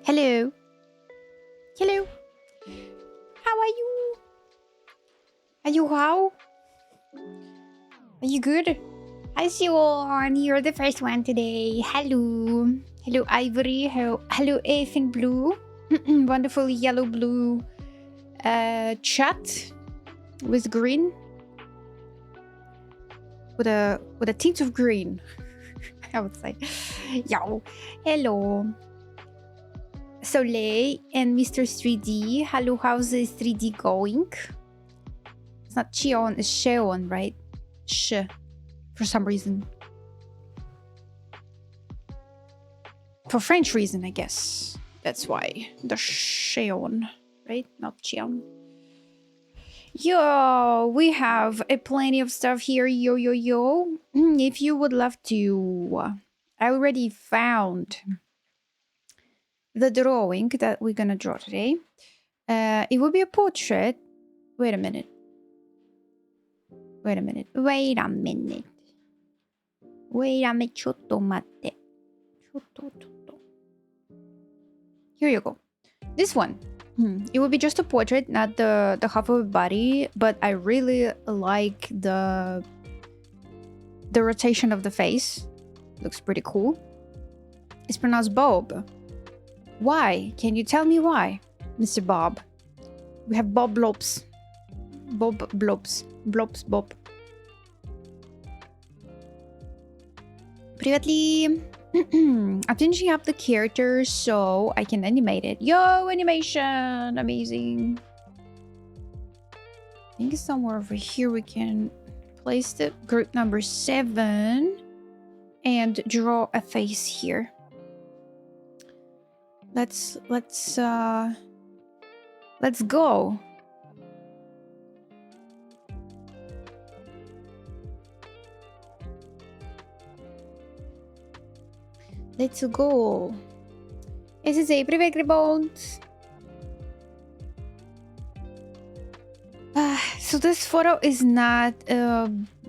Hello. Hello. How are you? Are you how? Are you good? Hi, Sion. You're the first one today. Hello. Hello, Ivory. Hello, Ethan Blue. Wonderful yellow blue chat with green. With a tint of green, I would say. Yo. Hello. Soleil and Mr. 3D. Hello, how's this 3D going? It's not Chion, it's Sheon, right? Sh. For some reason. For French reason, I guess. That's why. The Sheon, right? Not Chion. Yo, we have plenty of stuff here. Yo. If you would love to, I already found the drawing that we're gonna draw today. It will be a portrait. Wait a minute. Chotto matte. Chotto. Here you go. This one. It will be just a portrait, not the half of a body, but I really like the rotation of the face. Looks pretty cool. It's pronounced Bob. Why? Can you tell me why, Mr. Bob? We have Bob Blobs. Bob Blobs. Blobs Bob. Привет, Lee. I'm finishing up the character so I can animate it. Yo, animation! Amazing. I think somewhere over here we can place the group number 7 and draw a face here. Let's go. Let's go. SSA, привет, Gribond. So this photo is not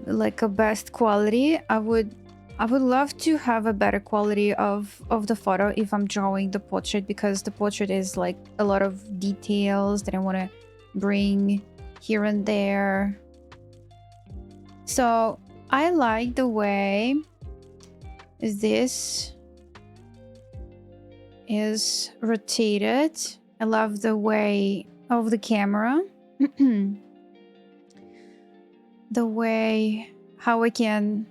like a best quality. I would love to have a better quality of the photo if I'm drawing the portrait, because the portrait is like a lot of details that I want to bring here and there. So I like the way this is rotated. I love the way of the camera. The way how I can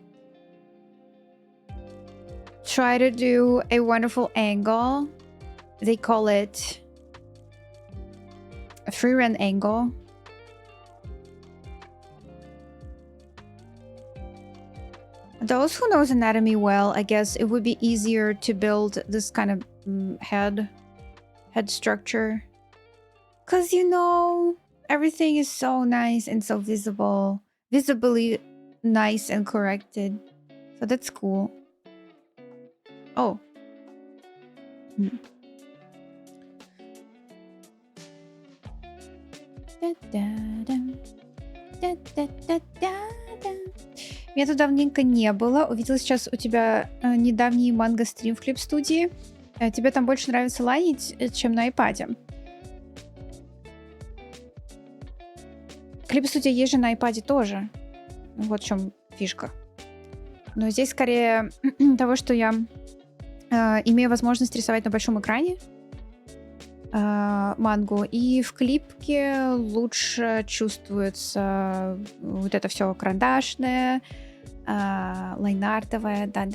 try to do a wonderful angle. They call it a free run angle. Those who knows anatomy well, I guess it would be easier to build this kind of head structure, because everything is so nice and so visibly nice and corrected. So that's cool. Oh. Меня тут давненько не было. Увидела сейчас у тебя недавний манго-стрим в клип-студии. Тебе там больше нравится лайнить, чем на iPad? Клип-студия есть же на iPad тоже. Вот в чем фишка. Но здесь скорее того, что я имею возможность рисовать на большом экране мангу, и в клипке лучше чувствуется вот это все карандашное, лайнартовое, да.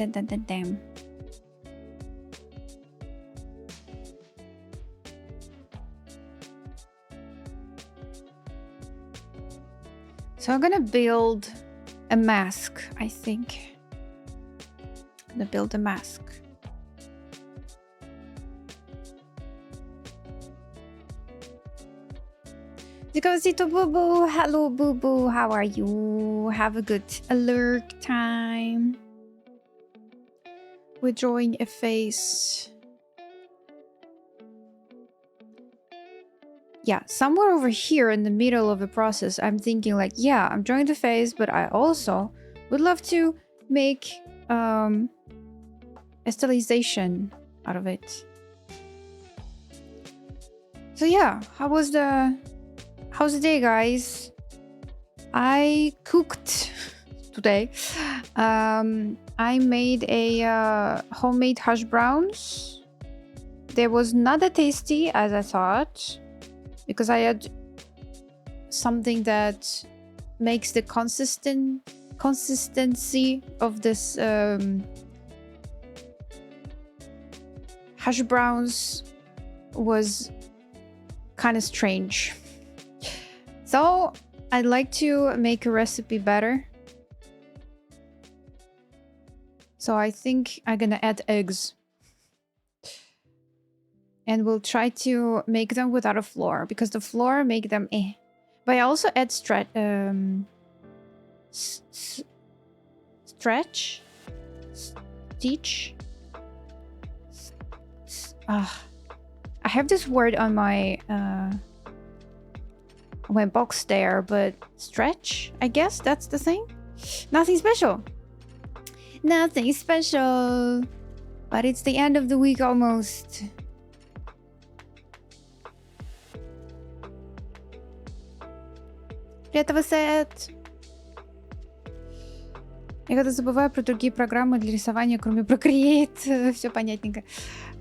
So I'm gonna build a mask, I think. I'm gonna build a mask. Dzikawazito Boo Boo, hello Boo Boo, how are you? Have a good alert time. We're drawing a face. Yeah, somewhere over here in the middle of the process, I'm thinking like, yeah, I'm drawing the face, but I also would love to make a stylization out of it. So yeah, how's the day, guys? I cooked today. I made a homemade hash browns. They was not that tasty as I thought because I had something that makes the consistency of this hash browns was kind of strange. So I'd like to make a recipe better. So I think I'm gonna add eggs. And we'll try to make them without a flour because the flour make them eh. But I also add stretch. Stitch. I have this word on my box there, but stretch. I guess that's the thing. Nothing special. Nothing special. But it's the end of the week almost. Привет, Авасет! Я когда забываю про другие программы для рисования, кроме Procreate, все понятненько.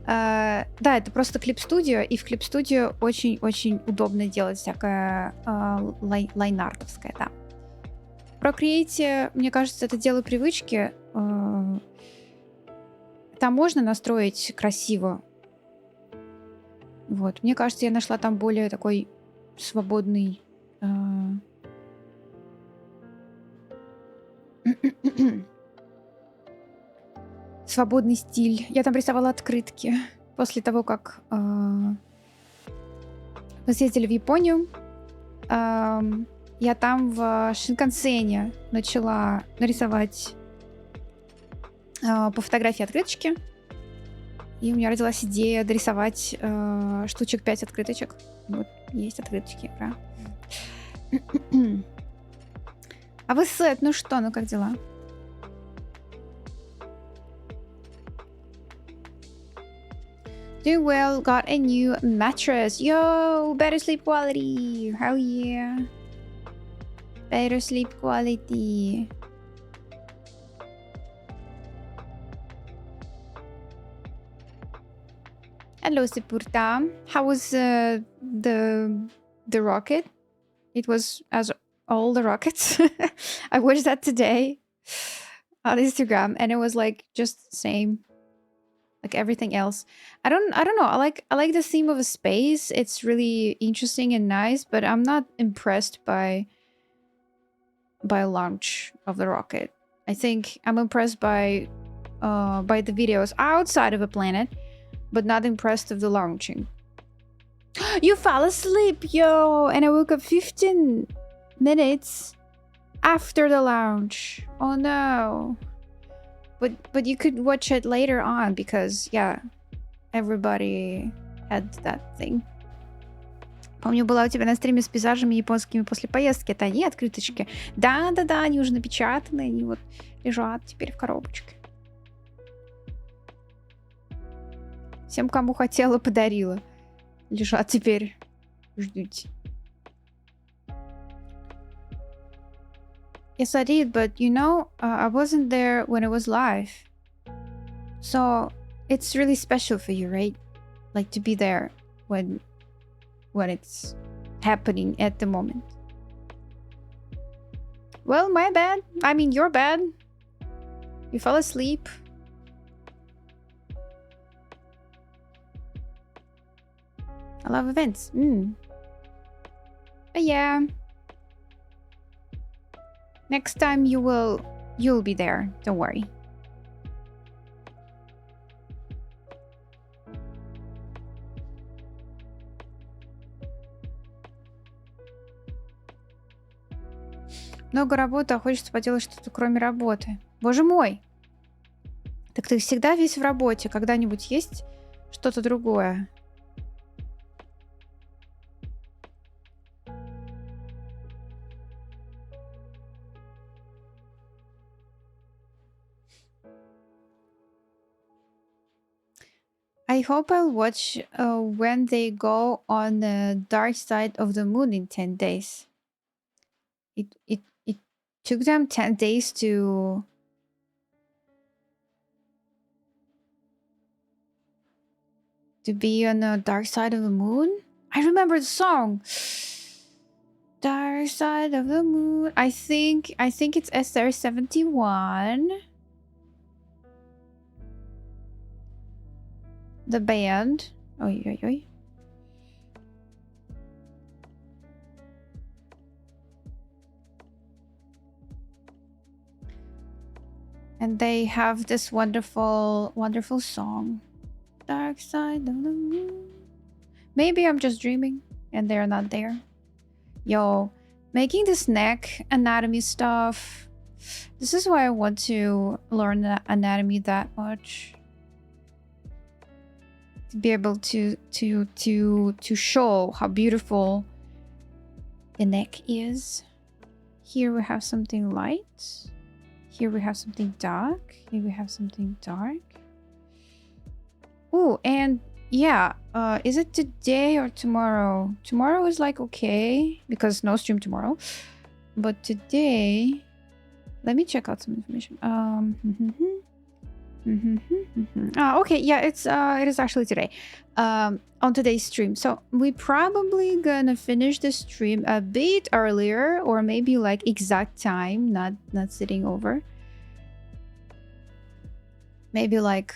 Да, это просто Clip Studio, и в Clip Studio очень-очень удобно делать всякое лайнартовское, да. В Procreate, мне кажется, это дело привычки. Там можно настроить красиво. Вот, мне кажется, я нашла там более такой свободный... свободный стиль. Я там рисовала открытки. После того, как мы съездили в Японию, я там в Шинкансене начала нарисовать по фотографии открыточки. И у меня родилась идея дорисовать штучек 5 открыточек. Вот, есть открыточки, ура. А вы, Сет, ну что, ну как дела? Doing well, got a new mattress. Yo, better sleep quality. Hell yeah. Better sleep quality. Hello, Sepurta. How was the rocket? It was as all the rockets. I watched that today on Instagram, and it was like just the same, like everything else. I don't know. I like the theme of a space. It's really interesting and nice, but I'm not impressed by launch of the rocket. I think I'm impressed by the videos outside of a planet, but not impressed of the launching. You fell asleep, yo, and I woke up 15 minutes after the launch. Oh no. But you could watch it later on because, yeah, everybody had that thing. Помню, была у тебя на стриме с пейзажами японскими после поездки. Это они, открыточки? Да-да-да, они уже напечатаны, они вот лежат теперь в коробочке. Всем, кому хотела, подарила. Лежат теперь. Ждите. Yes, I did, but you know, I wasn't there when it was live. So it's really special for you, right? Like to be there when it's happening at the moment. Well, my bad. I mean, your bad. You fell asleep. I love events. But yeah. Next time you'll be there. Don't worry. Много работы, а хочется поделать что-то кроме работы. Боже мой! Так ты всегда весь в работе. Когда-нибудь есть что-то другое? I hope I'll watch when they go on the dark side of the moon in 10 days. It took them 10 days to be on the dark side of the moon. I remember the song. Dark side of the moon. I think it's SR71. The band. Oi, oi, oi. And they have this wonderful, wonderful song. Dark side of the moon. Maybe I'm just dreaming and they're not there. Yo, making this neck anatomy stuff. This is why I want to learn anatomy that much. To be able to show how beautiful the neck is. Here we have something light. Here we have something dark. Here we have something dark. Oh, and yeah, is it today or tomorrow? Tomorrow is like okay, because no stream tomorrow. But today, let me check out some information. Okay, yeah, it is actually today. On today's stream. So we probably gonna finish the stream a bit earlier, or maybe like exact time, not sitting over. Maybe like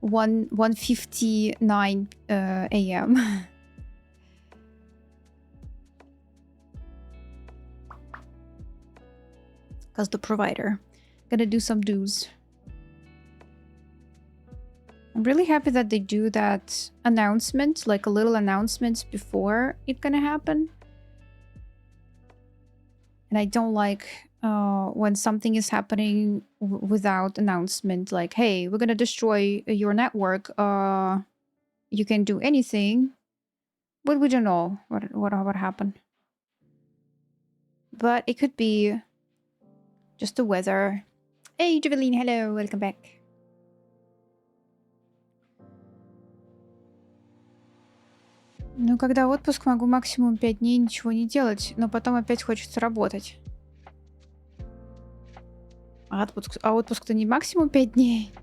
1:59 a.m. Because the provider gonna do some dues. I'm really happy that they do that announcement, like a little announcement before it gonna happen. And I don't like when something is happening without announcement, like, hey, we're gonna destroy your network. You can do anything, but we don't know what happened. But it could be just the weather. Hey, Javelin, hello, welcome back. Ну, когда отпуск, могу максимум 5 дней ничего не делать, но потом опять хочется работать. А отпуск-то не максимум 5 дней?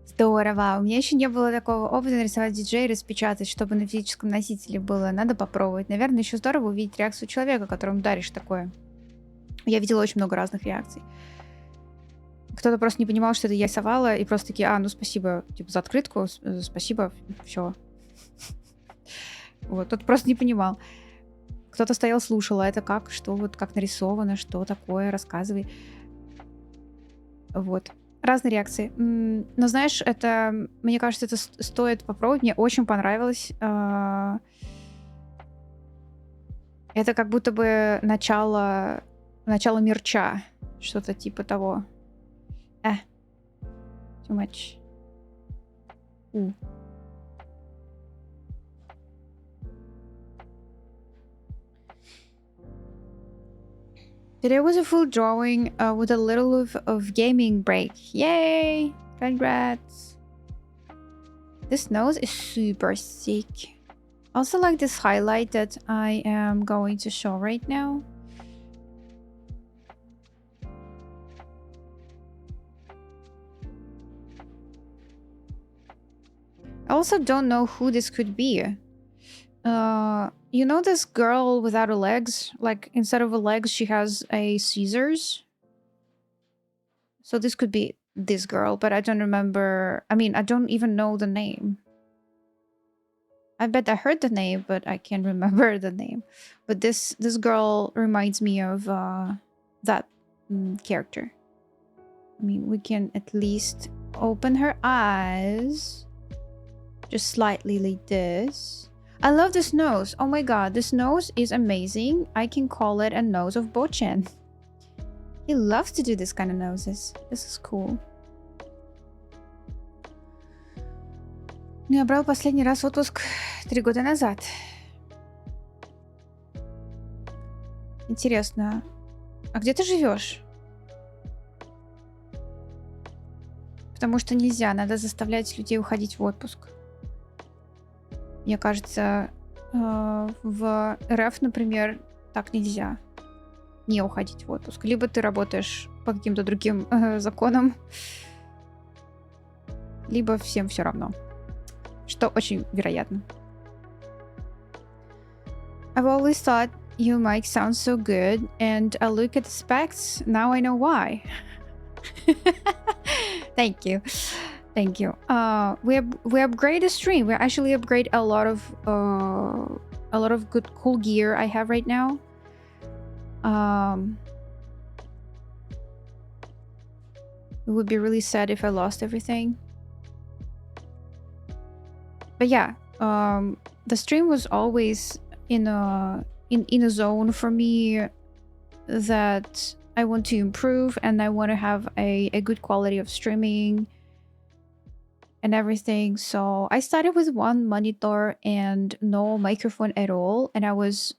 Здорово. У меня еще не было такого опыта нарисовать диджея и распечатать, чтобы на физическом носителе было. Надо попробовать. Наверное, еще здорово увидеть реакцию человека, которому даришь такое. Я видела очень много разных реакций. Кто-то просто не понимал, что это я рисовала, и просто такие, ну спасибо, типа, за открытку, спасибо, все. Вот, тот просто не понимал. Кто-то стоял, слушал, а это как, что, вот как нарисовано, что такое, рассказывай. Вот. Разные реакции. Но знаешь, это, мне кажется, это стоит попробовать. Мне очень понравилось. Это как будто бы начало мерча. Что-то типа того. Too much. Today was a full drawing with a little of gaming break. Yay! Congrats! This nose is super sick. Also like this highlight that I am going to show right now. I also don't know who this could be. You know this girl without her legs? Like, instead of her legs, she has a scissors. So this could be this girl, but I don't remember. I mean, I don't even know the name. I bet I heard the name, but I can't remember the name. But this girl reminds me of that character. I mean, we can at least open her eyes. Just slightly like this. I love this nose. Oh my god, this nose is amazing. I can call it a nose of Bochan. He loves to do this kind of noses. This is cool. Я брал последний раз отпуск 3 года назад. Интересно, а где ты живешь? Потому что нельзя, надо заставлять людей уходить в отпуск. Мне кажется, в РФ, например, так нельзя не уходить в отпуск. Либо ты работаешь по каким-то другим законам, либо всем все равно. Что очень вероятно. I've always thought you might sound so good, and I look at the specs, now I know why. Thank you. Thank you. We upgrade the stream. We actually upgrade a lot of good cool gear I have right now. It would be really sad if I lost everything. But yeah, the stream was always in a zone for me that I want to improve, and I want to have a good quality of streaming and everything. So I started with one monitor and no microphone at all, and I was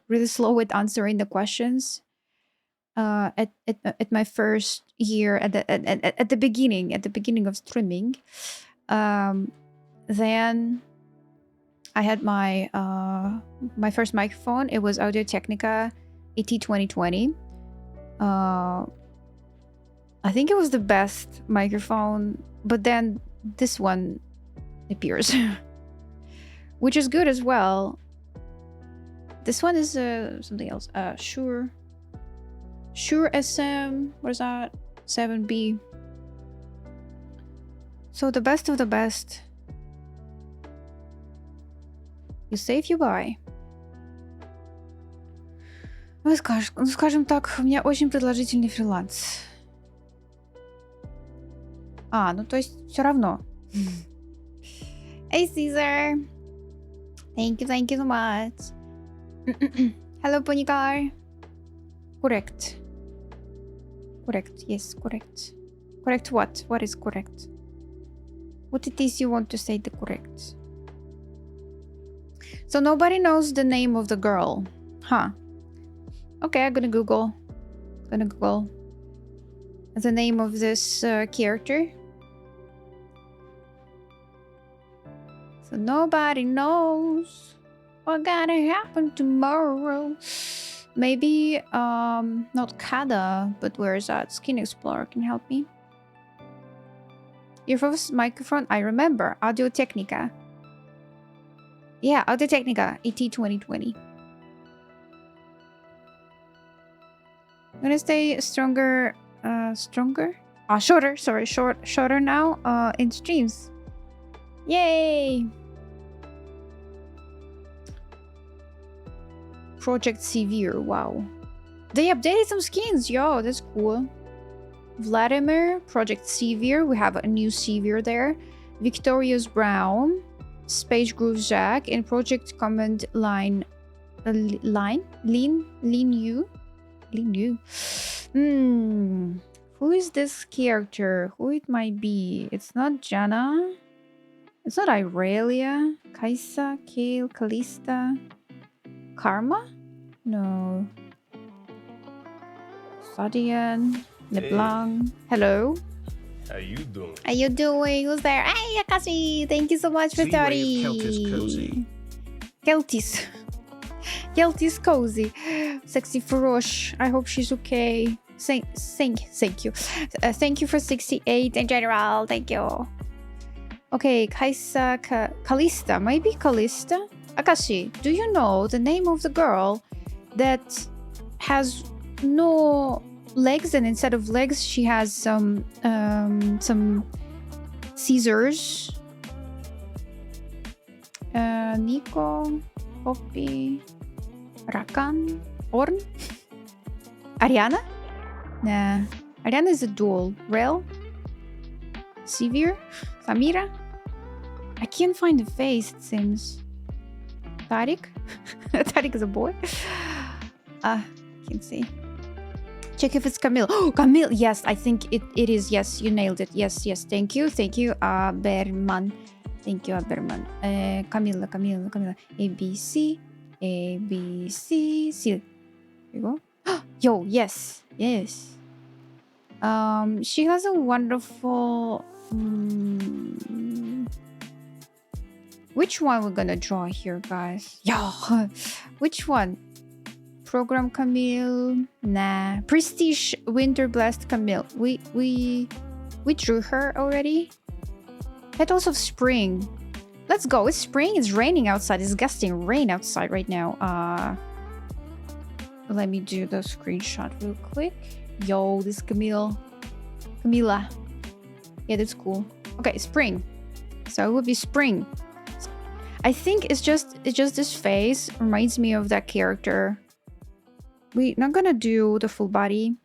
really slow with answering the questions at my first year at the beginning of streaming. Then I had my my first microphone. It was Audio Technica AT2020. I think it was the best microphone, but then this one appears, which is good as well. This one is something else. Shure SM. What is that? 7B. So the best of the best. You save, you buy. Ну, скажем так, у меня очень продолжительный фриланс. Ну то есть все равно. Hey Caesar. Thank you so much. Hello Ponycar. Correct. Yes, correct. Correct what? What is correct? What it is you want to say the correct? So nobody knows the name of the girl. Huh. Okay, I'm gonna Google the name of this character. So nobody knows what's gonna happen tomorrow. Maybe not Kada, but where is that? Skin Explorer can help me. Your first microphone, I remember. Audio Technica. Yeah, Audio Technica AT2020. I'm gonna stay stronger. Shorter. Sorry, shorter now. In streams. Yay! Project Sivir. Wow, they updated some skins. Yo, that's cool. Vladimir, Project Sivir. We have a new Sivir there. Victorious Brown, Space Groove Jack, and Project Command Line. Lin Yu. Who is this character? Who it might be? It's not Jana. It's not Irelia. Kaisa, Kale, Kalista. Karma? No. Sadian. LeBlanc. Hello. How you doing? How you doing? Who's there? Hey, Akashi! Thank you so much for 30. Keltis. Keltis Cozy. Sexy Ferosh. I hope she's okay. Thank you. Thank you for 68 in general. Thank you. Okay, Kaisa Kalista. Maybe Kalista? Akashi, do you know the name of the girl that has no legs, and instead of legs she has some scissors? Nico, Poppy, Rakan, Orn, Ariana? Nah, Ariana is a duel. Rel, Sivir, Samira. I can't find the face, it seems. Tariq? Tariq is a boy? Can't see. Check if it's Camille. Oh, Camille! Yes, I think it is. Yes, you nailed it. Yes. Thank you, Berman. Thank you, Berman. Camilla. A, B, C. C. Here you go. Yo, yes. She has a wonderful... which one we're gonna draw here, guys? Yeah. Which one? Program Camille. Nah. Prestige Winter Blast Camille. We drew her already. Petals of Spring. Let's go. It's spring. It's raining outside. It's gusting rain outside right now. Let me do the screenshot real quick. Yo, this Camilla. Yeah, that's cool. Okay, spring. So it would be spring. I think it's just this face reminds me of that character. We're not gonna do the full body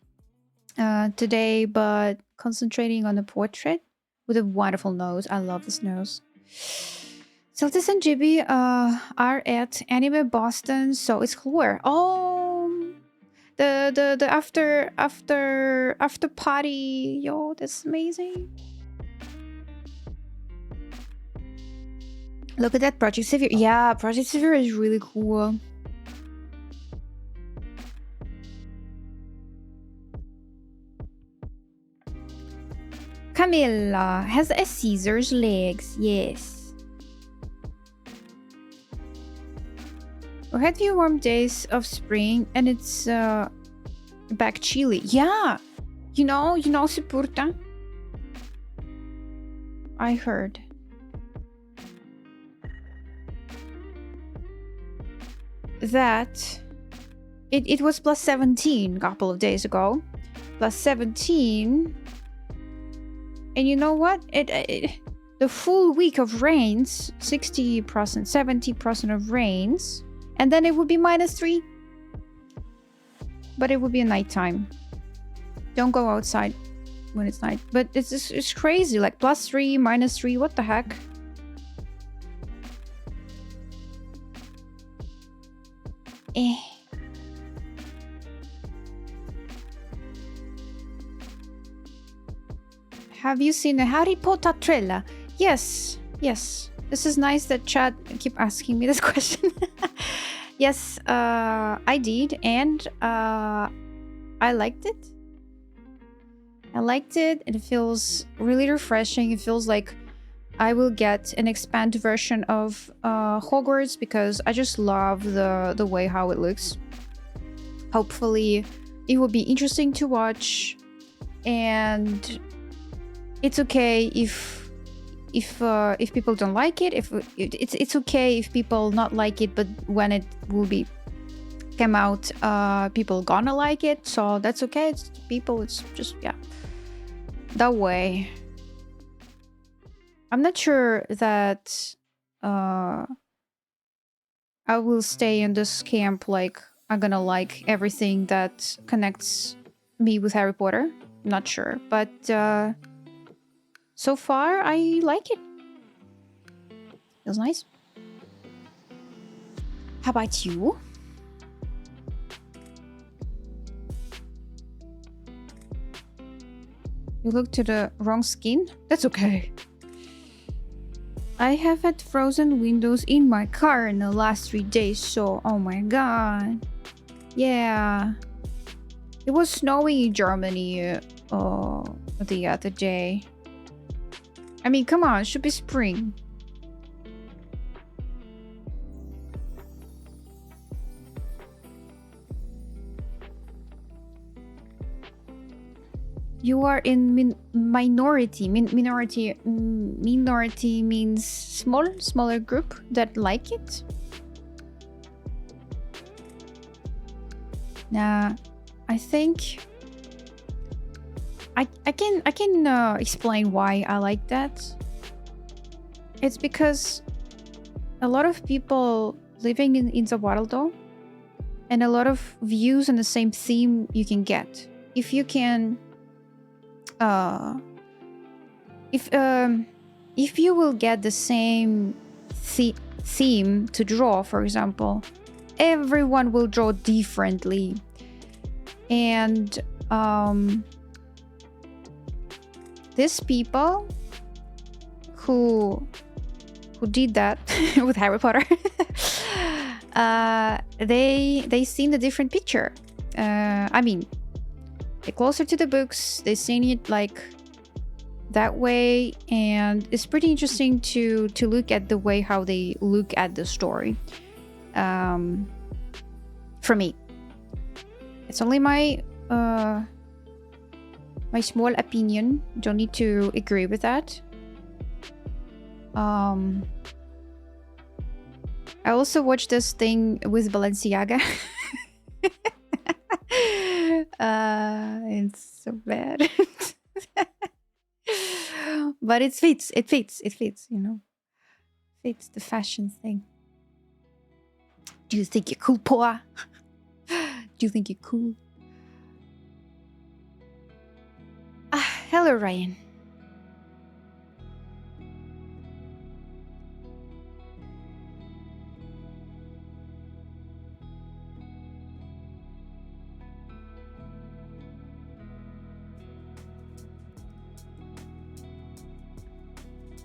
today, but concentrating on the portrait with a wonderful nose. I love this nose. Celtis and Jibby are at Anime Boston, so it's clear. Oh, the after party. Yo, that's amazing. Look at that Project Sivir. Yeah, Project Sivir is really cool. Camilla has a Caesar's legs. Yes. We had few warm days of spring and it's back chilly. Yeah. You know, Sipurta. I heard. That it was plus 17 a couple of days ago. Plus 17. And you know what? The full week of rains, 60%, 70% of rains. And then it would be -3. But it would be a nighttime. Don't go outside when it's night. But it's crazy. Like +3, -3. What the heck? Have you seen the Harry Potter trailer? Yes. This is nice that Chad keep asking me this question. Yes, I did, and I liked it. And it feels really refreshing. It feels like I will get an expanded version of Hogwarts because I just love the way how it looks. Hopefully, it will be interesting to watch, and it's okay if people don't like it. It's okay if people not like it, but when it will be come out, people gonna like it. So that's okay. It's people. It's just that way. I'm not sure that I will stay in this camp. Like I'm gonna like everything that connects me with Harry Potter. I'm not sure, but. So far, I like it. Feels nice. How about you? You look to the wrong skin? That's okay. I have had frozen windows in my car in the last 3 days, so oh my god. Yeah. It was snowing in Germany the other day. I mean, come on, it should be spring. You are in minority. Minority means smaller group that like it. Nah, I think I can explain why I like that. It's because a lot of people living in the world though, and a lot of views on the same theme you can get. If you can if you will get the same theme to draw, for example, everyone will draw differently. And these people who did that with Harry Potter, they seen a different picture. I mean, adapted closer to the books. They seen it like that way, and it's pretty interesting to look at the way how they look at the story. For me, it's only my my small opinion. Don't need to agree with that. I also watched this thing with Balenciaga. It's so bad. But it fits, you know. Fits the fashion thing. Do you think you're cool, Poa? Do you think you're cool? Hello, Ryan.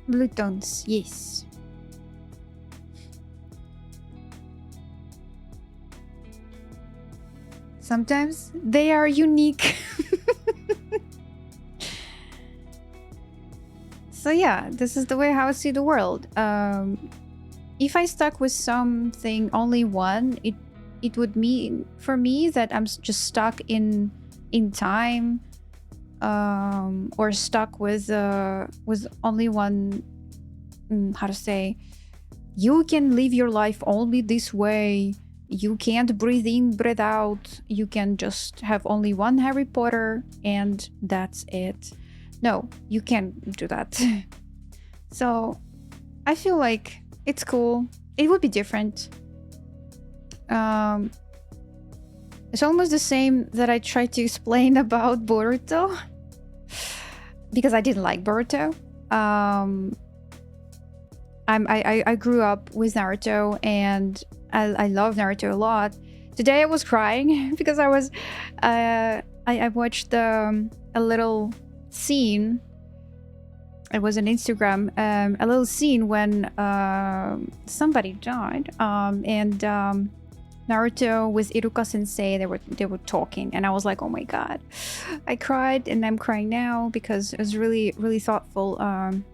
Blue tones, yes. Sometimes they are unique. So yeah, this is the way how I see the world. If I stuck with something, only one, it would mean for me that I'm just stuck in time, or stuck with only one. How to say? You can live your life only this way. You can't breathe in, breathe out. You can just have only one Harry Potter, and that's it. No, you can't do that. So I feel like it's cool. It would be different. It's almost the same that I tried to explain about Boruto. Because I didn't like Boruto. I grew up with Naruto, and I love Naruto a lot. Today I was crying because I was I watched a little scene. It was on Instagram, a little scene when somebody died, and Naruto with Iruka Sensei, they were talking, and I was like, oh my god, I cried, and I'm crying now because it was really thoughtful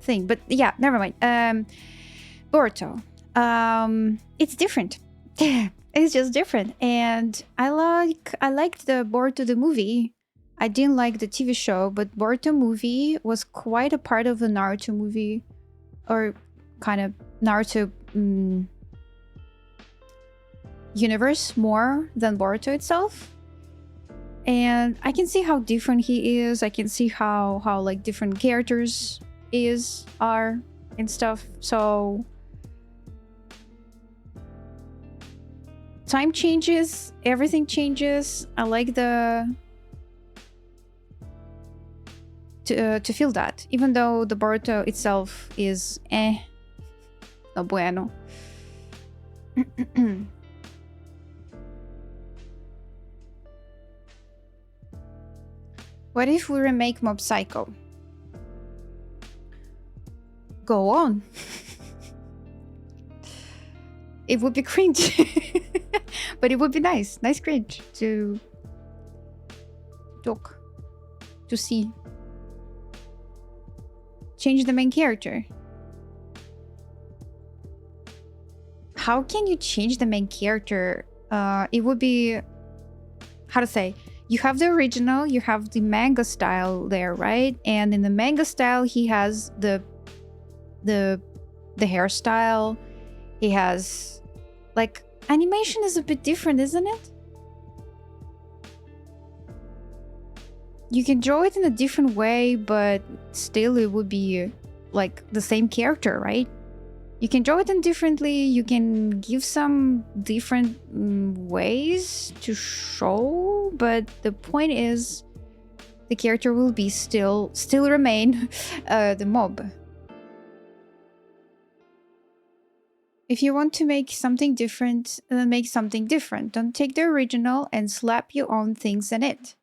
thing. But yeah, never mind. Boruto, it's different. It's just different, and I liked the Boruto the movie. I didn't like the TV show, but Boruto movie was quite a part of the Naruto movie, or kind of Naruto universe more than Boruto itself. And I can see how different he is. I can see how like different characters are and stuff. So time changes, everything changes. I like to feel that, even though the Boruto itself is no bueno. What if we remake Mob Psycho? Go on. It would be cringe. But it would be nice cringe to talk, to see. Change the main character. How can you change the main character? It would be, how to say, you have the original, you have the manga style there, right? And in the manga style, he has the hairstyle. He has, like, animation is a bit different, isn't it? You can draw it in a different way, but still it would be like the same character, right? You can draw it in differently. You can give some different ways to show, but the point is the character will be still remain the mob. If you want to make something different, then make something different. Don't take the original and slap your own things in it.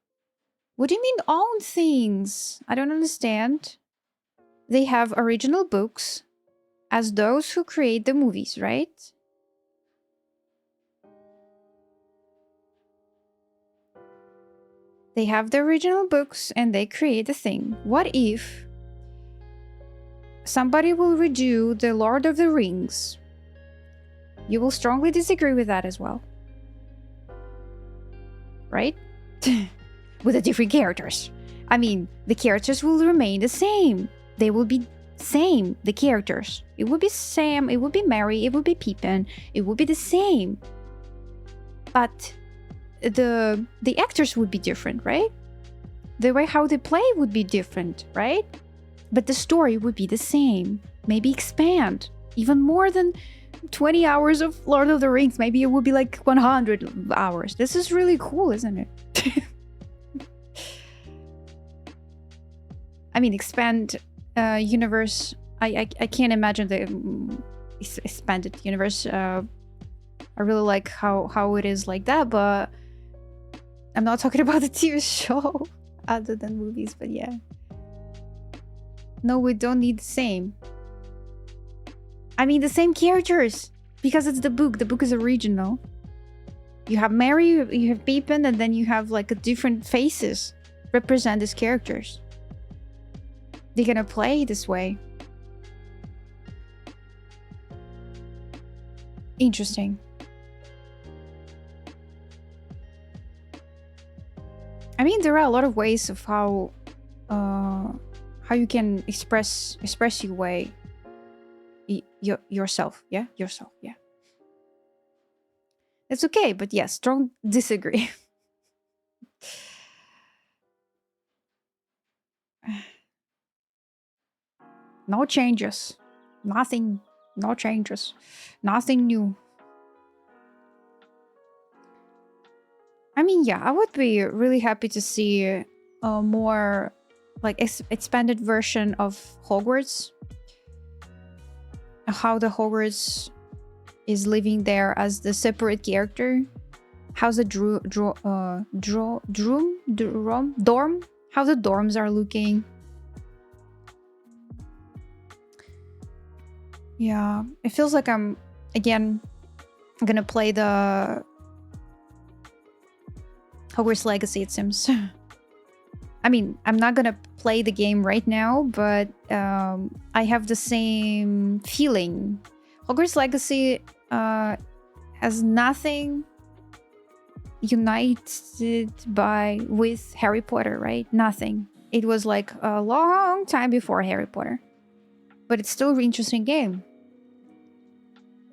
What do you mean own things? I don't understand. They have original books as those who create the movies, right? They have the original books and they create a thing. What if somebody will redo the Lord of the Rings? You will strongly disagree with that as well. Right? With the different characters. I mean, the characters will remain the same. They will be same, the characters. It would be Sam, it would be Mary, it would be Pippin, it would be the same. But the actors would be different, right? The way how they play would be different, right? But the story would be the same. Maybe expand even more than 20 hours of Lord of the Rings. Maybe it would be like 100 hours. This is really cool, isn't it? I mean, expand universe. I can't imagine the expanded universe. I really like how it is like that, but I'm not talking about the TV show other than movies, but yeah. No, we don't need the same. I mean, the same characters, because it's the book. The book is original. You have Mary, you have Pippin, and then you have like a different faces represent these characters. They're gonna play this way. Interesting. I mean, there are a lot of ways of how you can express your way, yourself. Yeah, yourself. Yeah, it's okay. But yeah, strong disagree. No changes. Nothing. No changes. Nothing new. I mean, yeah, I would be really happy to see a more like expanded version of Hogwarts. How the Hogwarts is living there as the separate character. How's the dorm? How the dorms are looking. Yeah, it feels like I'm gonna play the Hogwarts Legacy, it seems. I mean, I'm not gonna play the game right now, but I have the same feeling. Hogwarts Legacy has nothing united with Harry Potter, right? Nothing. It was like a long time before Harry Potter. But it's still an interesting game.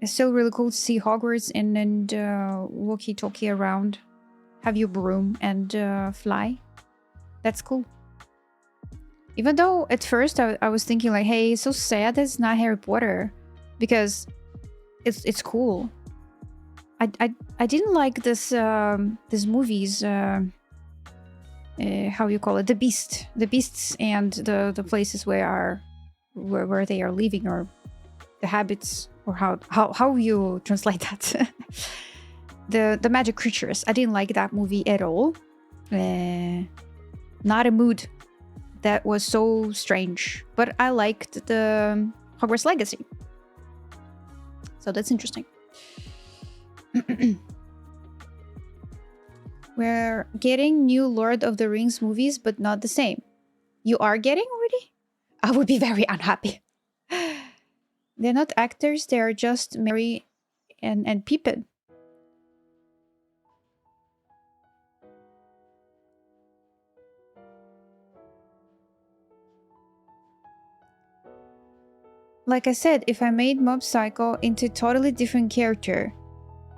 It's still really cool to see Hogwarts and walkie-talkie around. Have your broom and fly. That's cool. Even though at first I was thinking like, hey, it's so sad that it's not Harry Potter. Because it's cool. I didn't like this movies, how you call it, the beasts and the places where they are living, or the habits, or how you translate that. the magic creatures. I didn't like that movie at all. Not a mood. That was so strange. But I liked the Hogwarts Legacy. So that's interesting. We're getting new Lord of the Rings movies, but not the same. You are getting already? I would be very unhappy. They're not actors, they're just Mary and Pippin. Like I said, if I made Mob Psycho into a totally different character,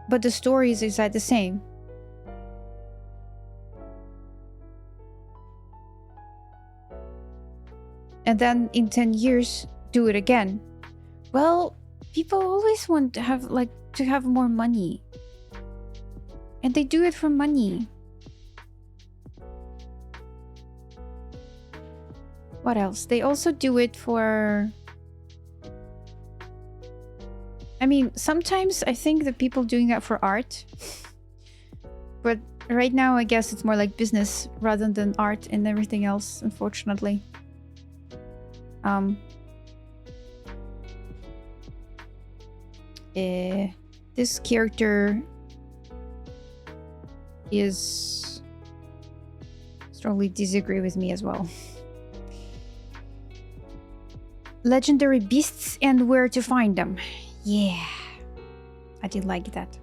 but the story is exactly the same. And then in 10 years, do it again. Well, people always want to have more money. And they do it for money. What else? They also do it for... I mean, sometimes I think that people doing that for art. But right now, I guess it's more like business rather than art and everything else, unfortunately. This character is strongly disagree with me as well. Legendary beasts and where to find them. Yeah, I did like that.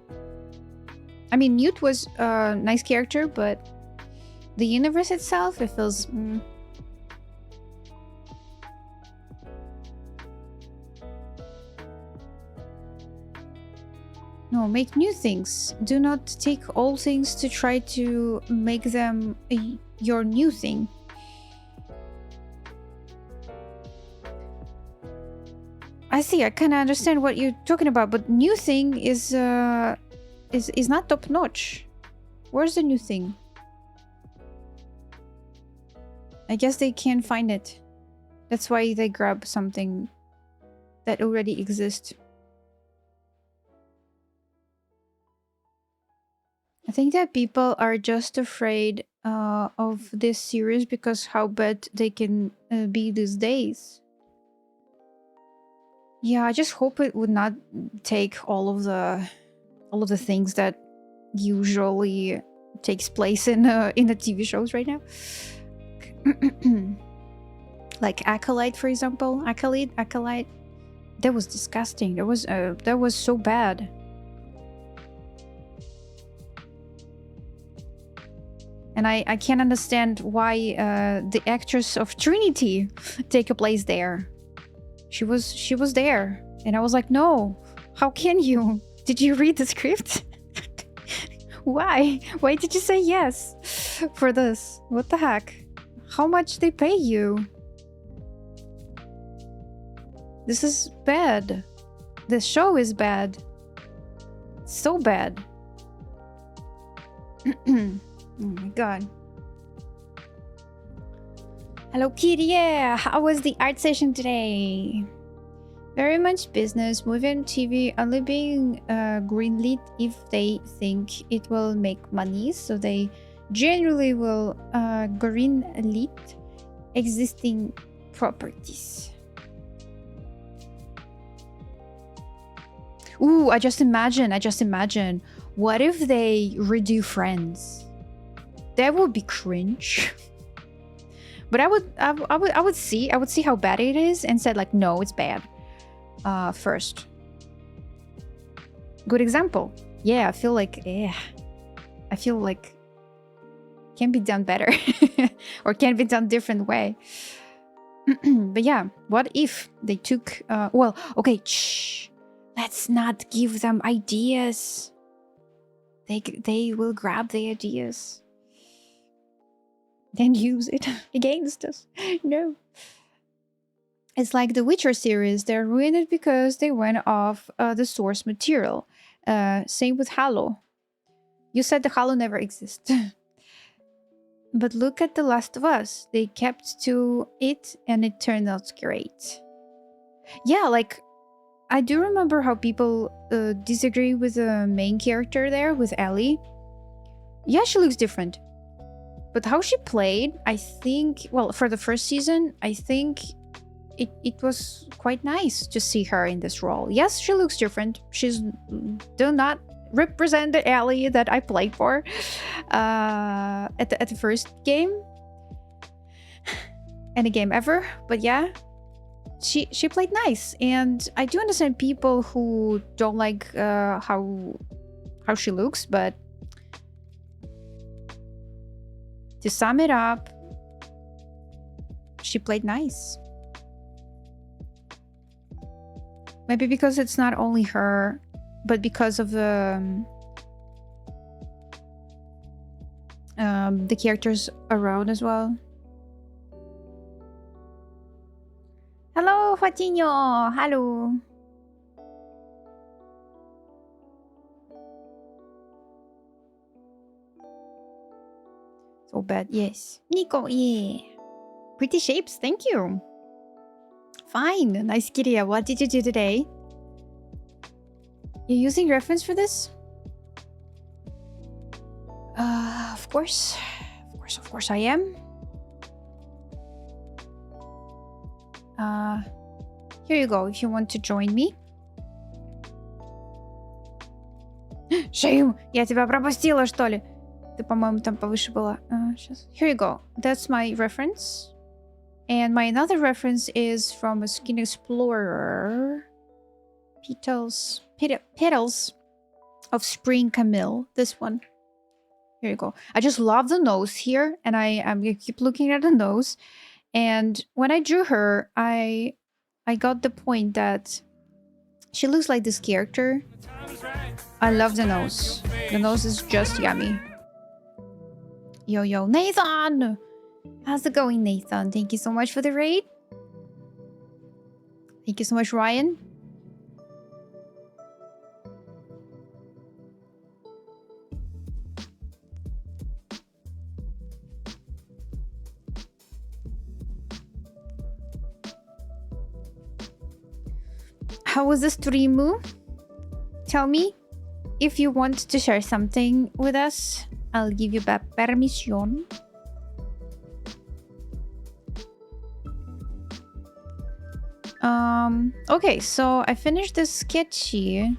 I mean, Newt was a nice character, but the universe itself, it feels... No, make new things. Do not take old things to try to make them your new thing. I see. I kind of understand what you're talking about, but new thing is not top notch. Where's the new thing? I guess they can't find it. That's why they grab something that already exists. I think that people are just afraid of this series because how bad they can be these days. Yeah, I just hope it would not take all of the things that usually takes place in the TV shows right now. Like Acolyte, for example. Acolyte. That was disgusting. That was so bad. And I can't understand why the actress of Trinity take a place there. She was there, and I was like, no, how can you? Did you read the script? Why did you say yes for this? What the heck? How much they pay you? This is bad. This show is bad. So bad. Oh my god. Hello Kitty, yeah! How was the art session today? Very much business. Movie TV only being greenlit if they think it will make money, so they generally will greenlit existing properties. Ooh, I just imagine. What if they redo Friends? That would be cringe. But I would see how bad it is and said like, no, it's bad. First. Good example. Yeah, I feel like can be done better or can be done different way. But yeah, what if they took well, okay, shh. Let's not give them ideas. They will grab the ideas. Then use it against us. No. It's like the Witcher series. They're ruined it because they went off the source material. Same with Halo. You said the Halo never existed. But look at The Last of Us. They kept to it and it turned out great. Yeah, like, I do remember how people disagree with the main character there, with Ellie. Yeah, she looks different. But how she played, I think, well, for the first season, I think it was quite nice to see her in this role. Yes, she looks different. She's do not represent the Ellie that I played for at the first game. Any game ever. But yeah, she played nice. And I do understand people who don't like how she looks, but to sum it up, she played nice. Maybe because it's not only her, but because of the characters around as well. Hello, Fatinho. Hello. So bad, yes. Nico, yeah. Pretty shapes, thank you. Fine, nice Kiria. What did you do today? You're using reference for this? Of course I am. Here you go, if you want to join me. Шею, я тебя пропустила, что ли? Ты, по-моему, там повыше была. Сейчас. Here you go. That's my reference. And my another reference is from a Skin Explorer. Petals of Spring Camille. This one. Here you go. I just love the nose here, and I'm gonna keep looking at the nose. And when I drew her, I got the point that she looks like this character. I love the nose. The nose is just yummy. Yo, Nathan! How's it going, Nathan? Thank you so much for the raid. Thank you so much, Ryan. How was the stream? Tell me if you want to share something with us. I'll give you permission. Okay, so I finished this sketchy.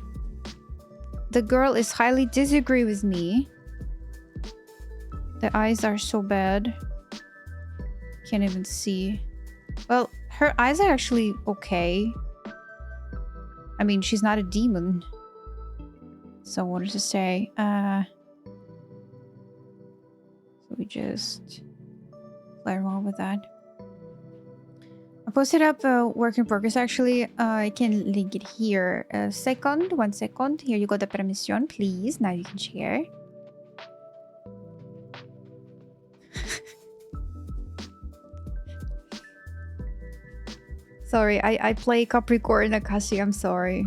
The girl is highly disagree with me. The eyes are so bad. Can't even see. Well, her eyes are actually okay. I mean, she's not a demon. So what does it say? So we just play around with that. I posted up a work in progress actually. I can link it here. 1 second. Here you go, the permission, please. Now you can share. Sorry, I play Capricorn Akashi. I'm sorry.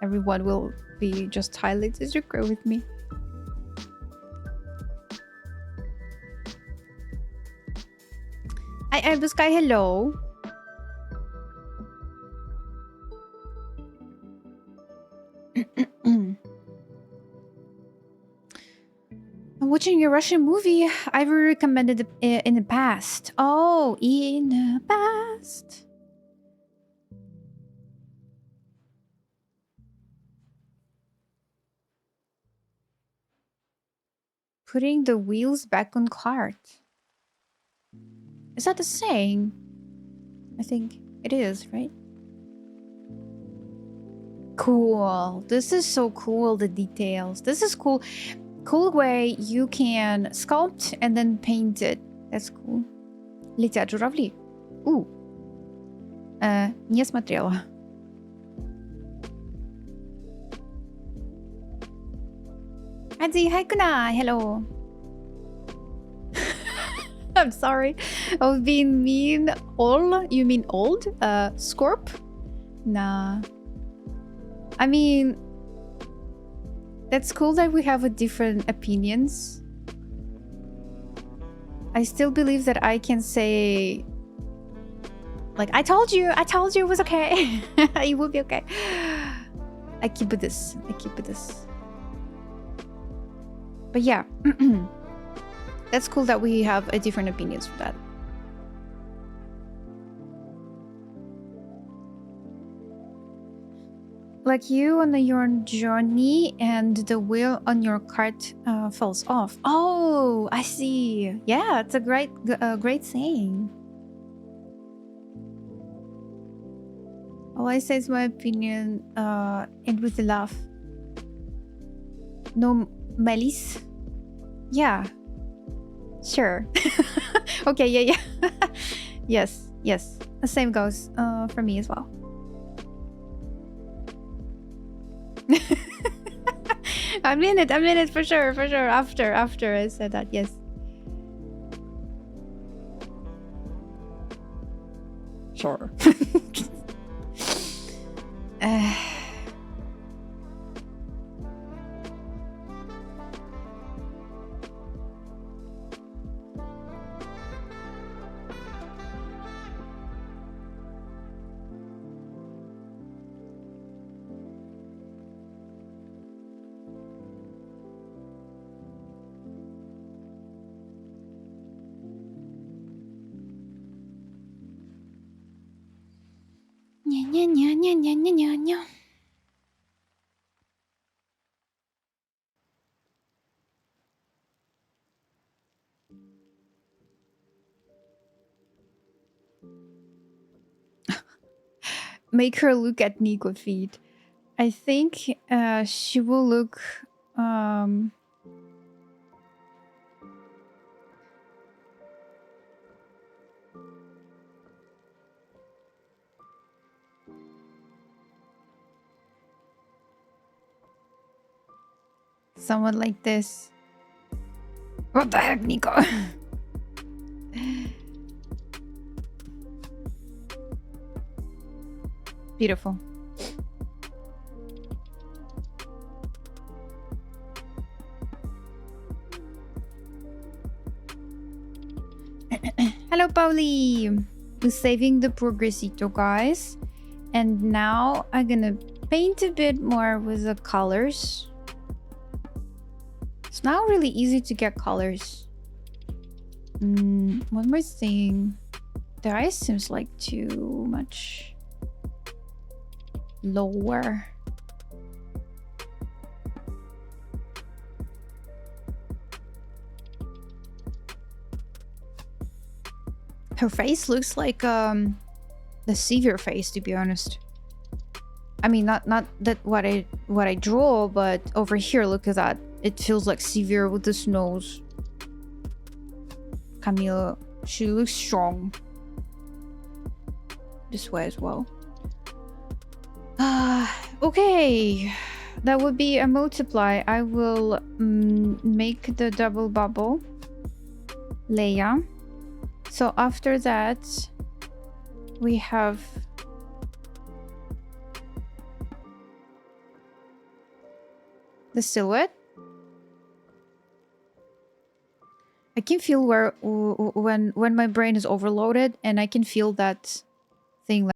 Everyone will be just highly disagree with me. I'm the sky. Hello. I'm watching a Russian movie I've recommended in the past. Oh, in the past. Putting the wheels back on cart. Is that the saying? I think it is, right? Cool. This is so cool, the details. This is cool. Cool way you can sculpt and then paint it. That's cool. Летят журавли. Не смотрела. Adzi, hi Kuna. Hello. I'm sorry. I was being mean. You mean old? Scorp? Nah. I mean, that's cool that we have a different opinions. I still believe that I can say, like, I told you it was okay. It would be okay. I keep with this. But yeah, that's cool that we have a different opinions for that. Like you on your journey and the wheel on your cart falls off. Oh, I see. Yeah, it's a great saying. All I say is my opinion, and with a laugh. No malice. Yeah. Sure. Okay, yeah. Yes. The same goes for me as well. I mean it for sure. After I said that, yes. Sure. Ня-ня-ня-ня-ня-ня-ня. make her look at Nico feet. I think she will look um someone like this. What the heck, Nico? Beautiful. Hello, Pauli. We're saving the progressito, guys. And now I'm gonna paint a bit more with the colors. It's now really easy to get colors. One more thing. The eyes seems like too much lower. Her face looks like the Sivir face, to be honest. I mean, not that what I draw, but over here, look at that. It feels like Sivir with this nose. Camille, she looks strong. This way as well. Okay. That would be a multiply. I will make the double bubble. Leia. So after that, we have the silhouette. I can feel where when my brain is overloaded, and I can feel that thing like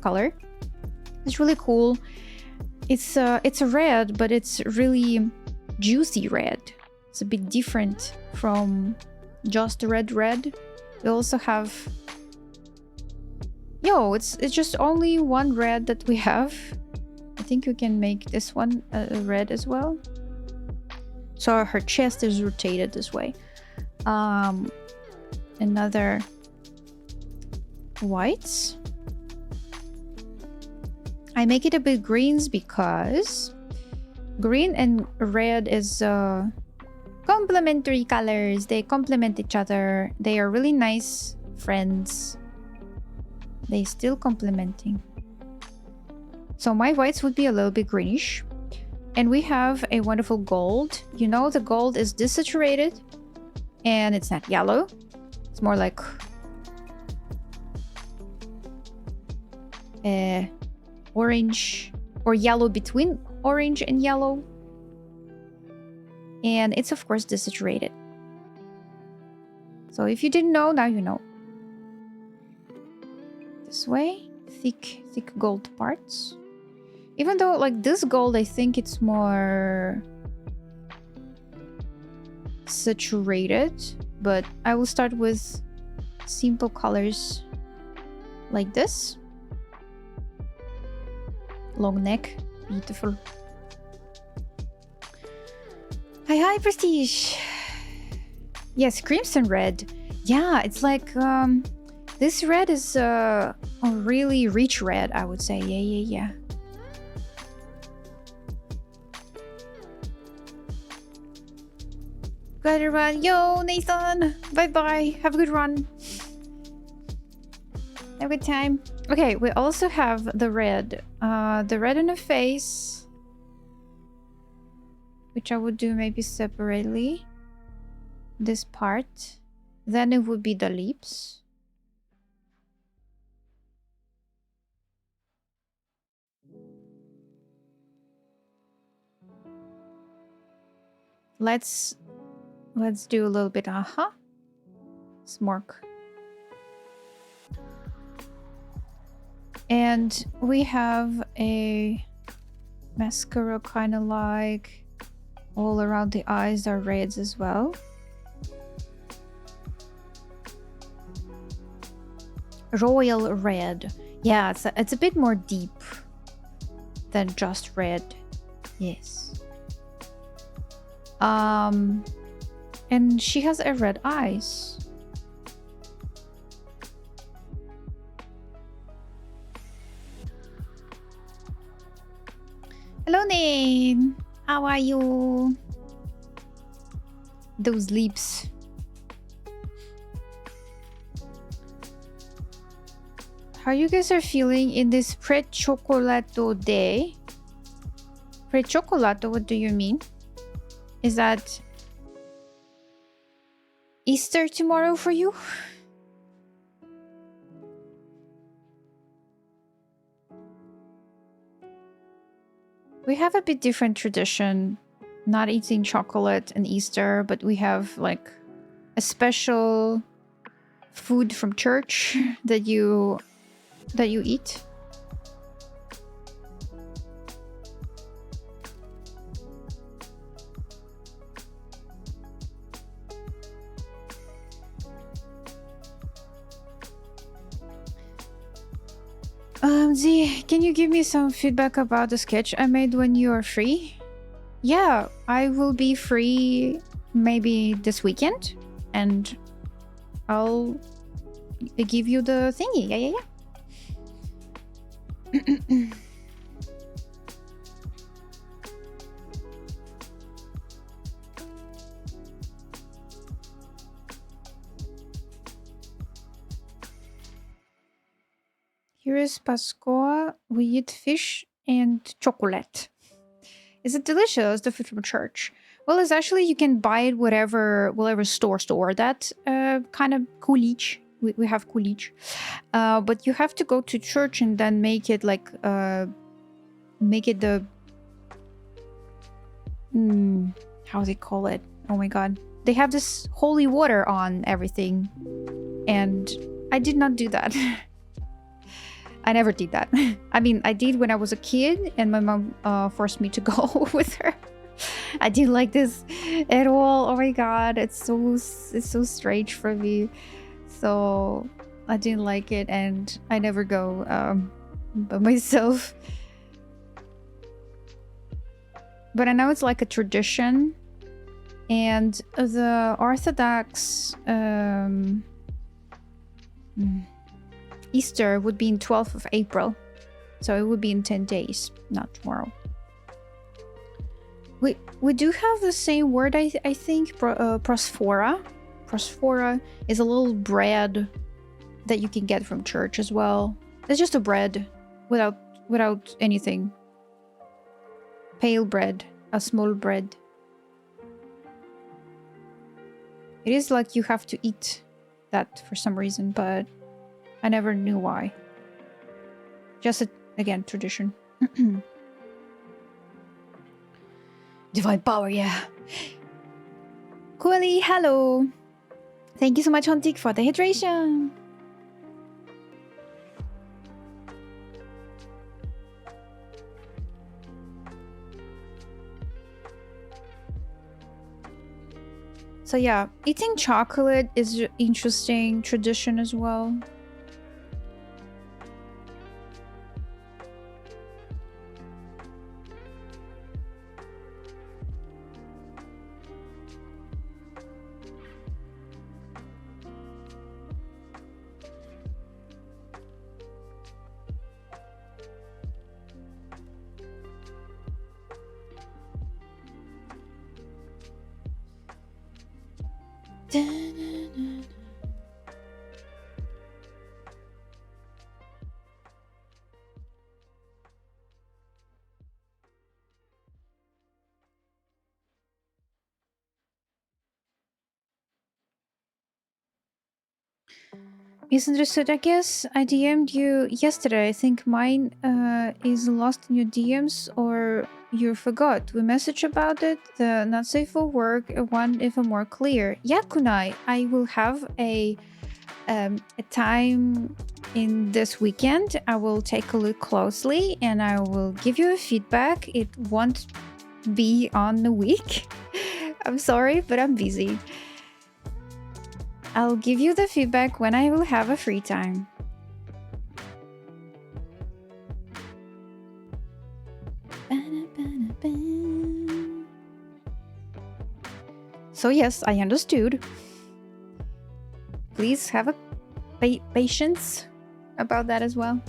color. It's really cool. It's a red, but it's really juicy red. It's a bit different from just red. We also have... Yo, it's just only one red that we have. I think we can make this one red as well. So her chest is rotated this way. Another white. I make it a bit greens because green and red is complementary colors. They complement each other. They are really nice friends. They still complementing. So my whites would be a little bit greenish. And we have a wonderful gold. You know, the gold is desaturated and it's not yellow. It's more like orange or yellow between orange and yellow. And it's of course desaturated. So if you didn't know, now you know. This way, thick gold parts. Even though like this gold, I think it's more saturated, but I will start with simple colors like this. Long neck, beautiful. Hi, Prestige. Yes, crimson red. Yeah, it's like this red is a really rich red, I would say. Yeah. Gotta run. Yo, Nathan. Bye. Have a good run. Have a good time. Okay, we also have the red. The red in the face. Which I would do maybe separately. This part. Then it would be the lips. Let's do a little bit. Smirk. And we have a mascara kind of like all around the eyes are reds as well. Royal red. Yeah, it's a bit more deep than just red. Yes. And she has a red eyes. Hello, Nate. How are you? Those lips. How you guys are feeling in this pre-cioccolato day? Pre-cioccolato, what do you mean? Is that Easter tomorrow for you? We have a bit different tradition, not eating chocolate on Easter, but we have like a special food from church that you eat. Z, can you give me some feedback about the sketch I made when you are free? Yeah, I will be free maybe this weekend and I'll give you the thingy. Yeah. Here is Pascoa. We eat fish and chocolate. Is it delicious? The food from church. Well, it's actually you can buy it whatever store that kind of Coolidge. We have Coolidge, but you have to go to church and then make it like make it the how they call it. Oh my god, they have this holy water on everything, and I did not do that. I never did that. I mean, I did when I was a kid and my mom forced me to go with her. I didn't like this at all. Oh my god, it's so strange for me. So I didn't like it and I never go by myself. But I know it's like a tradition. And the Orthodox Easter would be in 12th of April. So it would be in 10 days, not tomorrow. We do have the same word, I think, prosphora. Prosphora is a little bread that you can get from church as well. It's just a bread without anything. Pale bread, a small bread. It is like you have to eat that for some reason, but I never knew why. Just again, tradition. Divine power, yeah. Coolly, hello. Thank you so much, Hontik, for the hydration. So yeah, eating chocolate is an interesting tradition as well. Misunderstood, I guess. I DM'd you yesterday. I think mine is lost in your DMs or you forgot. We messaged about it. The not safe for work one even more clear. Yeah, Kunai, I will have a time in this weekend. I will take a look closely and I will give you a feedback. It won't be on the week. I'm sorry, but I'm busy. I'll give you the feedback when I will have a free time. So yes, I understood. Please have a patience about that as well.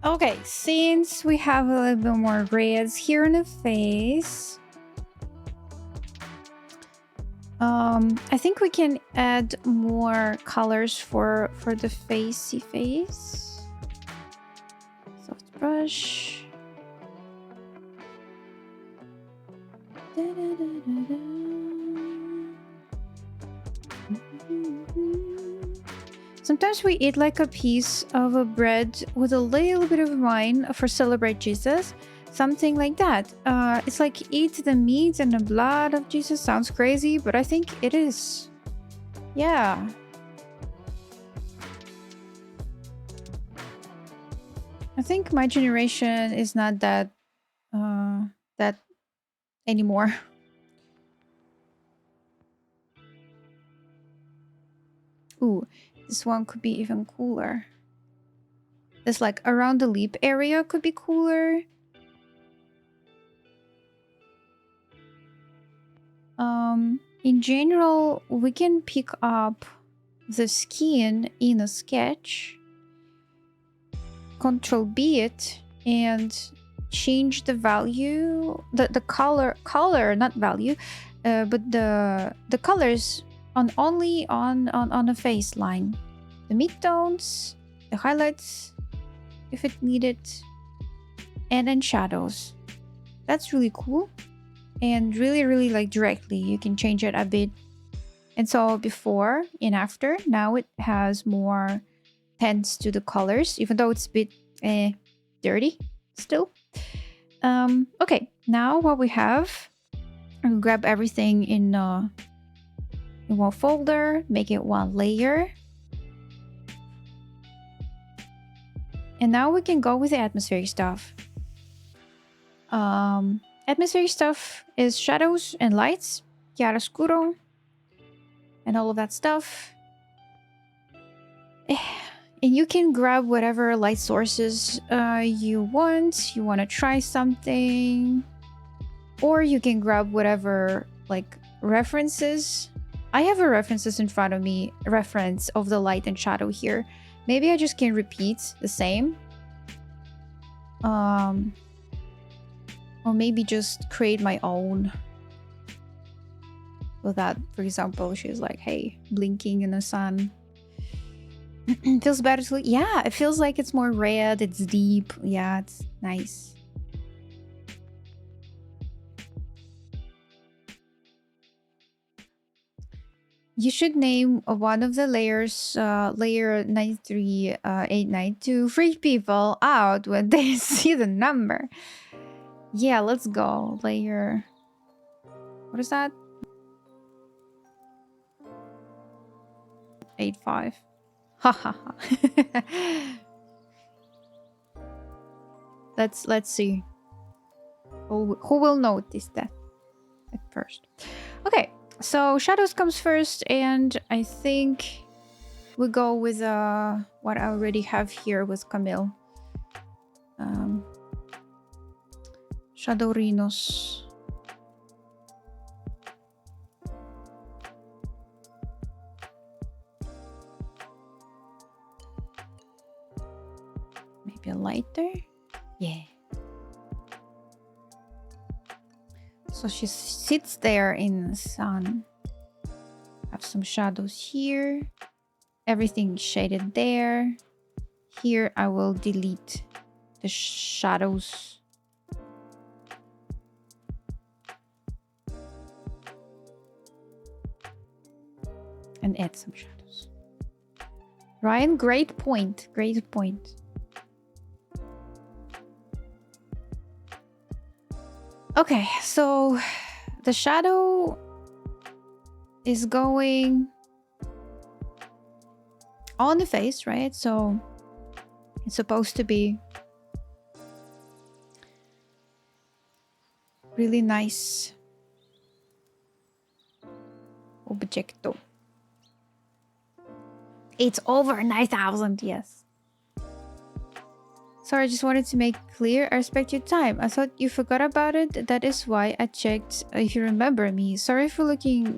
Okay, since we have a little bit more reds here in the face, I think we can add more colors for the facey face. Soft brush. Sometimes we eat like a piece of a bread with a little bit of wine for celebrate Jesus. Something like that. It's like eat the meat and the blood of Jesus. Sounds crazy, but I think it is. Yeah. I think my generation is not that that anymore. Ooh, this one could be even cooler. This like around the lip area could be cooler. In general, we can pick up the skin in a sketch, Control B it, and change the value, the color, not value, but the colors only on the face line, the midtones, the highlights, if it needed. And then shadows. That's really cool. And really like directly. You can change it a bit. And so before and after, now it has more tends to the colors, even though it's a bit dirty still. Okay, now what we have, I'll grab everything in one folder, make it one layer. And now we can go with the atmospheric stuff. Atmospheric stuff is shadows and lights, chiaroscuro, and all of that stuff. And you can grab whatever light sources you want. You want to try something. Or you can grab whatever like references. I have a references in front of me, reference of the light and shadow here. Maybe I just can repeat the same. Or maybe just create my own. So that, for example, she's like, hey, blinking in the sun. Feels better to look. Yeah, it feels like it's more red, it's deep. Yeah, it's nice. You should name one of the layers layer 93 to freak people out when they see the number. Yeah, let's go. Layer, what is that? 85. Ha ha ha. Let's see. Who will notice that at first? Okay, so shadows comes first, and I think we go with what I already have here with Camille. Shadowrinos. Maybe a lighter? Yeah. So she sits there in the sun. Have some shadows here. Everything shaded there. Here I will delete the shadows. And add some shadows. Ryan, great point. Great point. Okay, so the shadow is going on the face, right? So it's supposed to be really nice objecto. It's over 9,000, yes. Sorry, I just wanted to make clear. I respect your time. I thought you forgot about it. That is why I checked if you remember me. Sorry for looking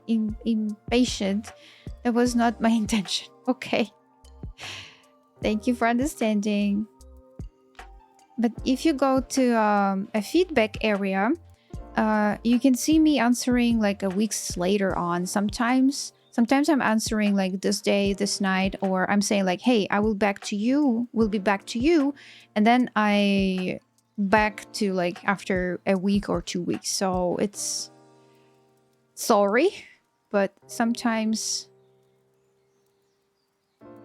impatient. That was not my intention. Okay. Thank you for understanding. But if you go to a feedback area, you can see me answering like a weeks later on. Sometimes I'm answering like this day, this night, or I'm saying like, hey, I will be back to you. And then I back to like after a week or 2 weeks. So it's sorry, but sometimes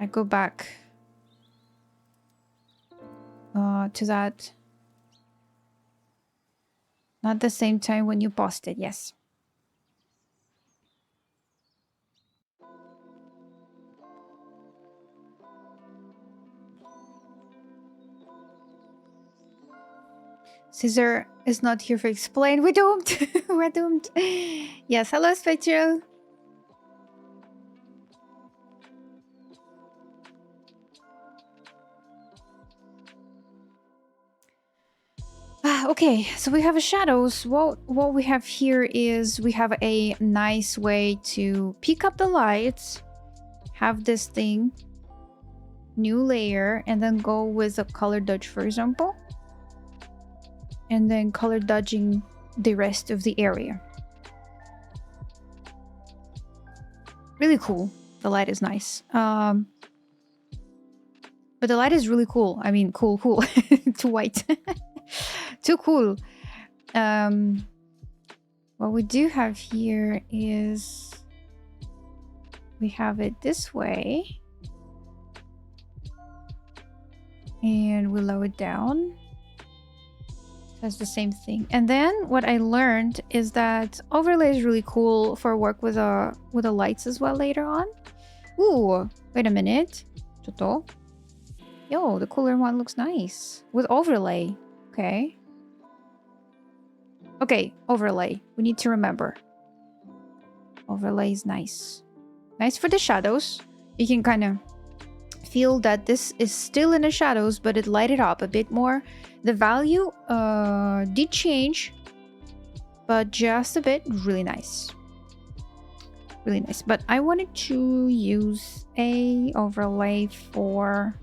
I go back to that. Not the same time when you posted, yes. Caesar is not here for explain. We're doomed. We're doomed. Yes, hello, Spectral. Okay, so we have a shadows. What we have here is we have a nice way to pick up the lights, have this thing, new layer, and then go with a color dodge, for example. And then color dodging the rest of the area. Really cool. The light is nice. But But the light is really cool. I mean, cool. Too white. Too cool. What we do have here is we have it this way. And we lower it down. That's the same thing. And then what I learned is that overlay is really cool for work with the lights as well later on. Ooh, wait a minute. Choto. Yo, the cooler one looks nice. With overlay. Okay. Okay, overlay. We need to remember. Overlay is nice. Nice for the shadows. You can kind of feel that this is still in the shadows, but it lighted up a bit more. The value did change, but just a bit. Really nice. Really nice. But I wanted to use a overlay for...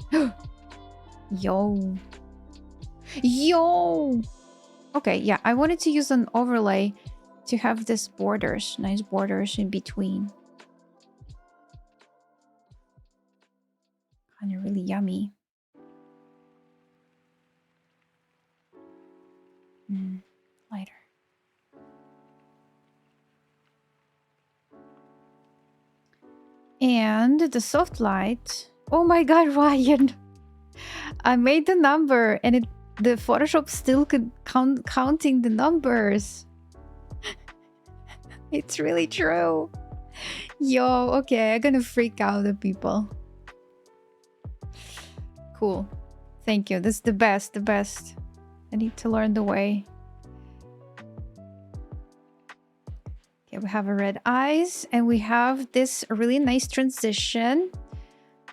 Yo. Okay, yeah, I wanted to use an overlay to have this borders, nice borders in between. Kind of really yummy. Lighter. And the soft light. Oh my god, Ryan! I made the number and the Photoshop still could counting the numbers. It's really true. Yo, okay, I'm gonna freak out the people. Cool. Thank you. This is the best, I need to learn the way. Okay, we have a red eyes and we have this really nice transition.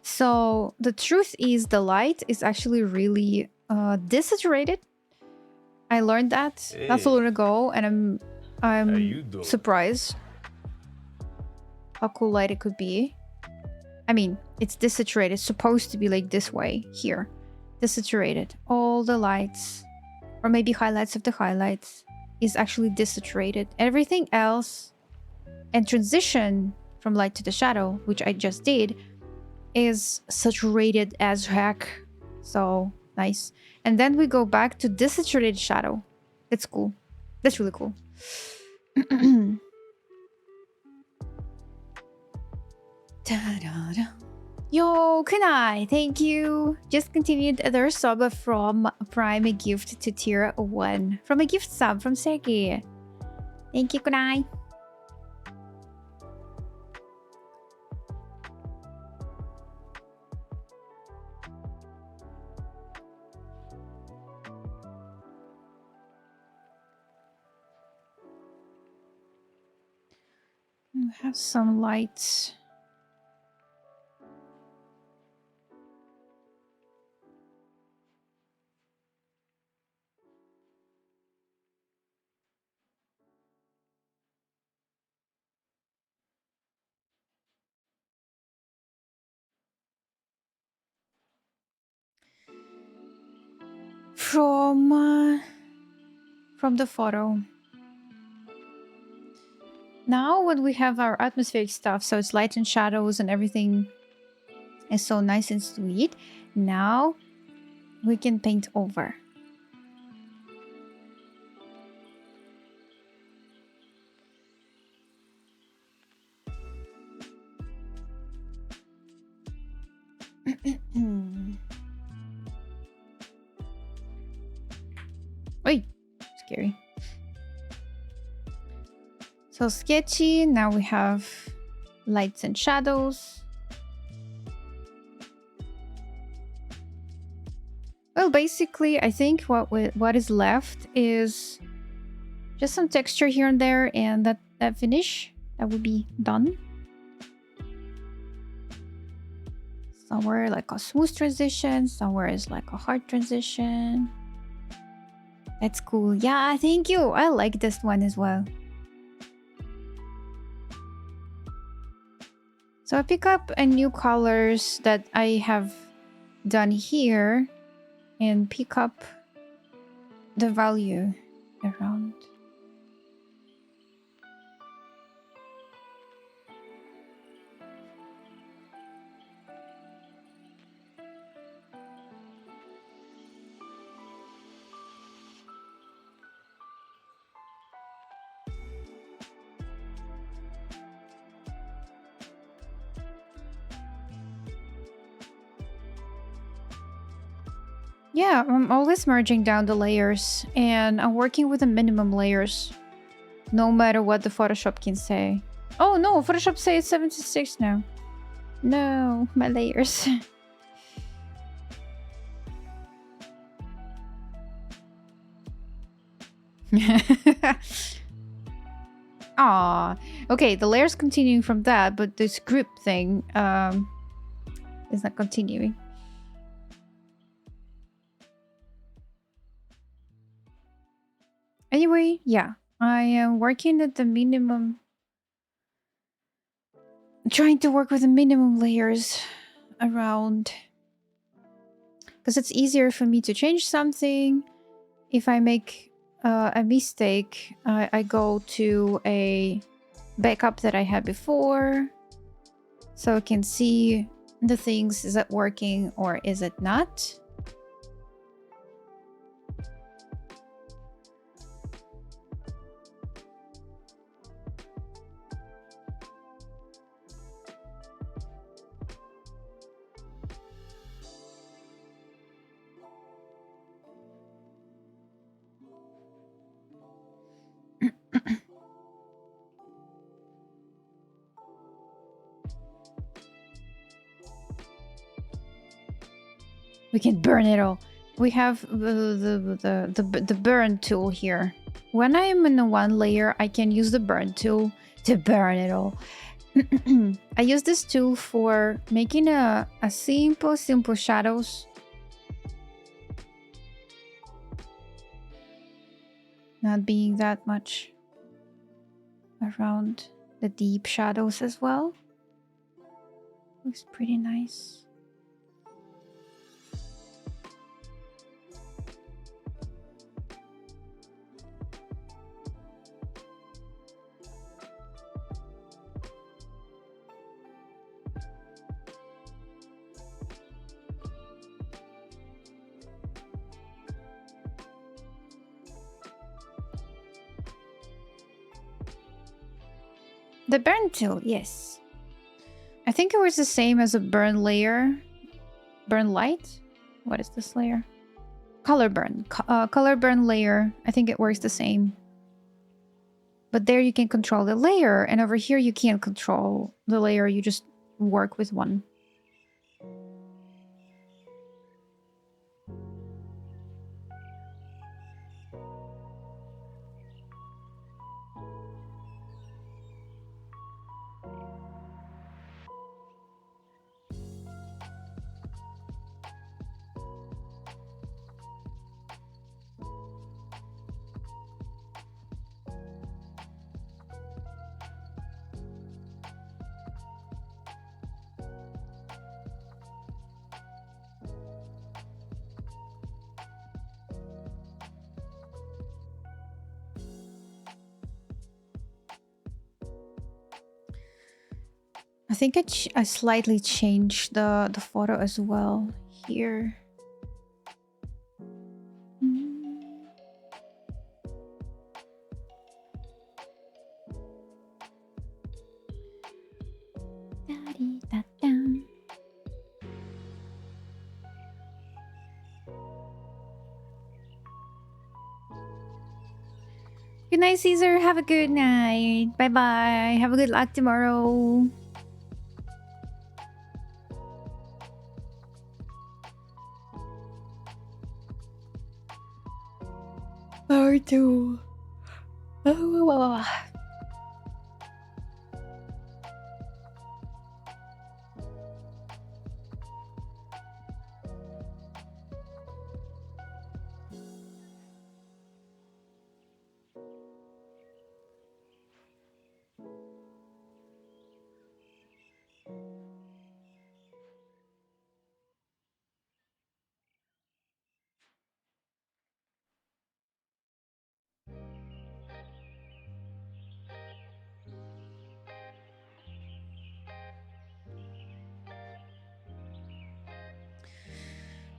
So the truth is the light is actually really desaturated. I learned that not so long ago and I'm surprised how cool light it could be. I mean, it's desaturated. It's supposed to be like this way here. Desaturated. All the lights, or maybe highlights of the highlights, is actually desaturated. Everything else, and transition from light to the shadow, which I just did, is saturated as heck. So nice. And then we go back to desaturated shadow. That's cool. That's really cool. Yo, Kunai, thank you. Just continued other sub from Prime a gift to tier 1. From a gift sub from Seki. Thank you, Kunai. We have some lights. From the photo. Now when we have our atmospheric stuff, so it's light and shadows and everything is so nice and sweet, now we can paint over. Wait, scary. So sketchy. Now we have lights and shadows. Well, basically, I think what is left is just some texture here and there, and that finish that would be done. Somewhere like a smooth transition, somewhere is like a hard transition. That's cool. Yeah, thank you. I like this one as well. So I pick up a new colors that I have done here and pick up the value around. Yeah, I'm always merging down the layers, and I'm working with the minimum layers, no matter what the Photoshop can say. Oh no, Photoshop says 76 now. No, my layers. Aw. Okay, the layer's continuing from that, but this group thing is not continuing. Anyway, yeah. I am working at the minimum. Trying to work with the minimum layers around. Because it's easier for me to change something. If I make a mistake, I go to a backup that I had before. So I can see the things. Is it working or is it not? We can burn it all. We have the burn tool here. When I am in the one layer, I can use the burn tool to burn it all. I use this tool for making a simple shadows. Not being that much around the deep shadows as well. Looks pretty nice. The burn tool, yes. I think it was the same as a burn layer. Burn light? What is this layer? Color burn. Color burn layer. I think it works the same. But there you can control the layer, and over here you can't control the layer, you just work with one. I think I slightly changed the photo as well here. Good night, Caesar. Have a good night. Bye bye. Have a good luck tomorrow. Power 2. Oh.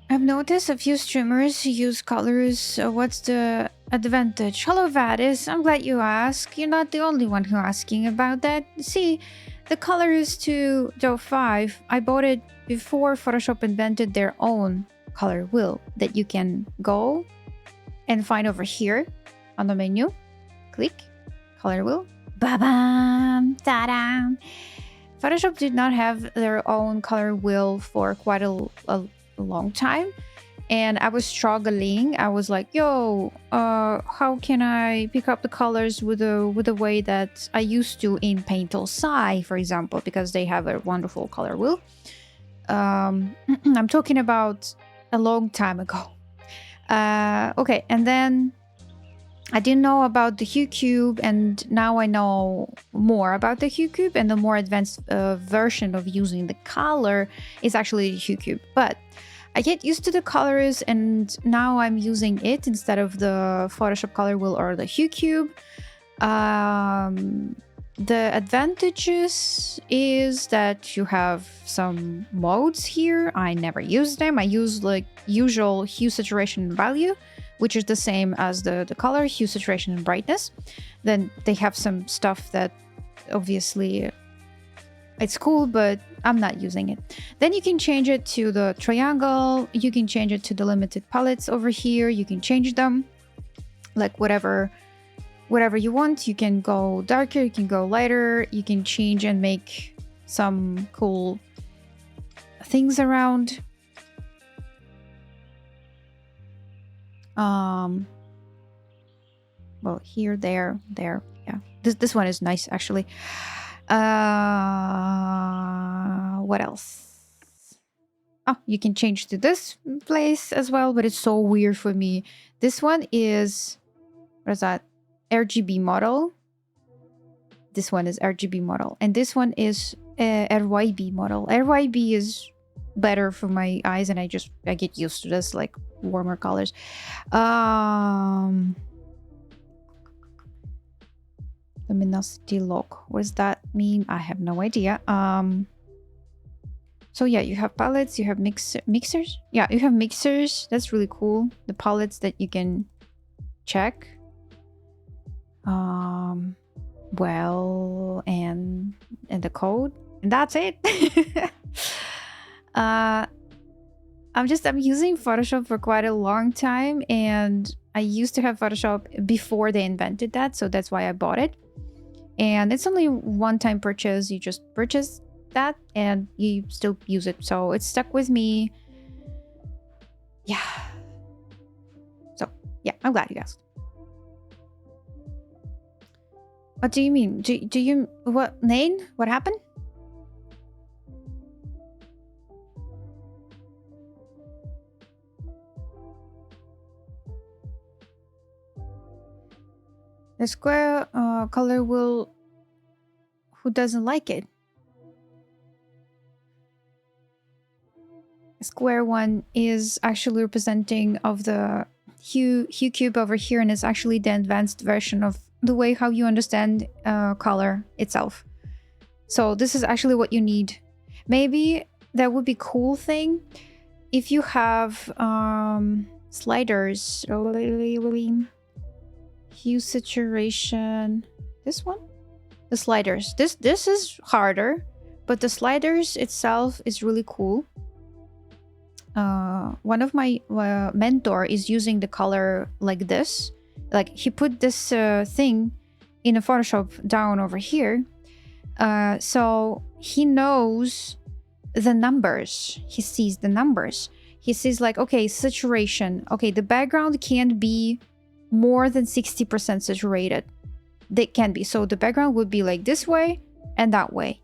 I've noticed a few streamers use colors. What's the advantage? Hello, Vadis. I'm glad you asked. You're not the only one who asking about that. See, the Colors 2.5, I bought it before Photoshop invented their own. color wheel that you can go and find over here on the menu. Click color wheel. Ba-bam! Ta-da! Photoshop did not have their own color wheel for quite a long time. And I was struggling. I was like, yo, how can I pick up the colors with the way that I used to in Paint Sci, for example, because they have a wonderful color wheel. I'm talking about a long time ago. Okay, and then I didn't know about the hue cube, and now I know more about the hue cube, and the more advanced version of using the color is actually the hue cube. But I get used to the colors, and now I'm using it instead of the Photoshop color wheel or the hue cube. The advantages is that you have some modes here. I never use them. I use like usual hue, saturation, and value, which is the same as the color, hue, saturation, and brightness. Then they have some stuff that obviously it's cool, but I'm not using it. Then you can change it to the triangle. You can change it to the limited palettes over here. You can change them like whatever you want. You can go darker, you can go lighter, you can change and make some cool things around. Well, here, there, yeah. This one is nice, actually. What else? Oh, you can change to this place as well, but it's so weird for me. This one is, what is that? RGB model. This one is RGB model, and this one is RYB model. RYB is better for my eyes, and I get used to this, like warmer colors. Luminosity lock. What does that mean? I have no idea. So yeah, you have palettes, you have mixers. Yeah, you have mixers. That's really cool. The palettes that you can check. Well, and the code, and that's it. I'm using Photoshop for quite a long time, and I used to have Photoshop before they invented that, so that's why I bought it. And it's only one-time purchase. You just purchase that and you still use it, so it's stuck with me. Yeah. So yeah, I'm glad you asked. What do you mean? Do you what, Nain? What happened? The square color will. Who doesn't like it? The square one is actually representing of the hue cube over here, and it's actually the advanced version of the way how you understand color itself. So this is actually what you need. Maybe that would be cool thing if you have sliders. Hue, saturation. This one? The sliders. This is harder, but the sliders itself is really cool. One of my mentor is using the color like this. Like he put this thing in a Photoshop down over here. So he knows the numbers. He sees the numbers. He sees like, okay, saturation. Okay, the background can't be more than 60% saturated. They can be. So the background would be like this way and that way.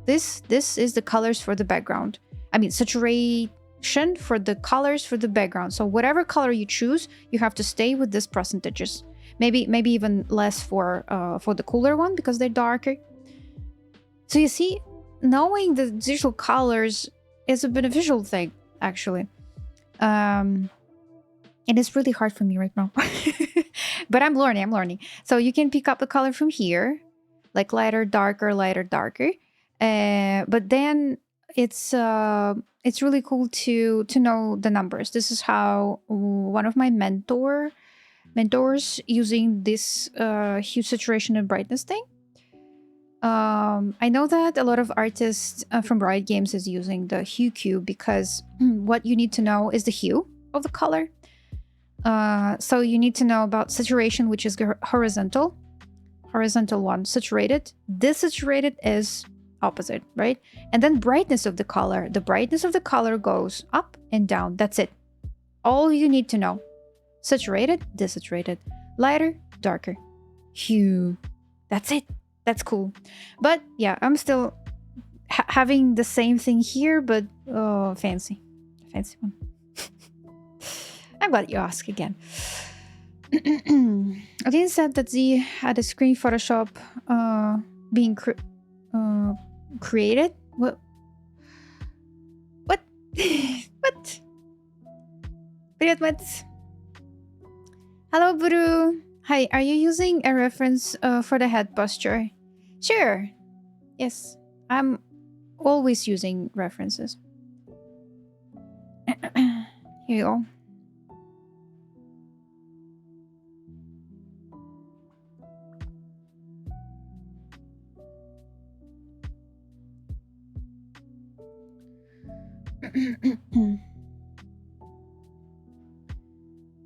This is the colors for the background. I mean, saturation for the colors for the background. So whatever color you choose, you have to stay with these percentages. Maybe even less for the cooler one because they're darker. So you see, knowing the digital colors is a beneficial thing, actually. And it's really hard for me right now. But I'm learning. So you can pick up the color from here, like lighter, darker, lighter, darker. But then it's really cool to know the numbers. This is how one of my mentors using this hue, saturation, and brightness thing. I know that a lot of artists from Riot Games is using the hue cube because what you need to know is the hue of the color. So you need to know about saturation, which is horizontal one, saturated. Desaturated is opposite, right? And then brightness of the color. The brightness of the color goes up and down. That's it. All you need to know. Saturated, desaturated, lighter, darker, hue. That's it. That's cool. But yeah, I'm still having the same thing here, but oh, fancy one. I'm glad you asked again. Odin said that Z had a screen Photoshop being created. What? What? What? Привет, Mats. Hello, Buru. Hi, are you using a reference for the head posture? Sure. Yes, I'm always using references. Here you go.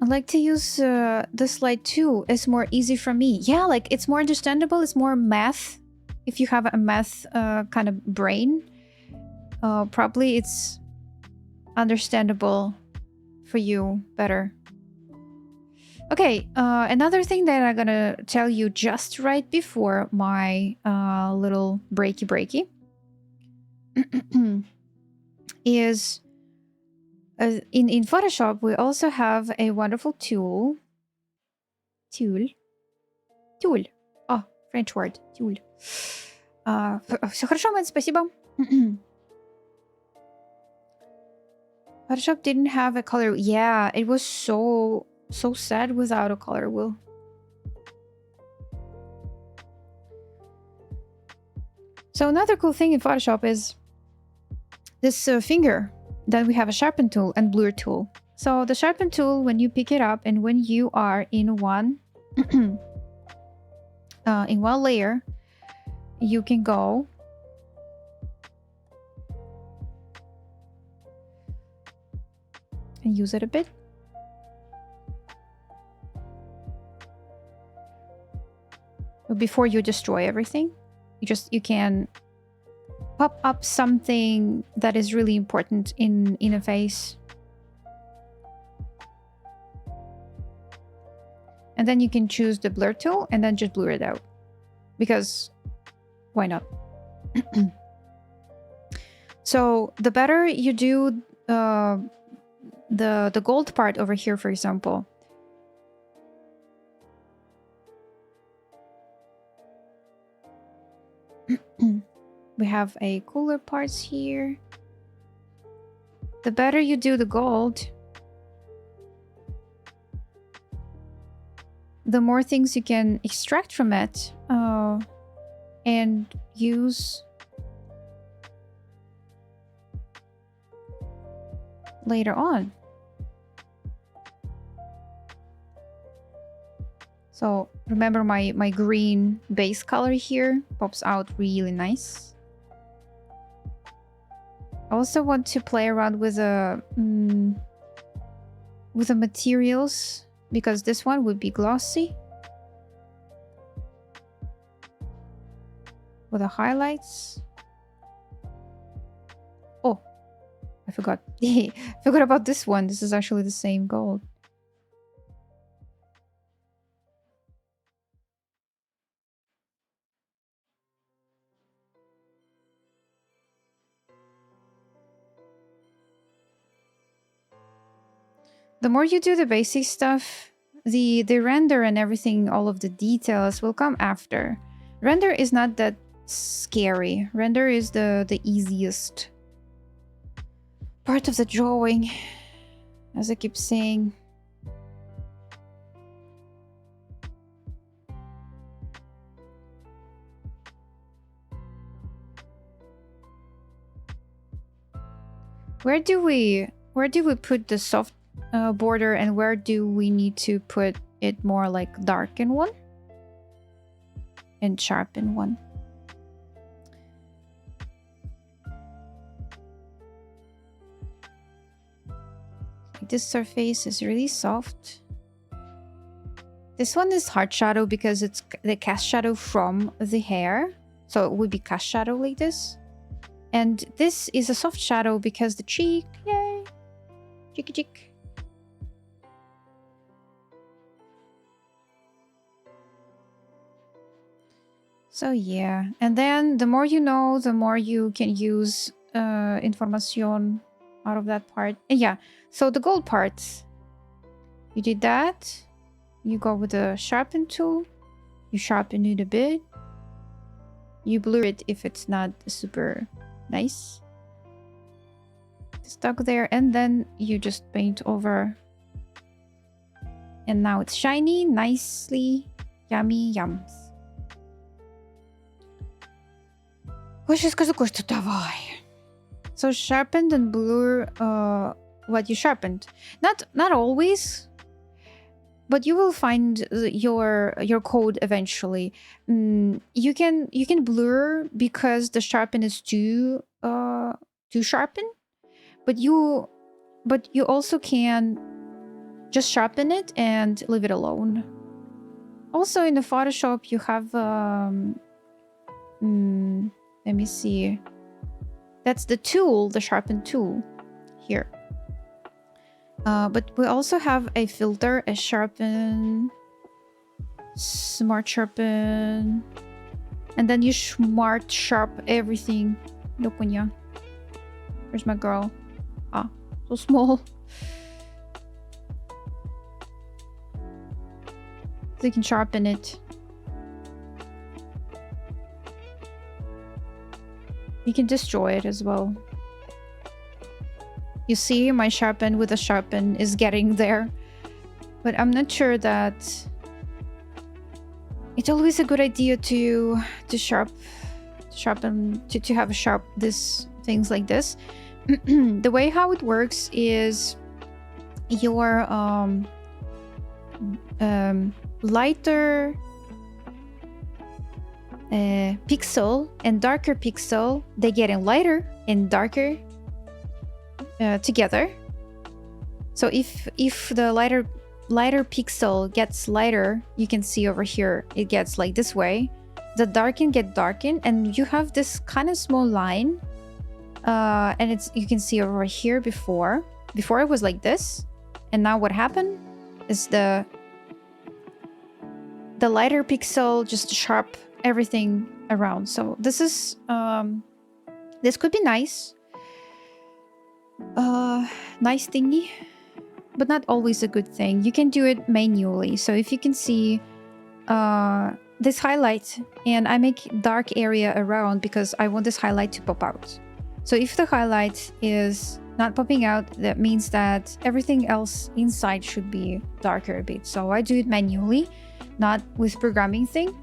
I like to use this light too. It's more easy for me. Yeah, like it's more understandable. It's more math. If you have a math kind of brain, probably it's understandable for you better. Okay, another thing that I'm gonna tell you just right before my little breaky is in Photoshop we also have a wonderful tool. Oh, French word. Tool. Все хорошо, Мэн, спасибо. Photoshop didn't have a color. Yeah, it was so sad without a color wheel. So another cool thing in Photoshop is this finger. Then we have a sharpen tool and blur tool. So the sharpen tool, when you pick it up and when you are in one in one layer, you can go and use it a bit. But before you destroy everything, you can pop up something that is really important in a face. And then you can choose the blur tool and then just blur it out. Because why not? So the better you do the gold part over here, for example. We have a cooler parts here. The better you do the gold, the more things you can extract from it and use later on. So remember my green base color here pops out really nice. I also want to play around with the materials because this one would be glossy with the highlights. Oh, I forgot. I forgot about this one. This is actually the same gold. The more you do the basic stuff, the render and everything, all of the details will come after. Render is not that scary. Render is the easiest part of the drawing, as I keep saying. Where do we put the soft border, and where do we need to put it more like dark in one and sharp in one? This surface is really soft. This one is hard shadow because it's the cast shadow from the hair. So it would be cast shadow like this. And this is a soft shadow because the cheek, yay, cheeky cheek. So yeah, and then the more you know, the more you can use information out of that part. And yeah, so the gold parts, you did that. You go with the sharpen tool, you sharpen it a bit. You blur it if it's not super nice. Stuck there, and then you just paint over. And now it's shiny, nicely, yummy yums. So sharpened and blur what you sharpened. Not always, but you will find your code eventually. You can blur because the sharpen is too sharpen, but you also can just sharpen it and leave it alone. Also in the Photoshop you have let me see. That's the tool, the sharpen tool here. But we also have a filter, a sharpen, smart sharpen, and then you smart sharp everything. Dokunya. Where's my girl? Ah, so small. So you can sharpen it. You can destroy it as well. You see, my sharpen with a sharpen is getting there. But I'm not sure that... It's always a good idea to sharpen, to have a sharp things like this. The way how it works is your lighter pixel and darker pixel, they getting lighter and darker together. So if the lighter pixel gets lighter, you can see over here it gets like this way. The darken get darkened, and you have this kind of small line, and it's, you can see over here before it was like this, and now what happened is the lighter pixel just sharp everything around. So this is this could be nice, nice thingy, but not always a good thing. You can do it manually. So if you can see this highlight, and I make dark area around because I want this highlight to pop out. So if the highlight is not popping out, that means that everything else inside should be darker a bit. So I do it manually, not with programming thing.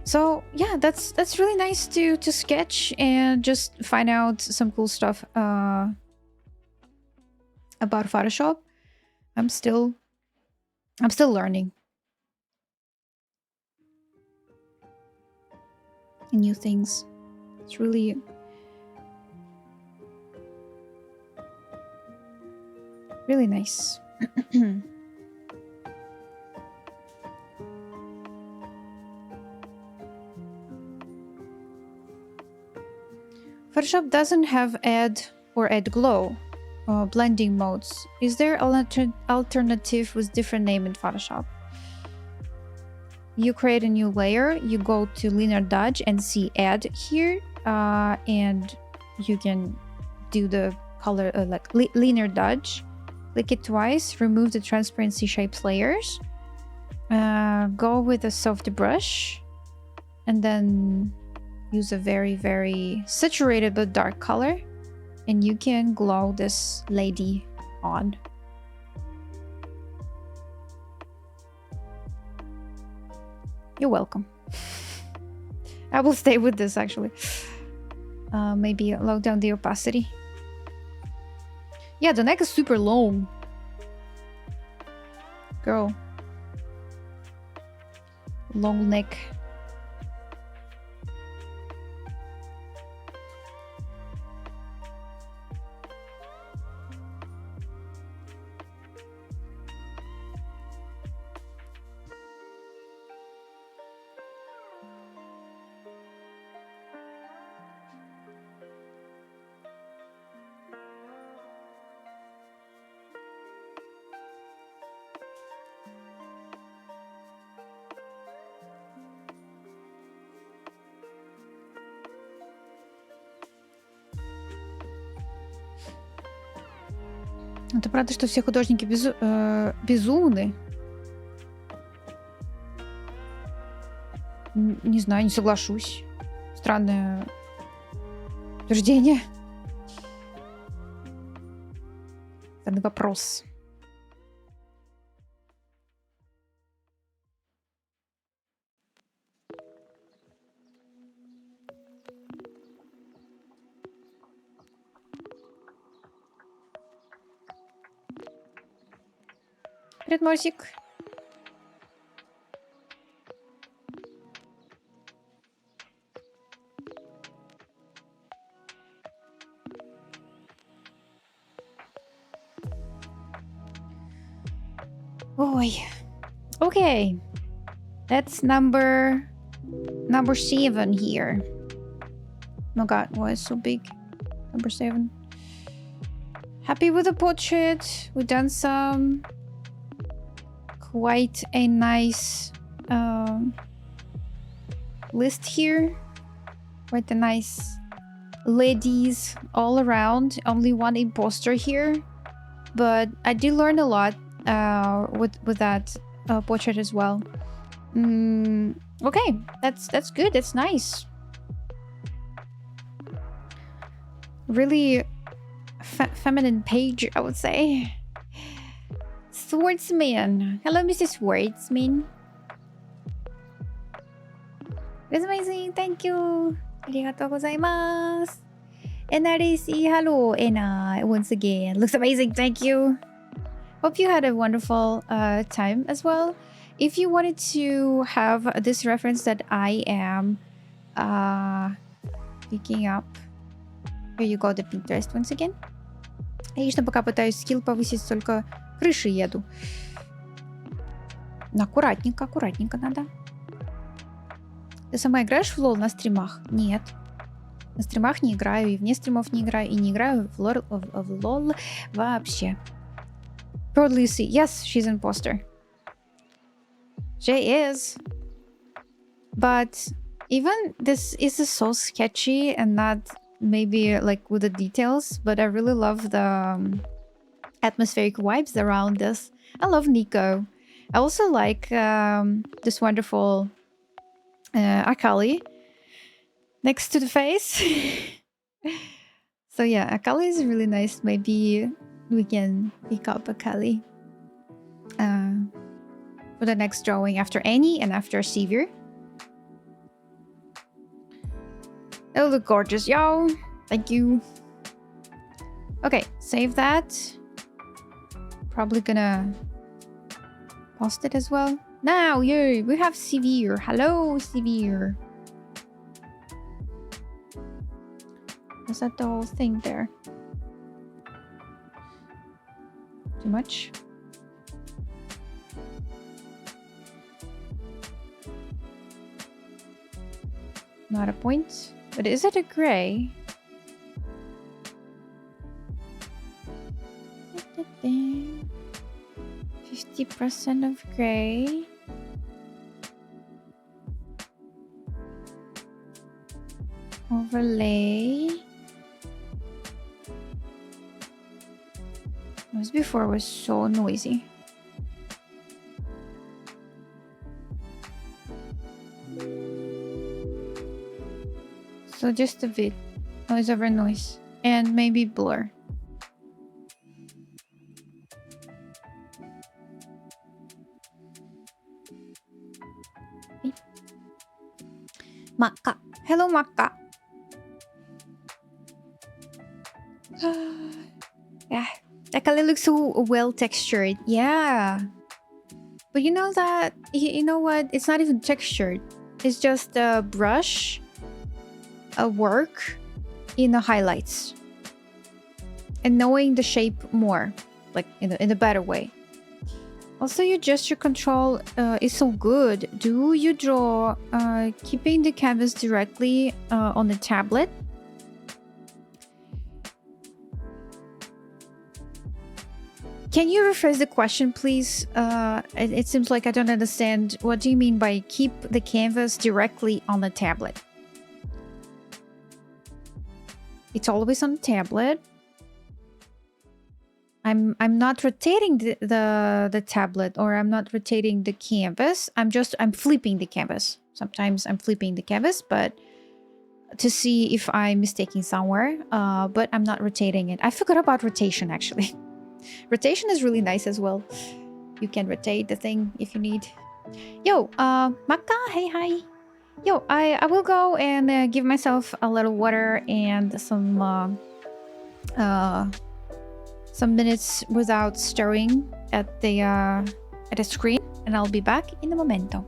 So yeah, that's really nice to sketch and just find out some cool stuff about Photoshop. I'm still learning new things. It's really nice. Photoshop doesn't have add or add glow blending modes. Is there an alternative with different name in Photoshop? You create a new layer, you go to linear dodge and see add here, and you can do the color like linear dodge. Click it twice, remove the transparency shapes layers, go with a soft brush, and then use a very, very saturated but dark color, and you can glow this lady on. You're welcome. I will stay with this actually. Maybe lock down the opacity. Yeah, the neck is super long. Girl. Long neck. Это правда, что все художники безумны? Не знаю, не соглашусь. Странное утверждение. Странный вопрос. Привет, Морсик. Ой. Okay. That's number 7 here. Oh god, why is so big? Number 7. Happy with the portrait. We've done some quite a nice list here. Quite a nice ladies all around. Only one imposter here, but I did learn a lot with that portrait as well. Okay, that's good. That's nice. Really feminine page, I would say. Swordsman. Hello, Mr. Swordsman. That's amazing. Thank you. ありがとうございます. NRAC, hello, Ena, once again. Looks amazing. Thank you. Hope you had a wonderful time as well. If you wanted to have this reference that I am picking up, here you go, the Pinterest once again. Я лично пока пытаюсь скилл повысить, только крыши еду. Аккуратненько, аккуратненько надо. Ты сама играешь в лол на стримах? Нет. На стримах не играю, и вне стримов не играю, и не играю в лол вообще. Pro Lucy. Yes, she's an imposter. She is. But even this is so sketchy and not maybe like with the details, but I really love the atmospheric vibes around this. I love Nico. I also like this wonderful Akali next to the face. So yeah, Akali is really nice. Maybe we can pick up Akali for the next drawing after Annie and after Sivir. It'll look gorgeous, yo. Thank you. Okay, save that. Probably gonna post it as well. Now, yay, we have Sivir. Hello, Sivir. Is that the whole thing there? Too much? Not a point. But is it a gray? 50% of gray. Overlay. This before was so noisy. So just a bit noise over noise and maybe blur. Maka. Hello, Maka. Yeah, that color looks so well textured. Yeah. But you know that, you know what? It's not even textured. It's just a brush, a work in the highlights. And knowing the shape more, like in a better way. Also, your gesture control is so good. Do you draw keeping the canvas directly on the tablet? Can you rephrase the question, please? It seems like I don't understand. What do you mean by keep the canvas directly on the tablet? It's always on the tablet. I'm not rotating the tablet, or I'm not rotating the canvas. I'm flipping the canvas. Sometimes I'm flipping the canvas, but to see if I'm mistaking somewhere. But I'm not rotating it. I forgot about rotation actually. Rotation is really nice as well. You can rotate the thing if you need. Yo, Maka, hey, hi. Yo, I will go and give myself a little water and uh, some minutes without stirring at the screen, and I'll be back in a momento.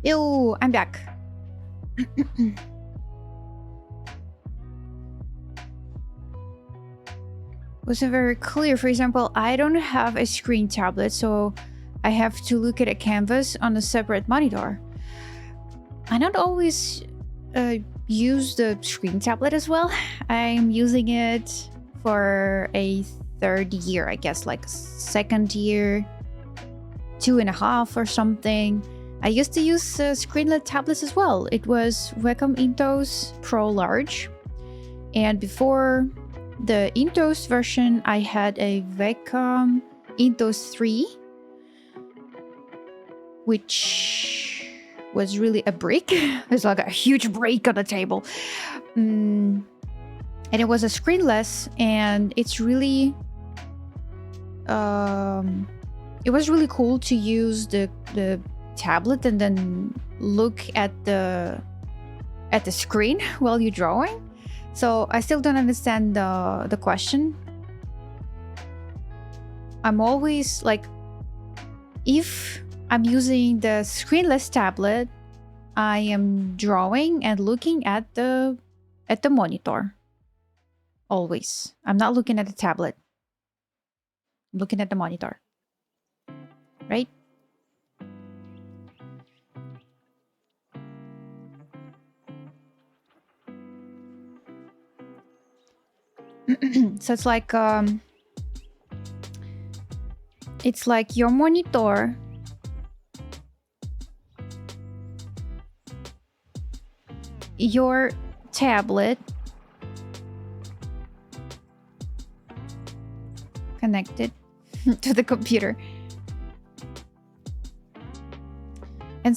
Ew, I'm back. Wasn't very clear. For example, I don't have a screen tablet, so I have to look at a canvas on a separate monitor. I don't always use the screen tablet as well. I'm using it for a third year, I guess, like second year, 2.5 or something. I used to use screenless tablets as well. It was Wacom Intos Pro Large. And before the Intos version, I had a Wacom Intos 3, which was really a brick. It's like a huge brick on the table. And it was a screenless, and it's really... it was really cool to use the tablet and then look at the screen while you're drawing. So I still don't understand the question. I'm always like, if I'm using the screenless tablet, I am drawing and looking at the monitor. Always. I'm not looking at the tablet. I'm looking at the monitor. Right? So it's like your monitor your tablet connected to the computer. And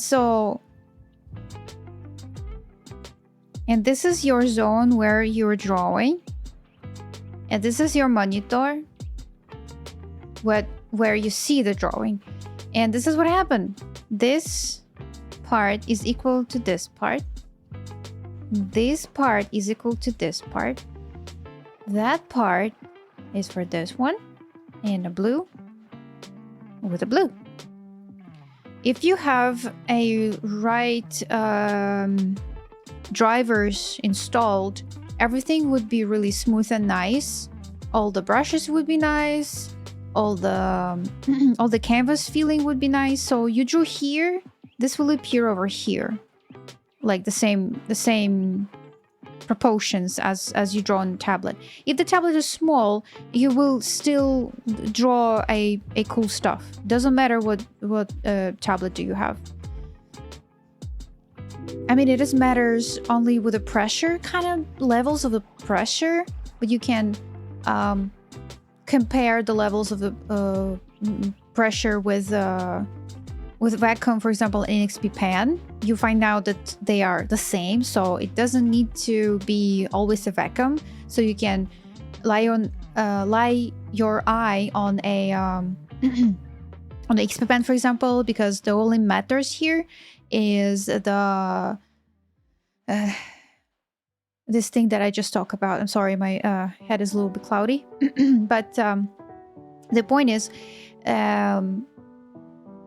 this is your zone where you're drawing. And this is your monitor, where you see the drawing. And this is what happened. This part is equal to this part. This part is equal to this part. That part is for this one. And a blue with a blue. If you have a right drivers installed, everything would be really smooth and nice. All the brushes would be nice. All the canvas feeling would be nice. So you drew here, this will appear over here, like the same proportions as you draw on the tablet. If the tablet is small, you will still draw a cool stuff. Doesn't matter what tablet do you have. I mean, it just matters only with the pressure, kind of levels of the pressure, but you can compare the levels of the pressure with Wacom, for example, in XP Pen. You find out that they are the same, so it doesn't need to be always a Wacom. So you can lie your eye on a on the XP Pen, for example, because the only matters here is the this thing that I just talked about. I'm sorry, my head is a little bit cloudy. But the point is,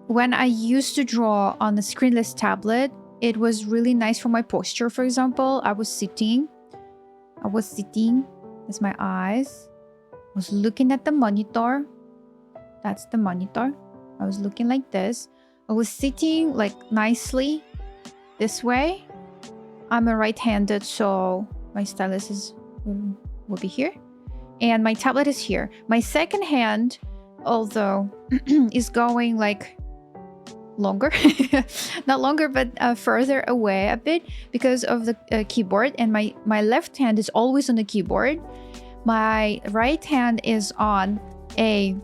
when I used to draw on the screenless tablet, it was really nice for my posture. For example, I was sitting as my eyes was looking at the monitor. That's the monitor. I was looking like this. I was sitting like nicely this way. I'm a right-handed, so my stylus will be here. And my tablet is here. My second hand, although, is going like longer. Not longer, but further away a bit because of the keyboard. And my left hand is always on the keyboard. My right hand is on a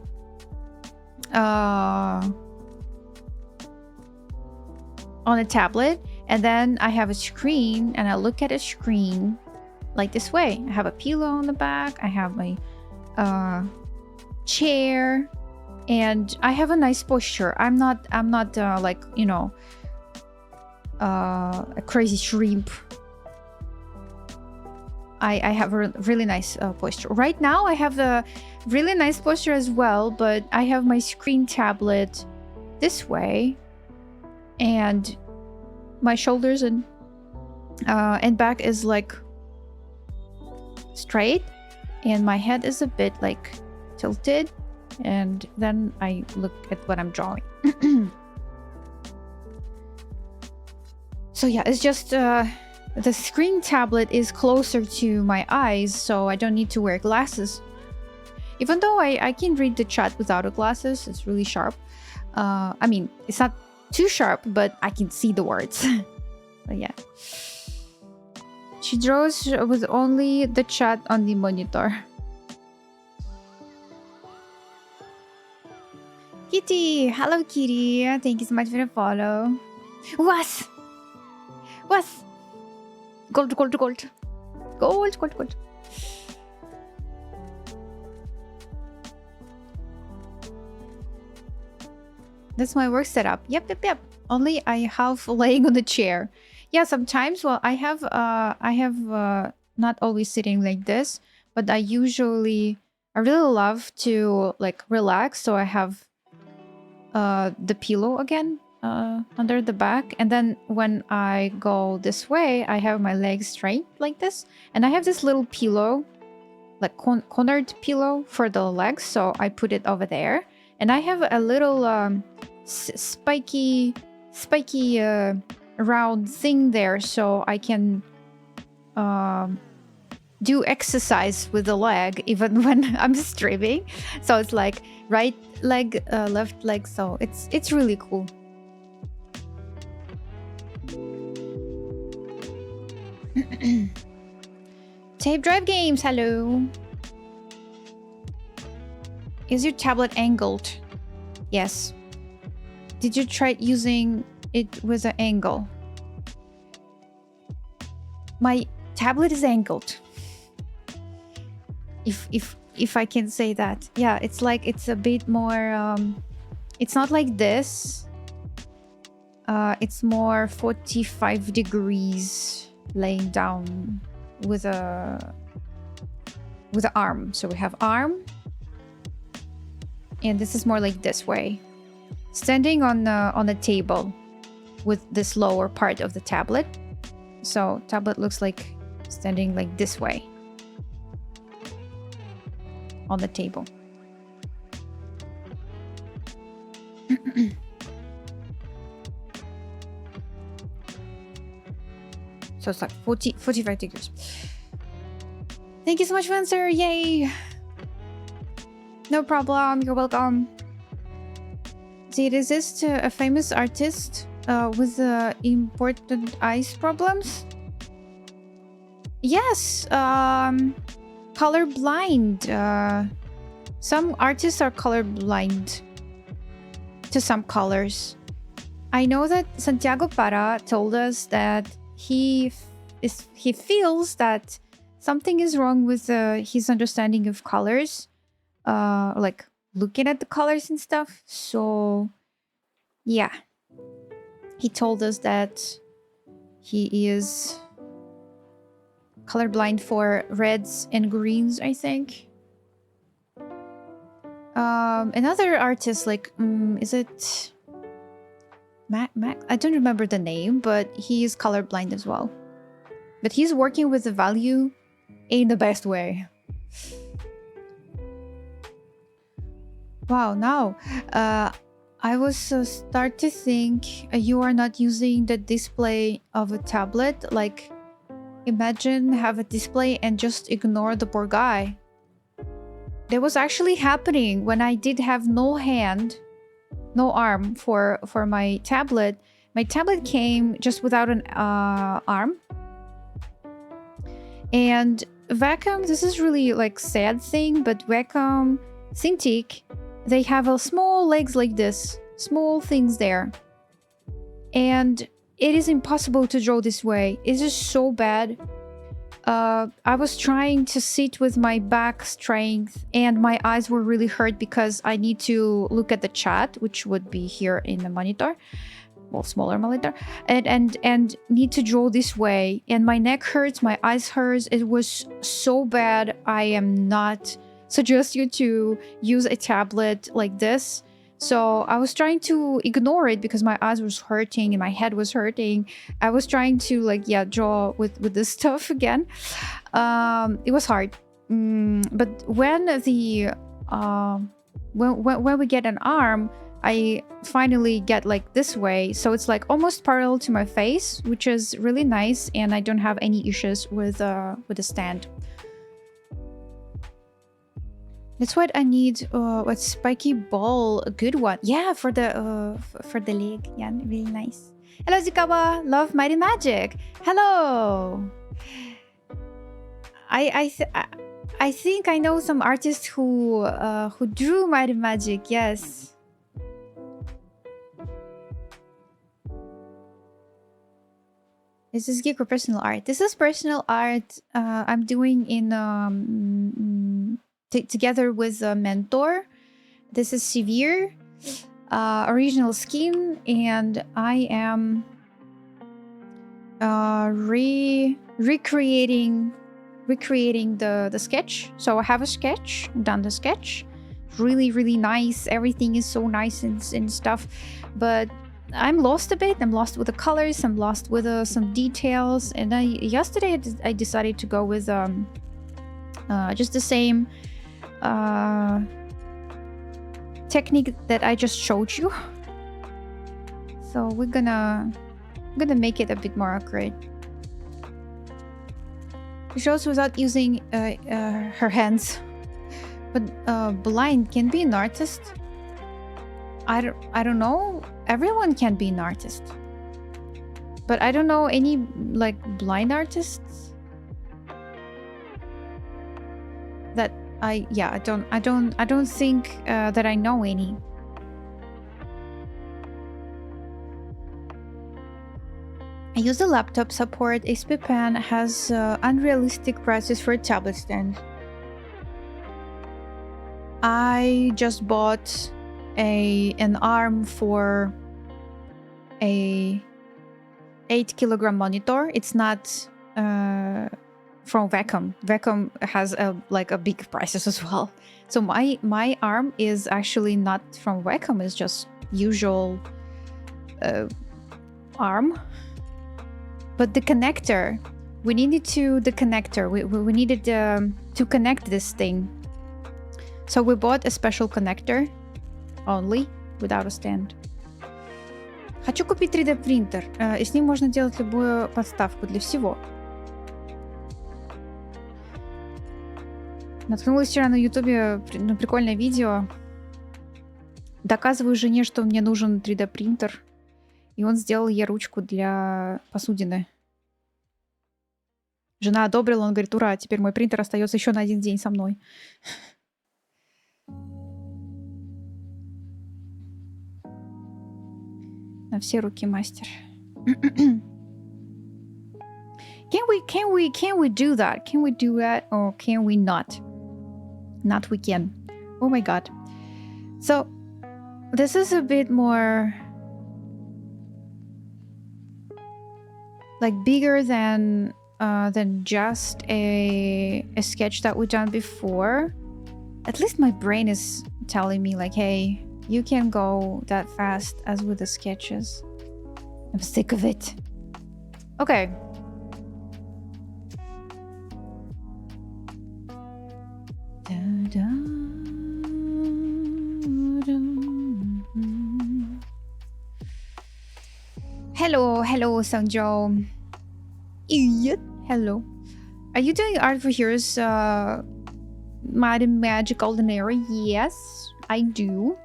tablet, and then I have a screen, and I look at a screen like this way. I have a pillow on the back, I have my chair, and I have a nice posture. I'm not like, you know, a crazy shrimp. I have a really nice posture. Right now I have a really nice posture as well, but I have my screen tablet this way, and my shoulders and back is like straight, and my head is a bit like tilted, and then I look at what I'm drawing. So yeah, it's just the screen tablet is closer to my eyes, so I don't need to wear glasses. Even though I can read the chat without the glasses, it's really sharp. I mean, it's not too sharp, but I can see the words. But yeah. She draws with only the chat on the monitor. Kitty! Hello, Kitty! Thank you so much for the follow. What? What? Gold, gold, gold. Gold, gold, gold. That's my work setup. Yep. Only I have laying on the chair. Yeah, sometimes. Well, I have not always sitting like this, but I really love to like relax. So I have the pillow again under the back, and then when I go this way, I have my legs straight like this, and I have this little pillow, like cornered pillow for the legs. So I put it over there, and I have a little spiky round thing there, so I can do exercise with the leg even when I'm streaming. So it's like right leg, left leg. So it's really cool. Tape drive games, hello. Is your tablet angled? Yes. Did you try using it with an angle? My tablet is angled. If I can say that. Yeah, it's like it's a bit more it's not like this. It's more 45 degrees laying down with a arm. So we have arm, and this is more like this way. Standing on a table with this lower part of the tablet. So tablet looks like standing like this way on the table. So it's like 45 degrees. Thank you so much, Vancer. Yay. No problem. You're welcome. Did exist a famous artist with important eyes problems? Yes. Colorblind. Some artists are colorblind to some colors. I know that Santiago Para told us that he feels that something is wrong with his understanding of colors, like looking at the colors and stuff. So yeah, he told us that he is colorblind for reds and greens, I think. Another artist, like is it Mac? I don't remember the name, but he is colorblind as well. But he's working with the value in the best way. Wow, now I was start to think you are not using the display of a tablet. Like, imagine have a display and just ignore the poor guy. That was actually happening when I did have no hand, no arm for my tablet. My tablet came just without an arm. And Wacom, this is really like sad thing, but Wacom, Cintiq, they have a small legs like this, small things there. And it is impossible to draw this way. It's just so bad. I was trying to sit with my back strength and my eyes were really hurt because I need to look at the chat, which would be here in the monitor. Well, smaller monitor, and need to draw this way, and my neck hurts, my eyes hurts. It was so bad. I am not suggest you to use a tablet like this. So I was trying to ignore it because my eyes was hurting and my head was hurting. I was trying to draw with this stuff again. It was hard. But when when we get an arm, I finally get like this way. So it's like almost parallel to my face, which is really nice. And I don't have any issues with the stand. That's what I need. A spiky ball, a good one. Yeah, for the leg. Yeah, really nice. Hello, Dzikawa. Love Mighty Magic. Hello. I think I know some artists who drew Mighty Magic. Yes. Is this geek or personal art? This is personal art. I'm doing in together with a mentor. This is Sivir, original skin, and I am recreating the sketch. So I have a sketch, done the sketch, really nice. Everything is so nice and stuff, but I'm lost a bit. I'm lost with the colors. I'm lost with some details. And yesterday I decided to go with just the same technique that I just showed you. So we're gonna make it a bit more accurate. She shows without using her hands. But blind can be an artist. I don't know. Everyone can be an artist. But I don't know any like blind artists that I don't think that I know any. I use a laptop support. HP Pen has unrealistic prices for a tablet stand. I just bought an arm for a 8-kilogram monitor. It's not from Vacom. Vacom has a big prices as well. So my arm is actually not from Vacom. It's just usual arm. But the connector, we needed the connector. We needed to connect this thing. So we bought a special connector only, without a stand. Хочу купить 3D принтер. И с ним можно делать любую подставку для всего. Наткнулась вчера на ютубе на прикольное видео. Доказываю жене, что мне нужен 3D принтер. И он сделал ей ручку для посудины. Жена одобрила, он говорит: ура, теперь мой принтер остается еще на 1 день со мной. На все руки мастер. Can we do that? Can we do that or can we not? Not we can. Oh my god. So this is a bit more like bigger than just a sketch that we've done before. At least my brain is telling me like, hey, you can't go that fast as with the sketches. I'm sick of it. Okay. Hello, Sangjo. Idiot. Hello. Are you doing art for Heroes Mighty Magic Golden Era? Yes, I do.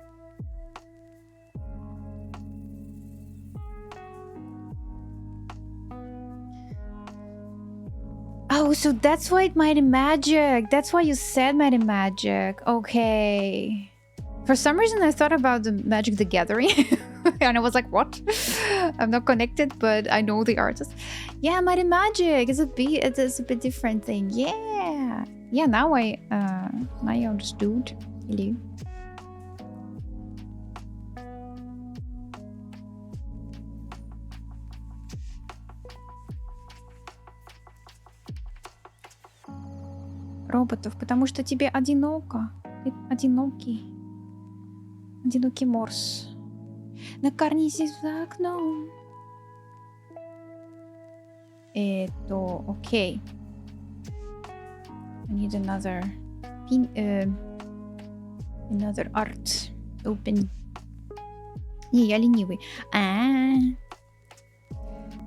Oh, so that's why Mighty Magic. That's why you said Mighty Magic. Okay. For some reason, I thought about the Magic the Gathering. And I was like, what? I'm not connected, but I know the artist. Yeah, Mighty Magic is a bit different thing. Yeah. Yeah, now I understood. Hello. Роботов, потому что тебе одиноко. Ты одинокий. Одинокий морс. На карнизе за окном. Окей. I need another another art open. Не, я ленивый.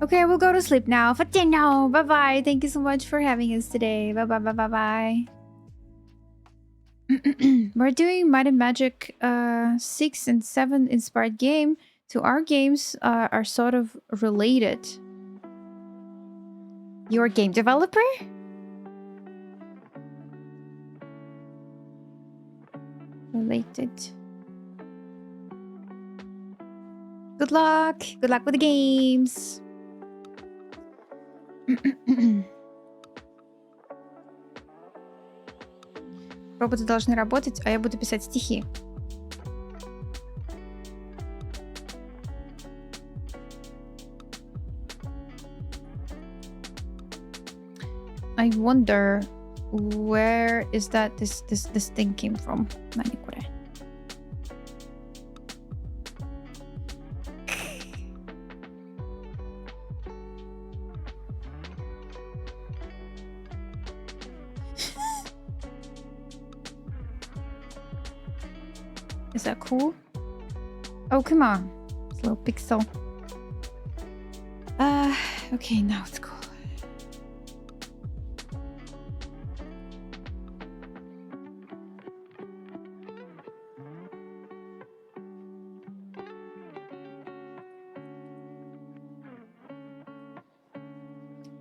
Okay, we'll go to sleep now. Fatino, bye-bye. Thank you so much for having us today. Bye-bye. We're doing Might and Magic 6 and 7 inspired game. So our games are sort of related. You're a game developer? Related. Good luck. Good luck with the games. Роботы должны работать, а я буду писать стихи. I wonder where is that this thing came from. Is that cool? Oh, come on. It's a little pixel. Okay, now it's cool.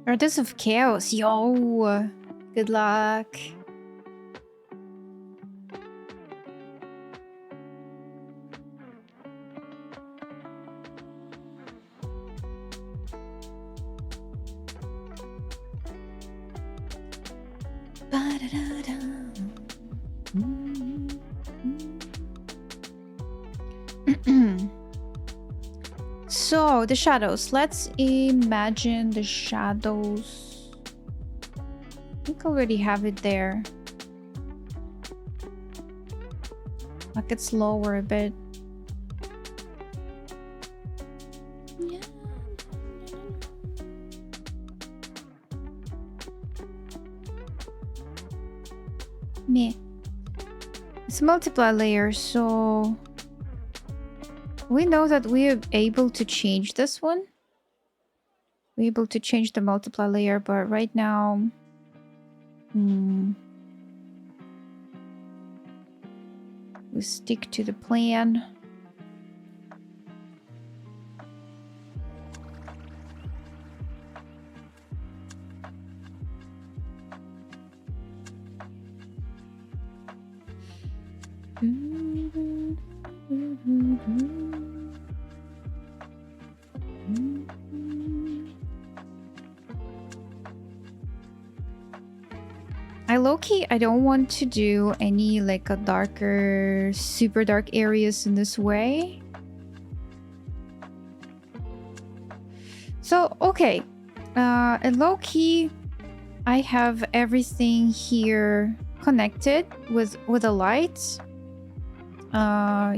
Artists of Chaos. Yo! Good luck. So, the shadows. Let's imagine the shadows. I think I already have it there. Like it's lower a bit. Meh. It's a multiply layer, so we know that we are able to change this one. We're able to change the multiply layer, but right now, we stick to the plan. I don't want to do any like a darker, super dark areas in this way. So, okay. And low-key, I have everything here connected with a light. Bam,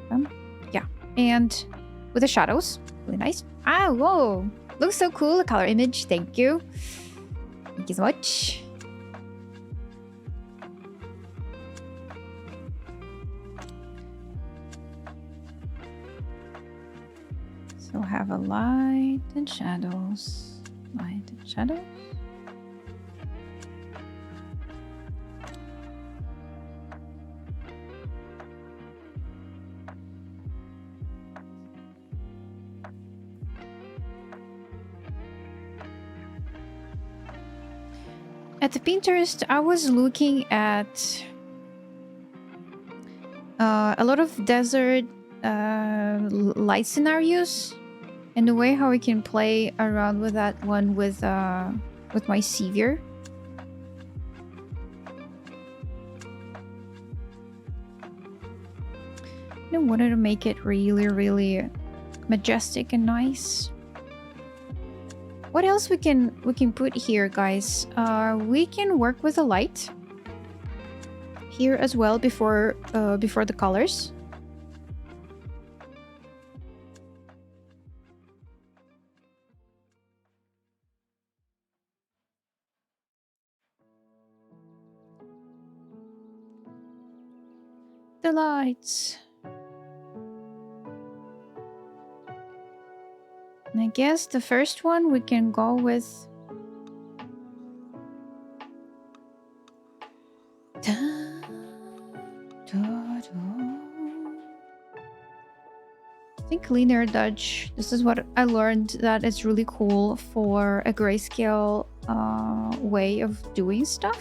bam. Yeah. And with the shadows. Really nice. Ah, whoa. Looks so cool, the color image. Thank you. Thank you so much. So have a light and shadows. Light and shadows. At the Pinterest, I was looking at a lot of desert light scenarios, and the way how we can play around with that one with my Sivir. I wanted to make it really, really majestic and nice. What else we can put here, guys? We can work with the light here as well before the colors. The lights. And I guess the first one we can go with. I think linear dodge. This is what I learned, that it's really cool for a grayscale way of doing stuff.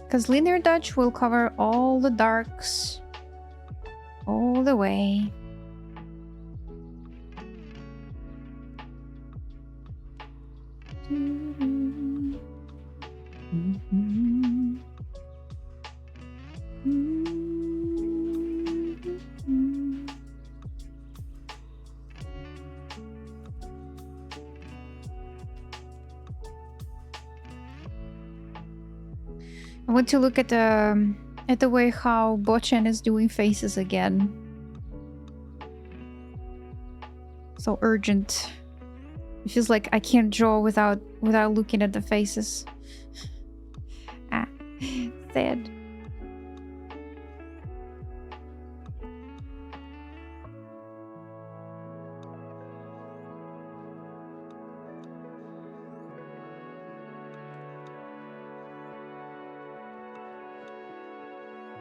Because linear dodge will cover all the darks all the way. I want to look at the way how Bochan is doing faces again. So urgent. It feels like I can't draw without looking at the faces. Ah, sad.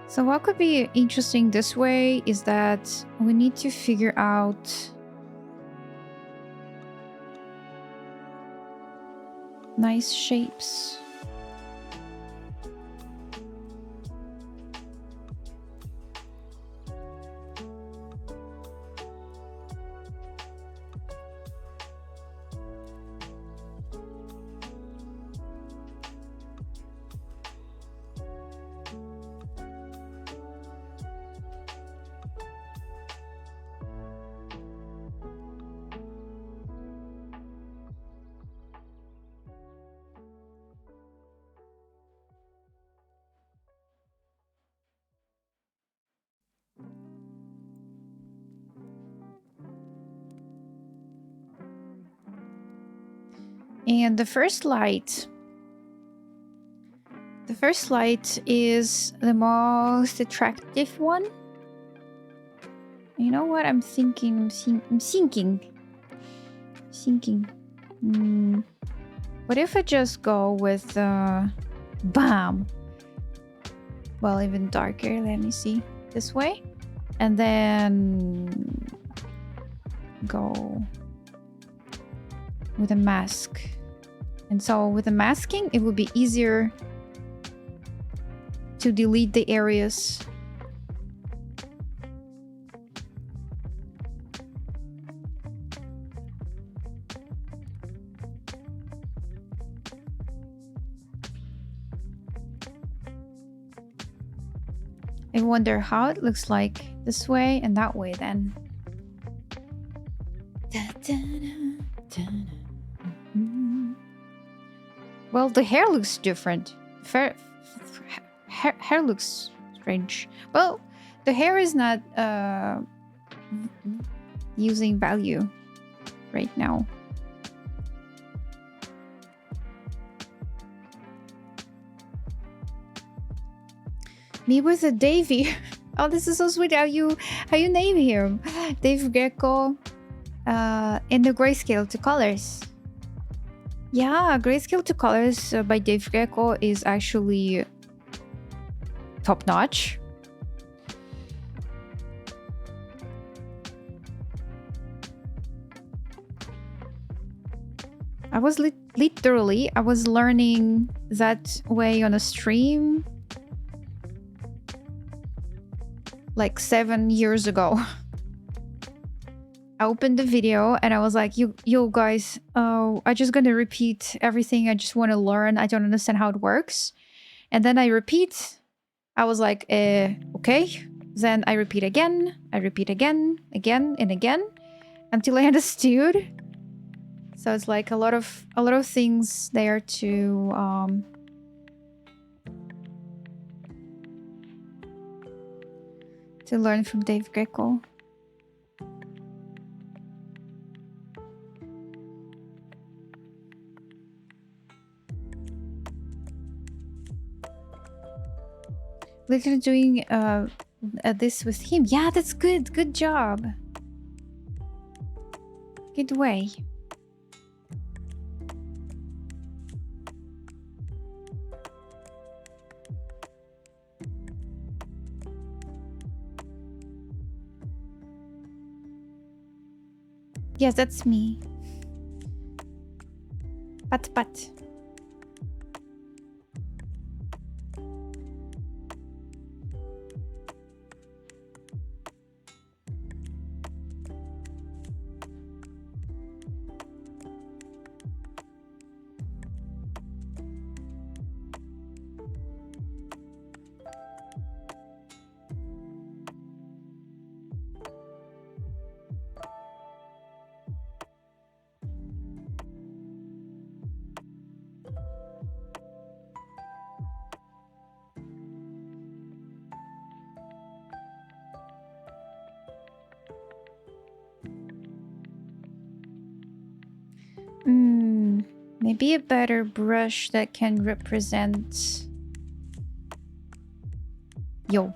So what could be interesting this way is that we need to figure out nice shapes. And the first light is the most attractive one. You know what I'm thinking? I'm thinking. What if I just go with bam? Well, even darker. Let me see. This way, and then go with a mask. And so with the masking, it will be easier to delete the areas. I wonder how it looks like this way and that way then. Well, the hair looks different. Hair looks strange. Well, the hair is not using value right now. Me with a Davy. Oh, this is so sweet. How you name him? Dave Greco in the grayscale to colors. Yeah, grayscale to colors by Dave Greco is actually top notch. I was literally learning that way on a stream like 7 years ago. I opened the video and I was like, you guys, I'm just gonna repeat everything. I just want to learn. I don't understand how it works. And then I repeat. I was like, okay. Then I repeat again. I repeat again and again. until I understood. So it's like a lot of things there to learn from Dave Greco. Literally doing this with him. Yeah, that's good. Good job. Good way. Yes, that's me. Pat. Maybe a better brush that can represent... Yo.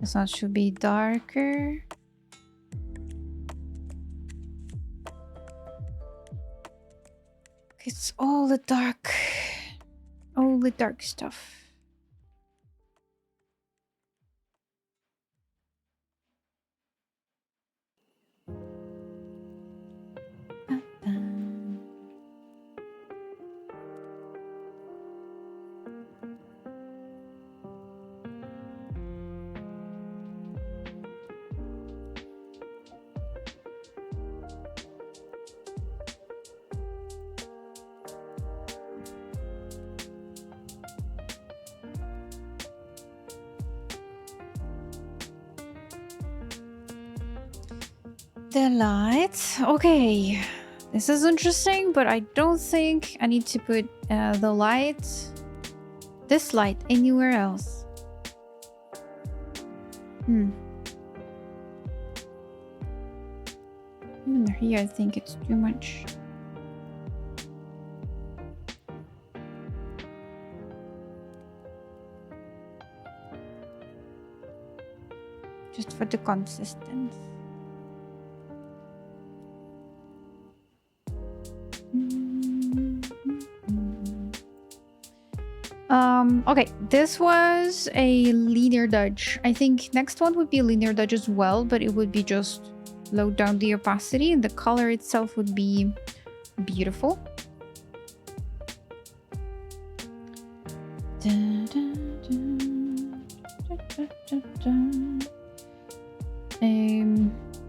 This one should be darker. It's all the dark stuff. The lights. Okay. This is interesting, but I don't think I need to put the light, this light, anywhere else. Here I think it's too much. Just for the consistency. Okay, this was a linear dodge. I think next one would be a linear dodge as well, but it would be just low down the opacity and the color itself would be beautiful.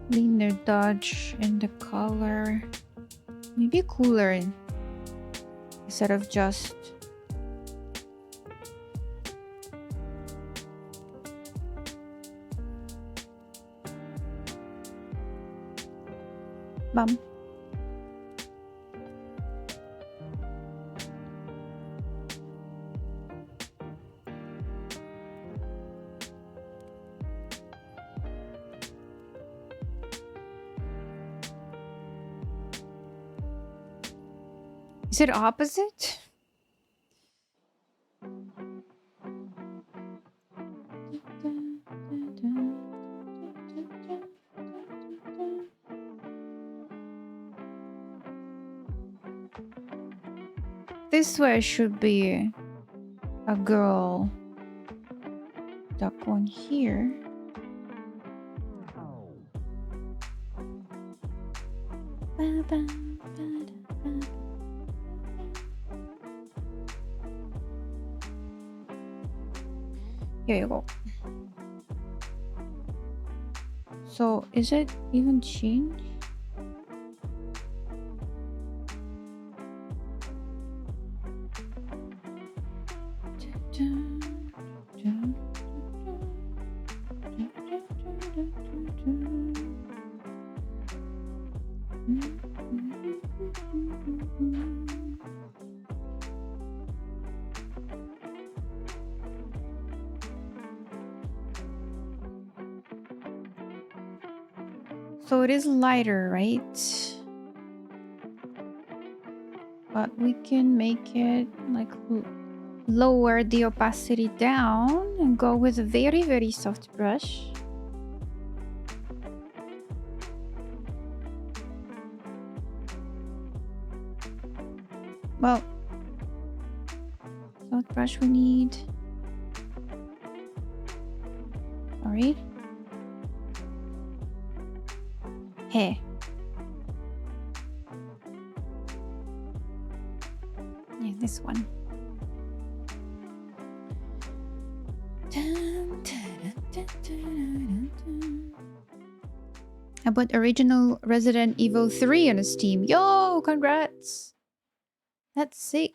Linear dodge and the color maybe cooler instead of just bum. Is it opposite? This way should be a girl. That one here. Here you go. So is it even changed? So it is lighter, right? But we can make it like lower the opacity down and go with a very, very soft brush. Well, soft brush we need. Sorry. Hey. Yeah, this one. How about original Resident Evil 3 on Steam? Yo, congrats! That's sick.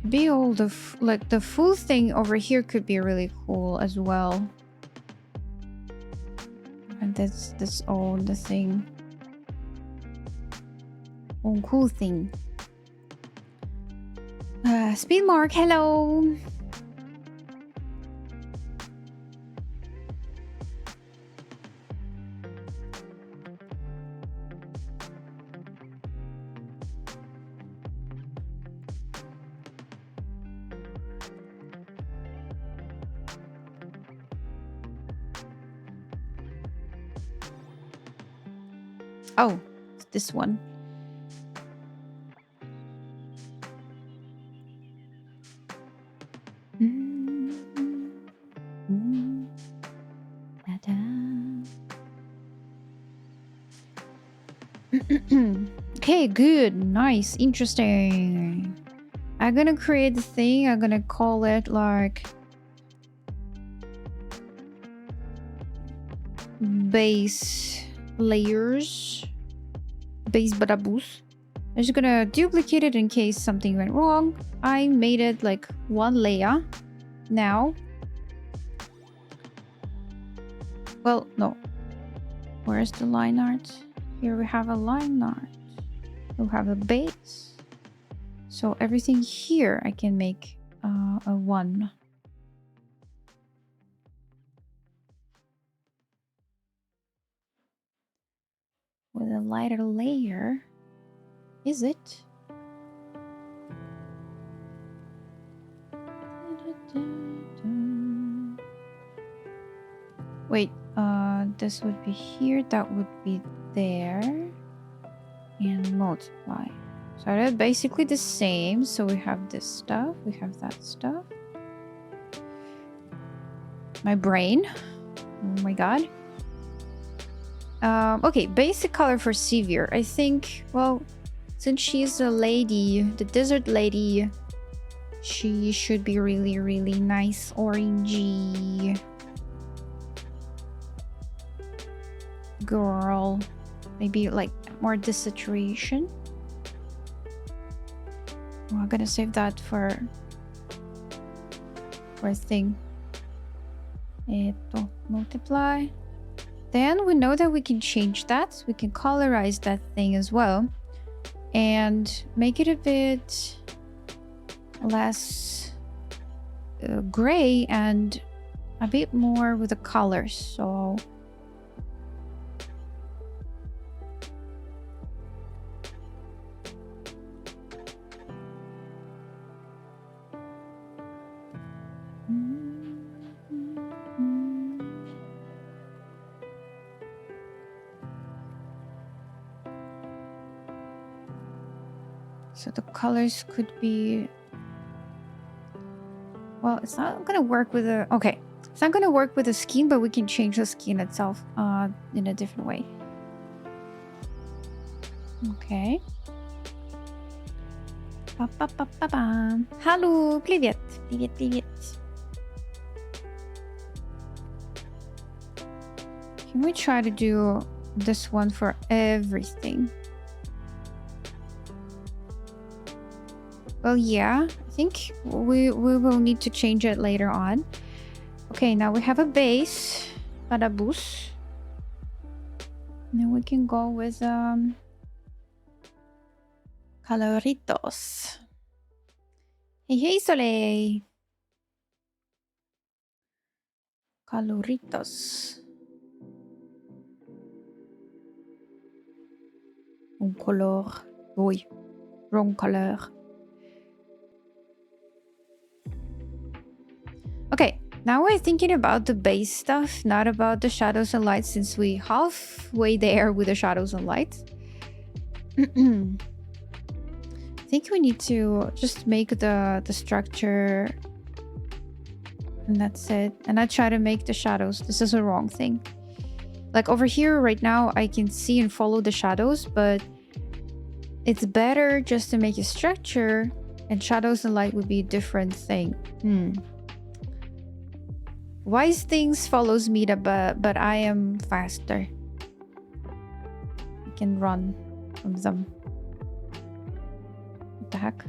Maybe all the like the full thing over here could be really cool as well. And that's all the thing. Oh, cool thing. Speed Mark, hello. Oh, it's this one. Okay, good, nice, interesting. I'm gonna create the thing. I'm gonna call it like base layers, base badaboos. I'm just gonna duplicate it in case something went wrong. I made it like one layer now. Well, no. Where's the line art? Here we have a line art. We'll have a base. So everything here I can make a 1. With a lighter layer. Is it? Wait, this would be here, that would be there. And multiply. So they're basically the same. So we have this stuff, we have that stuff. My brain. Oh my god. Okay, basic color for Sivir. I think, well, since she's a lady, the desert lady, she should be really, really nice orangey girl. Maybe like more desaturation. Oh, I'm gonna save that for a thing. Multiply. Then we know that we can change that. We can colorize that thing as well. And make it a bit less gray and a bit more with the colors. So So the colors could be... Well, it's not gonna work with the... Okay. It's not gonna work with the skin, but we can change the skin itself in a different way. Okay. Па-па-па-па-пам. Hello, привет. Привет, привет. Can we try to do this one for everything? Well, yeah. I think we will need to change it later on. Okay, now we have a base. Parabus. Now we can go with coloritos. Hey, hey, Soleil. Coloritos. Un color. Uy, wrong color. Okay, now we're thinking about the base stuff, not about the shadows and lights, since we halfway there with the shadows and lights. I think we need to just make the structure, and that's it. And I try to make the shadows. This is a wrong thing. Like over here right now, I can see and follow the shadows, but it's better just to make a structure, and shadows and light would be a different thing. Wise things follows me, but I am faster. I can run from them. What the heck?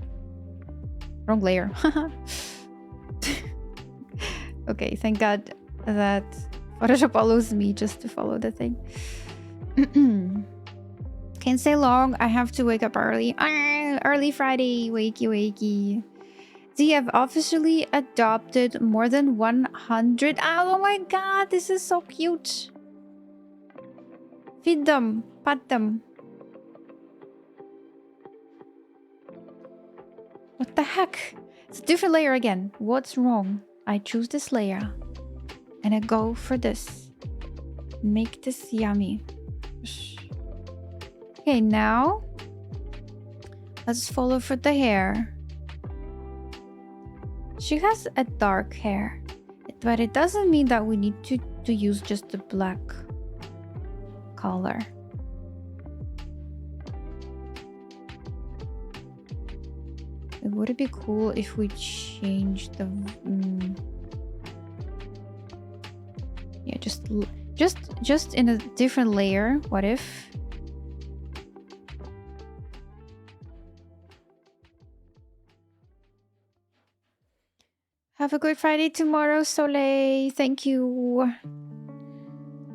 Wrong layer. Okay, thank God that Photoshop follows me just to follow the thing. Can't stay long. I have to wake up early. Early Friday. Wakey, wakey. They have officially adopted more than 100. Oh my god, this is so cute. Feed them. Pat them. What the heck? It's a different layer again. What's wrong? I choose this layer. And I go for this. Make this yummy. Okay, now let's follow for the hair. She has a dark hair, but it doesn't mean that we need to use just the black color. Would it be cool if we change the... yeah, just in a different layer. What if? Have a good Friday tomorrow, Soleil. Thank you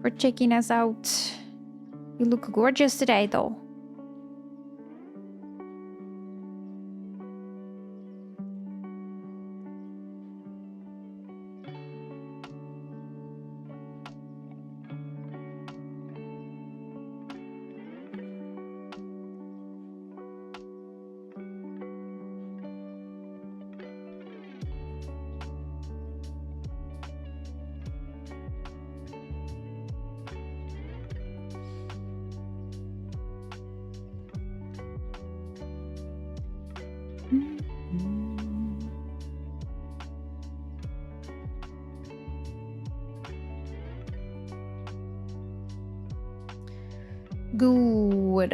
for checking us out. You look gorgeous today, though. Good.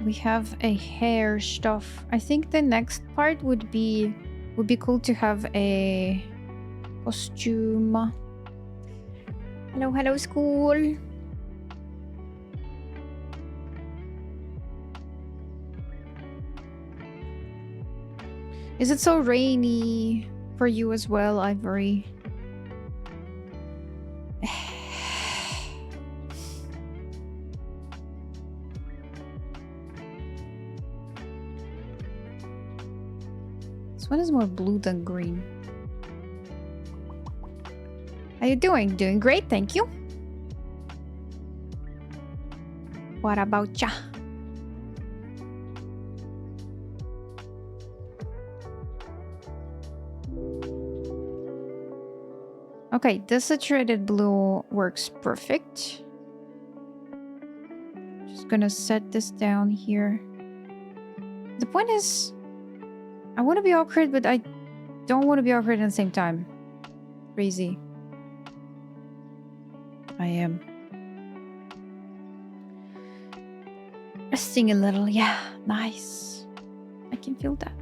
We have a hair stuff. I think the next part would be cool to have a costume. Hello, hello, school. Is it so rainy for you as well, Ivory? This one is more blue than green. How you doing? Doing great, thank you. What about ya? Okay, this saturated blue works perfect. Just gonna set this down here. The point is, I want to be awkward, but I don't want to be awkward at the same time. Crazy. I am. Resting a little. Yeah, nice. I can feel that.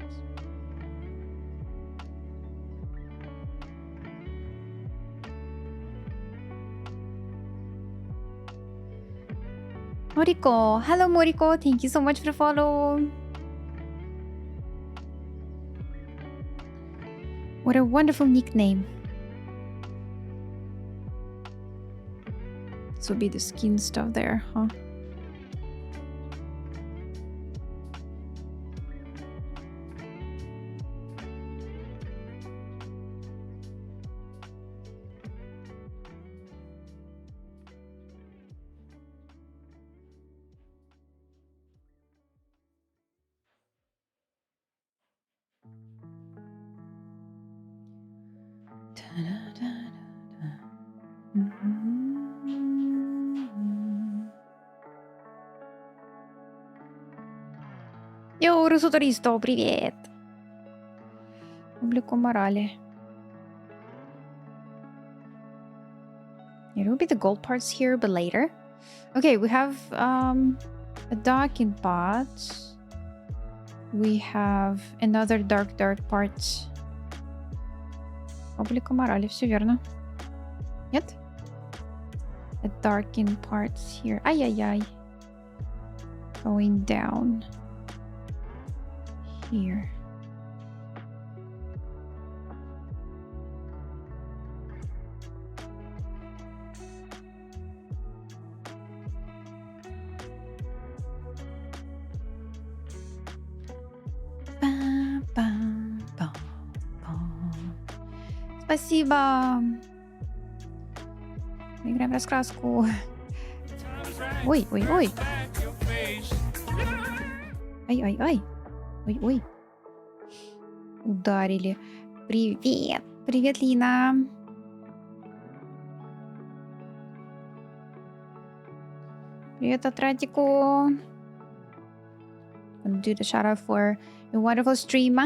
Moriko. Hello, Moriko. Thank you so much for the follow. What a wonderful nickname. This would be the skin stuff there, huh? Йоу, Русутористо, привет! Публику морали. It will be the gold parts here, but later. Okay, we have a docking pot. We have another dark part. Публику морали, все верно. Нет? A darkened parts here. Ай-яй-яй. Going down. Here. Спасибо. Играем в раскраску. Ой, ой, ой. Ай, ай, ай. Ой, ой. Ударили. Привет. Привет, Лина. Привет, Атратику. Gonna do the shout out for a wonderful stream.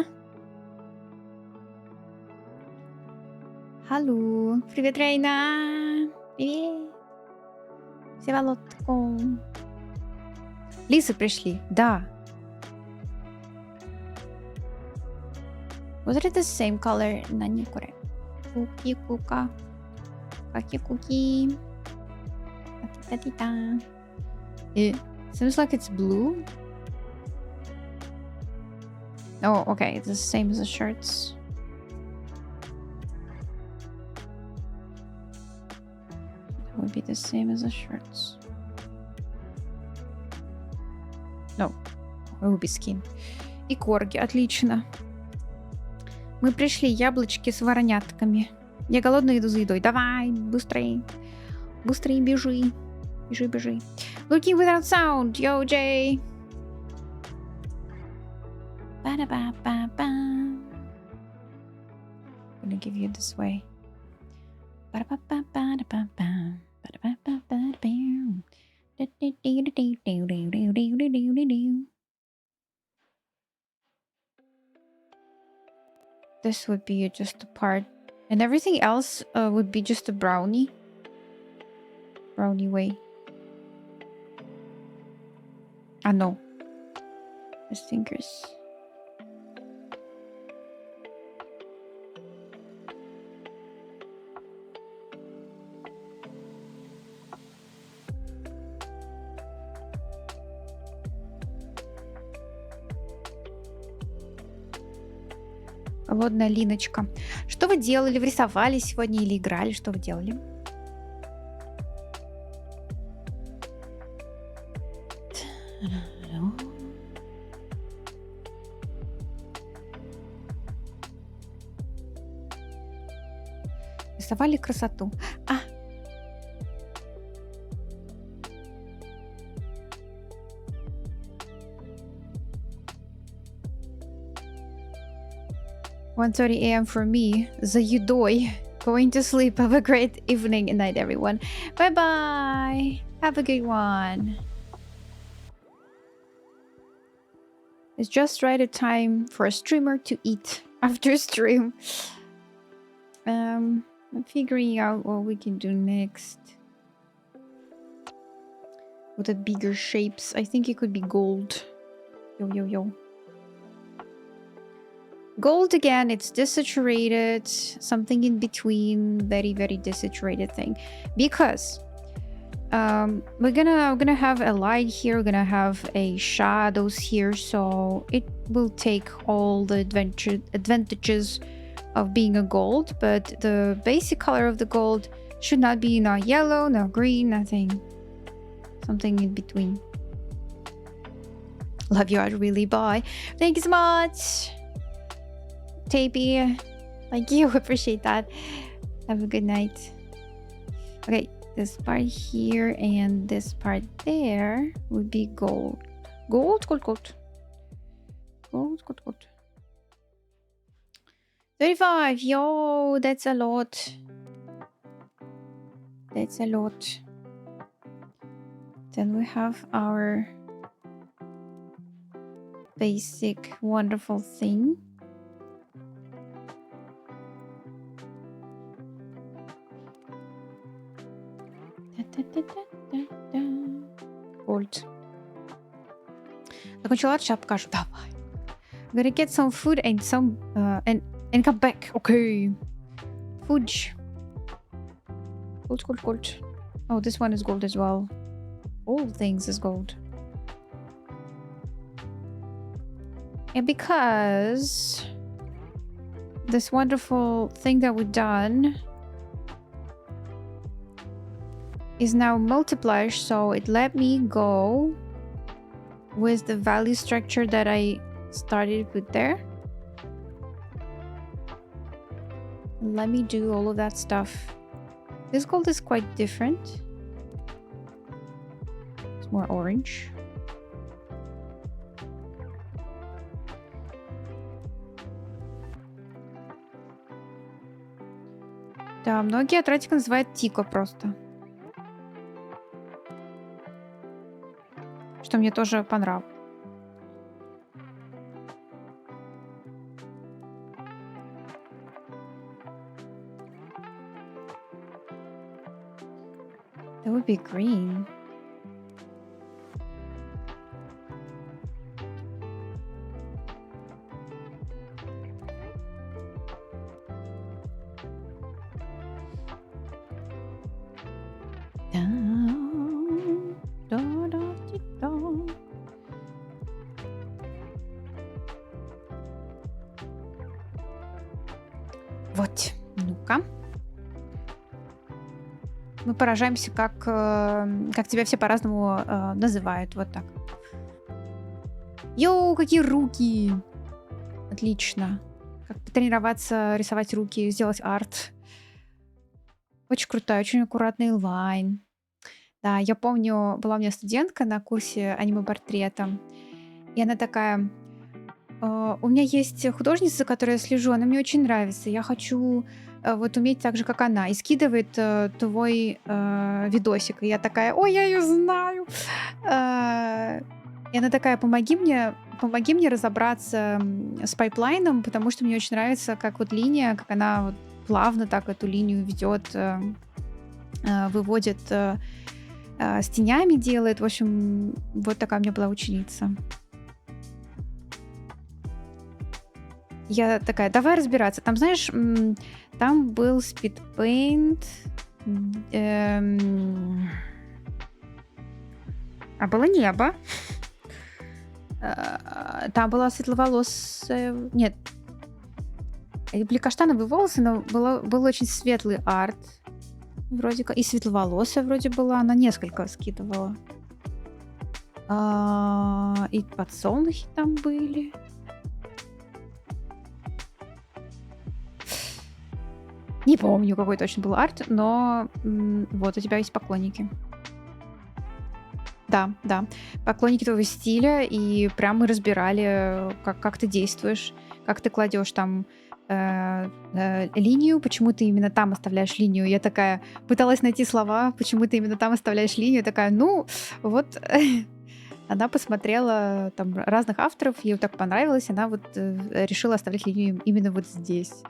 Hello. Привет, Рейна. Привет. Севолодко. Лисы пришли. Да. Was it the same color? Nani kore? Kuki kuka. Kaki kuki. Tatita. It seems like it's blue. Oh, okay. It's the same as the shirts. It would be the same as the shirts. No. It would be skin. И корги. Отлично. Мы пришли, яблочки с воронятками. Я голодная, иду за едой. Давай, быстрее. Быстрее бежи. Бежи, бежи. Looking without sound. Yo, Jay. Ba-da-ba-ba-ba. I'm gonna give you this way. Ba-da-ba-ba-ba-da-ba-ba. Ba-da-ba-ba-ba-da-ba. This would be just a part, and everything else would be just a brownie way. Ah, no. His fingers. Голодная Линочка. Что вы делали? Вы рисовали сегодня или играли? Что вы делали? Рисовали красоту. А! (1:30 a.m. for me. За едой. Going to sleep. Have a great evening and night, everyone. Bye-bye. Have a good one. It's just right a time for a streamer to eat after stream. I'm figuring out what we can do next. With the bigger shapes. I think it could be gold. Yo. Gold again, it's desaturated. Something in between. Very, very desaturated thing. Because we're gonna have a light here, we're gonna have a shadows here, so it will take all the advantages of being a gold, but the basic color of the gold should not be not yellow, not green, nothing. Something in between. Love you, really. Bye. Thank you so much, Tapey. Thank you. Appreciate that. Have a good night. Okay, this part here and this part there would be gold. Gold. 35. Yo, that's a lot. Then we have our basic wonderful thing. Gold. Закончила сейчас покажу. Давай. I'm gonna get some food and some and come back. Okay. Food. Gold. Oh, this one is gold as well. All things is gold. And because this wonderful thing that we've done is now multiplied, so it let me go with the value structure that I started with there. Let me do all of that stuff. This gold is quite different. It's more orange. Да, многие Атратика называют Тико просто. Что мне тоже понравилось. That would be green. Вот, ну-ка. Мы поражаемся, как тебя все по-разному называют. Вот так. Йоу, какие руки! Отлично. Как потренироваться, рисовать руки, сделать арт. Очень крутой, очень аккуратный лайн. Да, я помню, была у меня студентка на курсе аниме-портрета. И она такая... у меня есть художница, за которой я слежу, она мне очень нравится. Я хочу вот уметь так же, как она. И скидывает твой видосик. И я такая, ой, я ее знаю. И она такая, помоги мне разобраться с пайплайном, потому что мне очень нравится, как вот линия, как она вот плавно так эту линию ведет, выводит, с тенями делает. В общем, вот такая у меня была ученица. Я такая, давай разбираться. Там, знаешь, там был спидпейнт, а было небо. Там была светловолосая... Нет. Были каштановые волосы, но был очень светлый арт. Вроде как. И светловолосая вроде была. Она несколько скидывала. И подсолнухи там были. Не помню, какой точно был арт, но вот у тебя есть поклонники. Да. Поклонники твоего стиля, и прям мы разбирали, как ты действуешь, как ты кладешь там линию, почему ты именно там оставляешь линию. Я такая пыталась найти слова, почему ты именно там оставляешь линию. Я такая, ну, вот Она посмотрела там разных авторов, ей так понравилось, она вот решила оставлять линию именно вот здесь.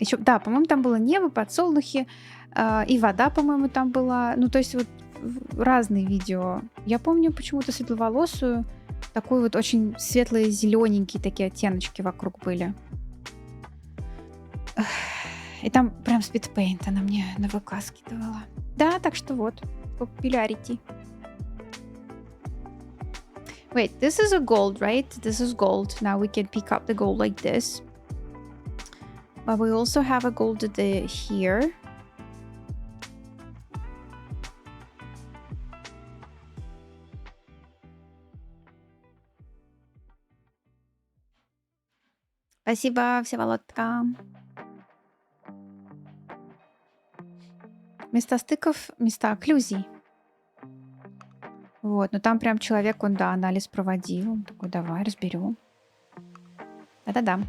Еще, да, по-моему, там было небо, подсолнухи, и вода, по-моему, там была. Ну, то есть вот разные видео. Я помню почему-то светловолосую, такой вот очень светлые, зелененькие такие оттеночки вокруг были. И там прям спидпейнт она мне на ВК скидывала. Да, так что вот, popularity. Wait, this is a gold, right? This is gold. Now we can pick up the gold like this. But we also have a gold here. Спасибо, Всеволодка. Места стыков, места окклюзий. Вот, но там прям человек, он, да, анализ проводил. Он такой, давай, разберем. Да-да-да.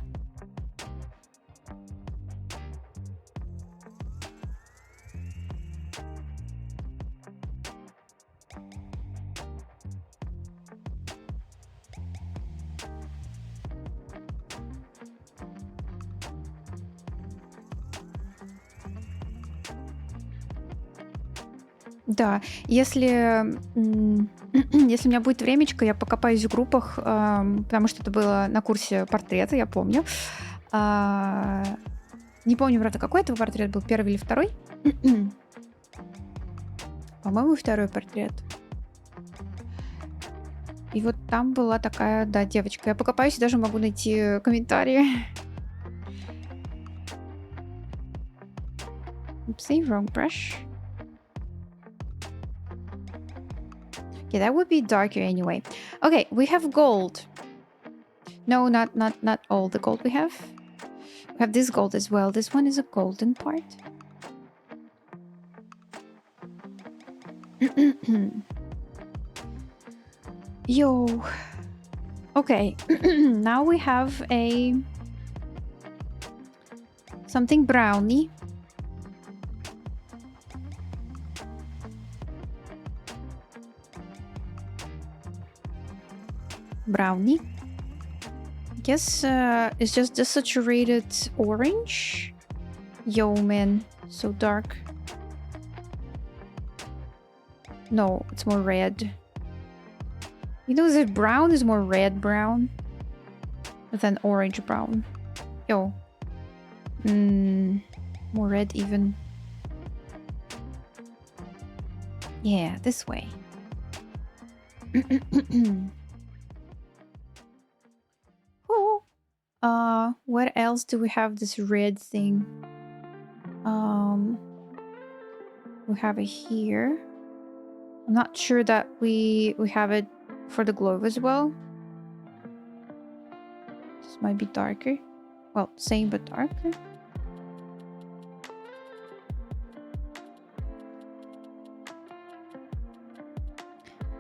Да, если, если у меня будет времечко, я покопаюсь в группах, потому что это было на курсе портрета, я помню. Не помню, правда, какой это портрет был, первый или второй. По-моему, второй портрет. И вот там была такая, да, девочка. Я покопаюсь и даже могу найти комментарии. Oopsie, wrong brush. Okay, that would be darker anyway. Okay, we have gold. No, not all the gold we have. We have this gold as well. This one is a golden part. Yo. Okay, now we have a something brownie. Brownie. I guess it's just desaturated orange. Yo, man, so dark. No, it's more red. You know that brown is more red brown than orange brown. Yo. More red even. Yeah, this way. What else do we have this red thing? We have it here. I'm not sure that we have it for the glove as well. This might be darker. Well, same but darker.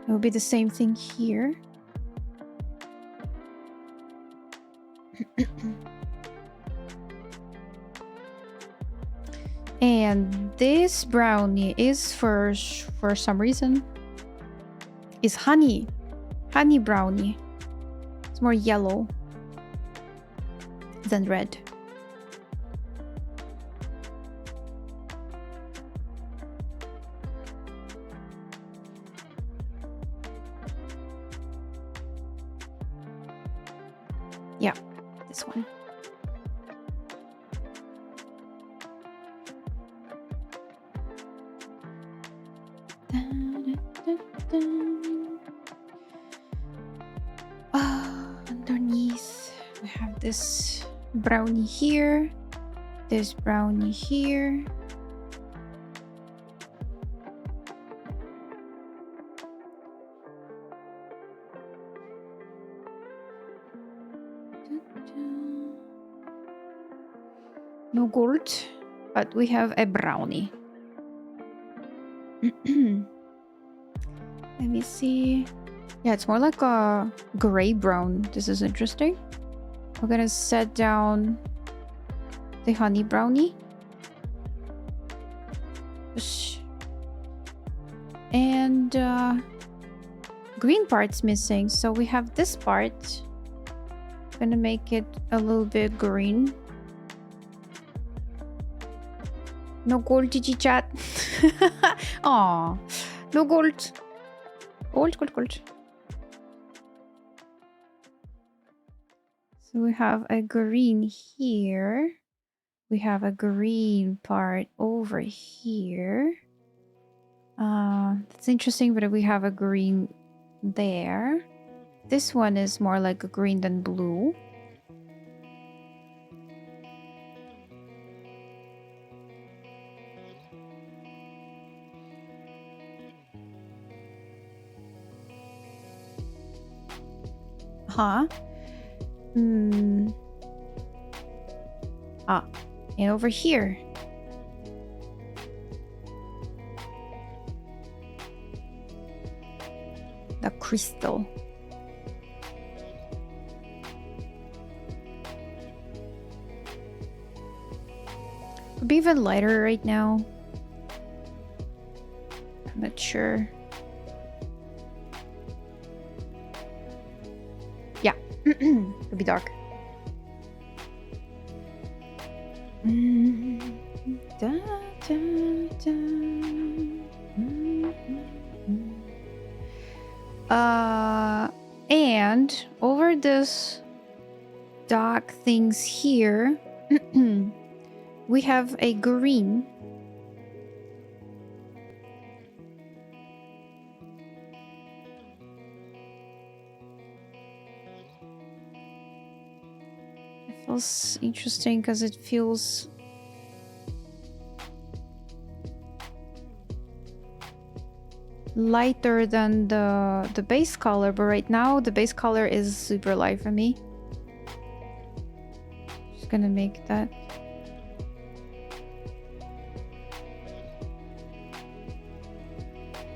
It will be the same thing here. And this brownie is for some reason is honey brownie. It's more yellow than red. Yeah, this one. Underneath we have this brownie here, this brownie here. No gold, but we have a brownie. Let me see. Yeah, it's more like a gray brown. This is interesting. We're gonna set down the honey brownie. And green part's missing. So we have this part. Gonna make it a little bit green. No gold, GG chat. Aw, no gold. Gold. So we have a green here. We have a green part over here. That's interesting, but we have a green there. This one is more like a green than blue. Huh? Ah, and over here. The crystal. Could be even lighter right now. I'm not sure. Yeah, could be dark. Da, da, da. And over this dark things here, we have a green. It feels interesting because it feels lighter than the base color, but right now the base color is super light for me. Just gonna make that.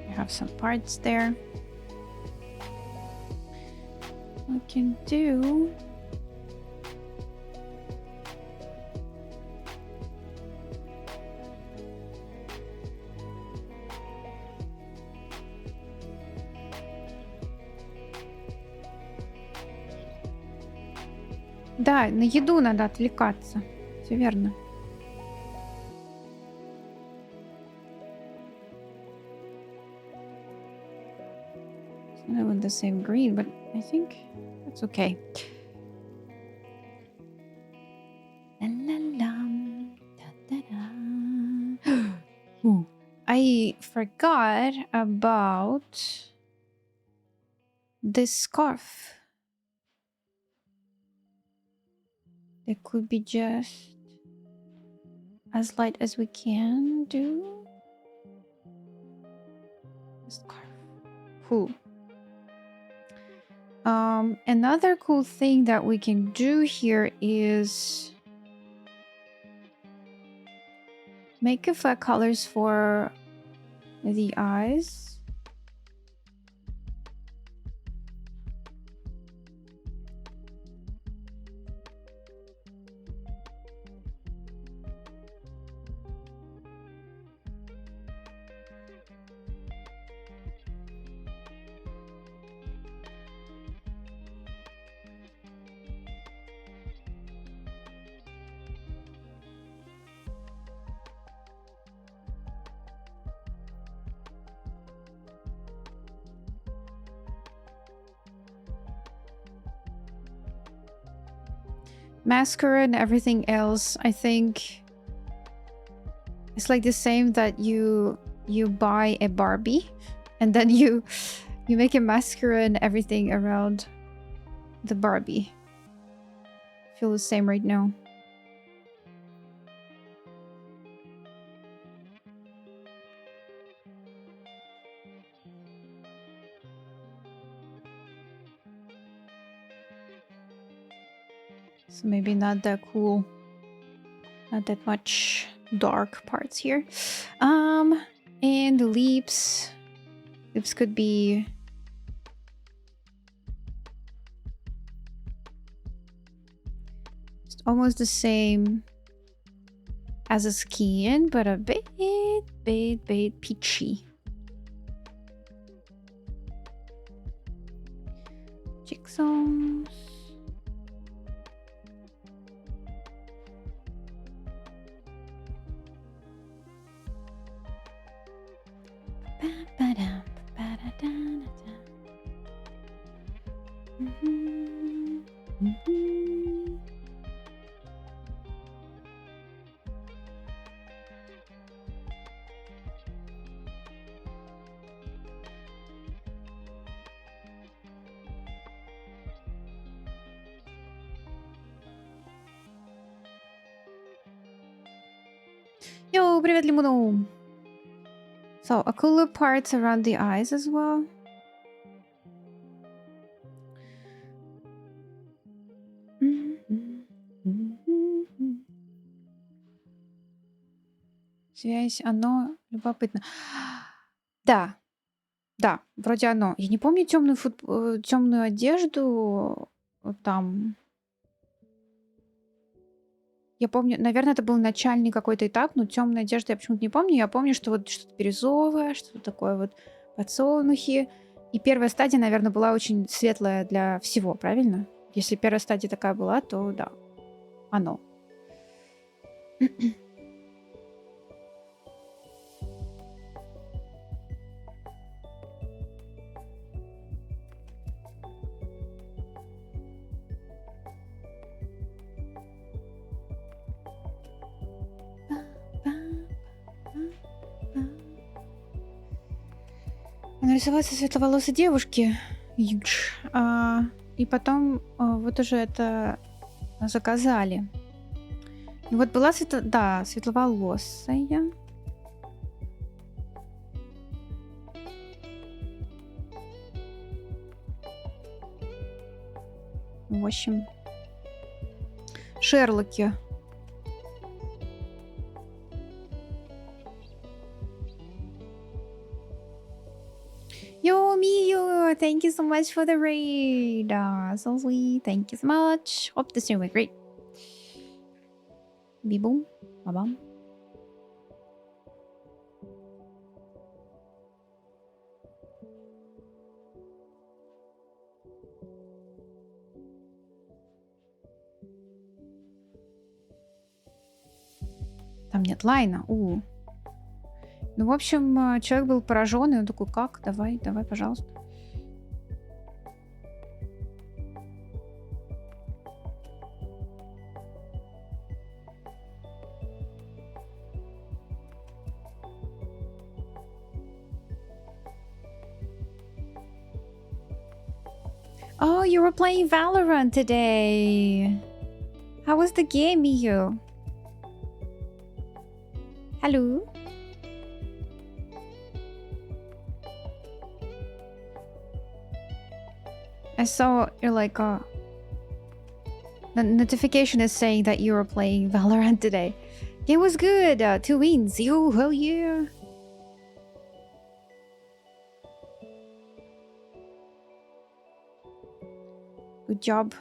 I have some parts there. I can do Да, на еду надо отвлекаться. Все верно. It's not with the same green, but I think that's okay. La, la, la. Da, da, da. Ooh, I forgot about this scarf. It could be just as light as we can do. Scarf. Cool. Another cool thing that we can do here is make a flat colors for the eyes. Mascara and everything else, I think it's like the same that you buy a Barbie and then you make a mascara and everything around the Barbie. I feel the same right now. So maybe not that cool. Not that much dark parts here. And the lips. Lips could be just almost the same as a skin, but a bit peachy. Cheekbones. Yo, привет, Лимону. So, a cooler parts around the eyes as well. Связь, оно любопытно. Да, да, вроде оно. Я не помню темную одежду там. Я помню, наверное, это был начальный какой-то этап, но темная одежда я почему-то не помню. Я помню, что вот что-то бирюзовое, что-то такое вот подсолнухи. И первая стадия, наверное, была очень светлая для всего, правильно? Если первая стадия такая была, то да, оно. Нарисоваться светловолосой девушки. И потом вот уже это заказали. И вот была светловолосая. В общем, Шерлоки. Yo, Miyu, thank you so much for the raid. So sweet. Thank you so much. Hope the stream went great. Be-boom. Ba-bam. Там нет лайна. Ну, в общем, человек был поражен, и он такой, как? Давай, пожалуйста. Oh, you were playing Valorant today. How was the game, Miyu? Hello? I saw you're like the notification is saying that you were playing Valorant today. Game was good. 2 wins. Yo, hell yeah. Good job.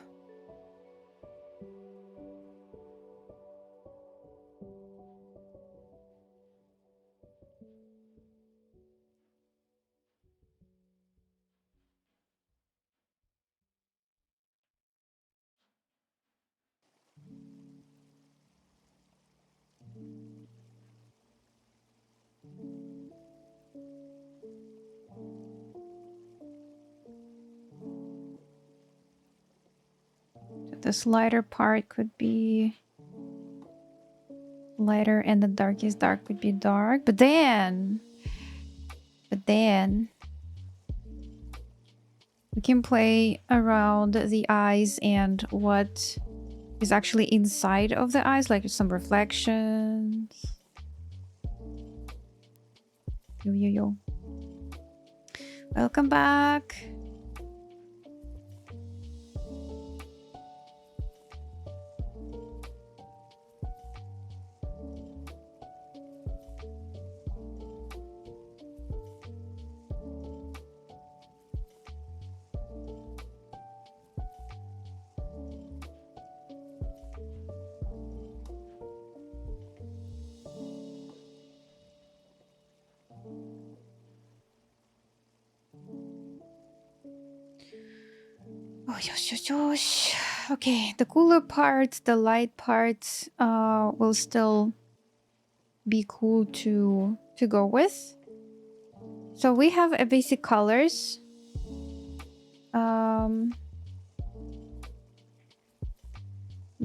This lighter part could be lighter and the darkest dark could be dark. But then we can play around the eyes and what is actually inside of the eyes, like some reflections. Yo. Welcome back. Oh, yosh, yosh, yosh. Okay, the cooler parts, the light parts will still be cool to go with. So we have a basic colors.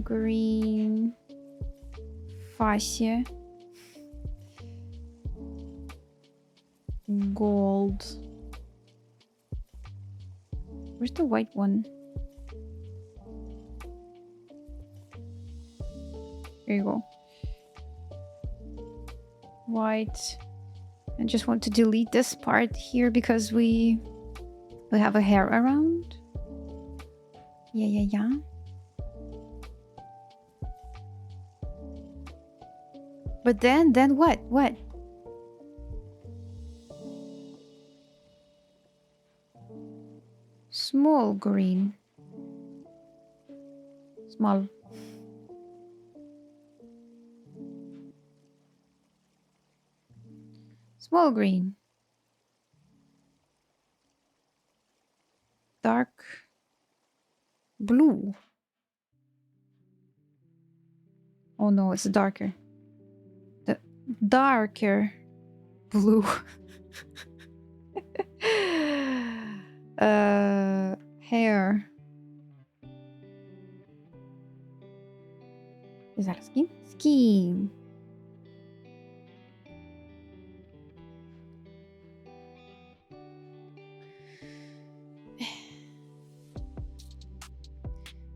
Green, fascia, gold. Where's the white one? There you go. White. I just want to delete this part here because we have a hair around. Yeah. But then what? What? Small green. Small. Small green. Dark blue. Oh no, it's darker. The darker blue. Hair. Is that a skin? Skin.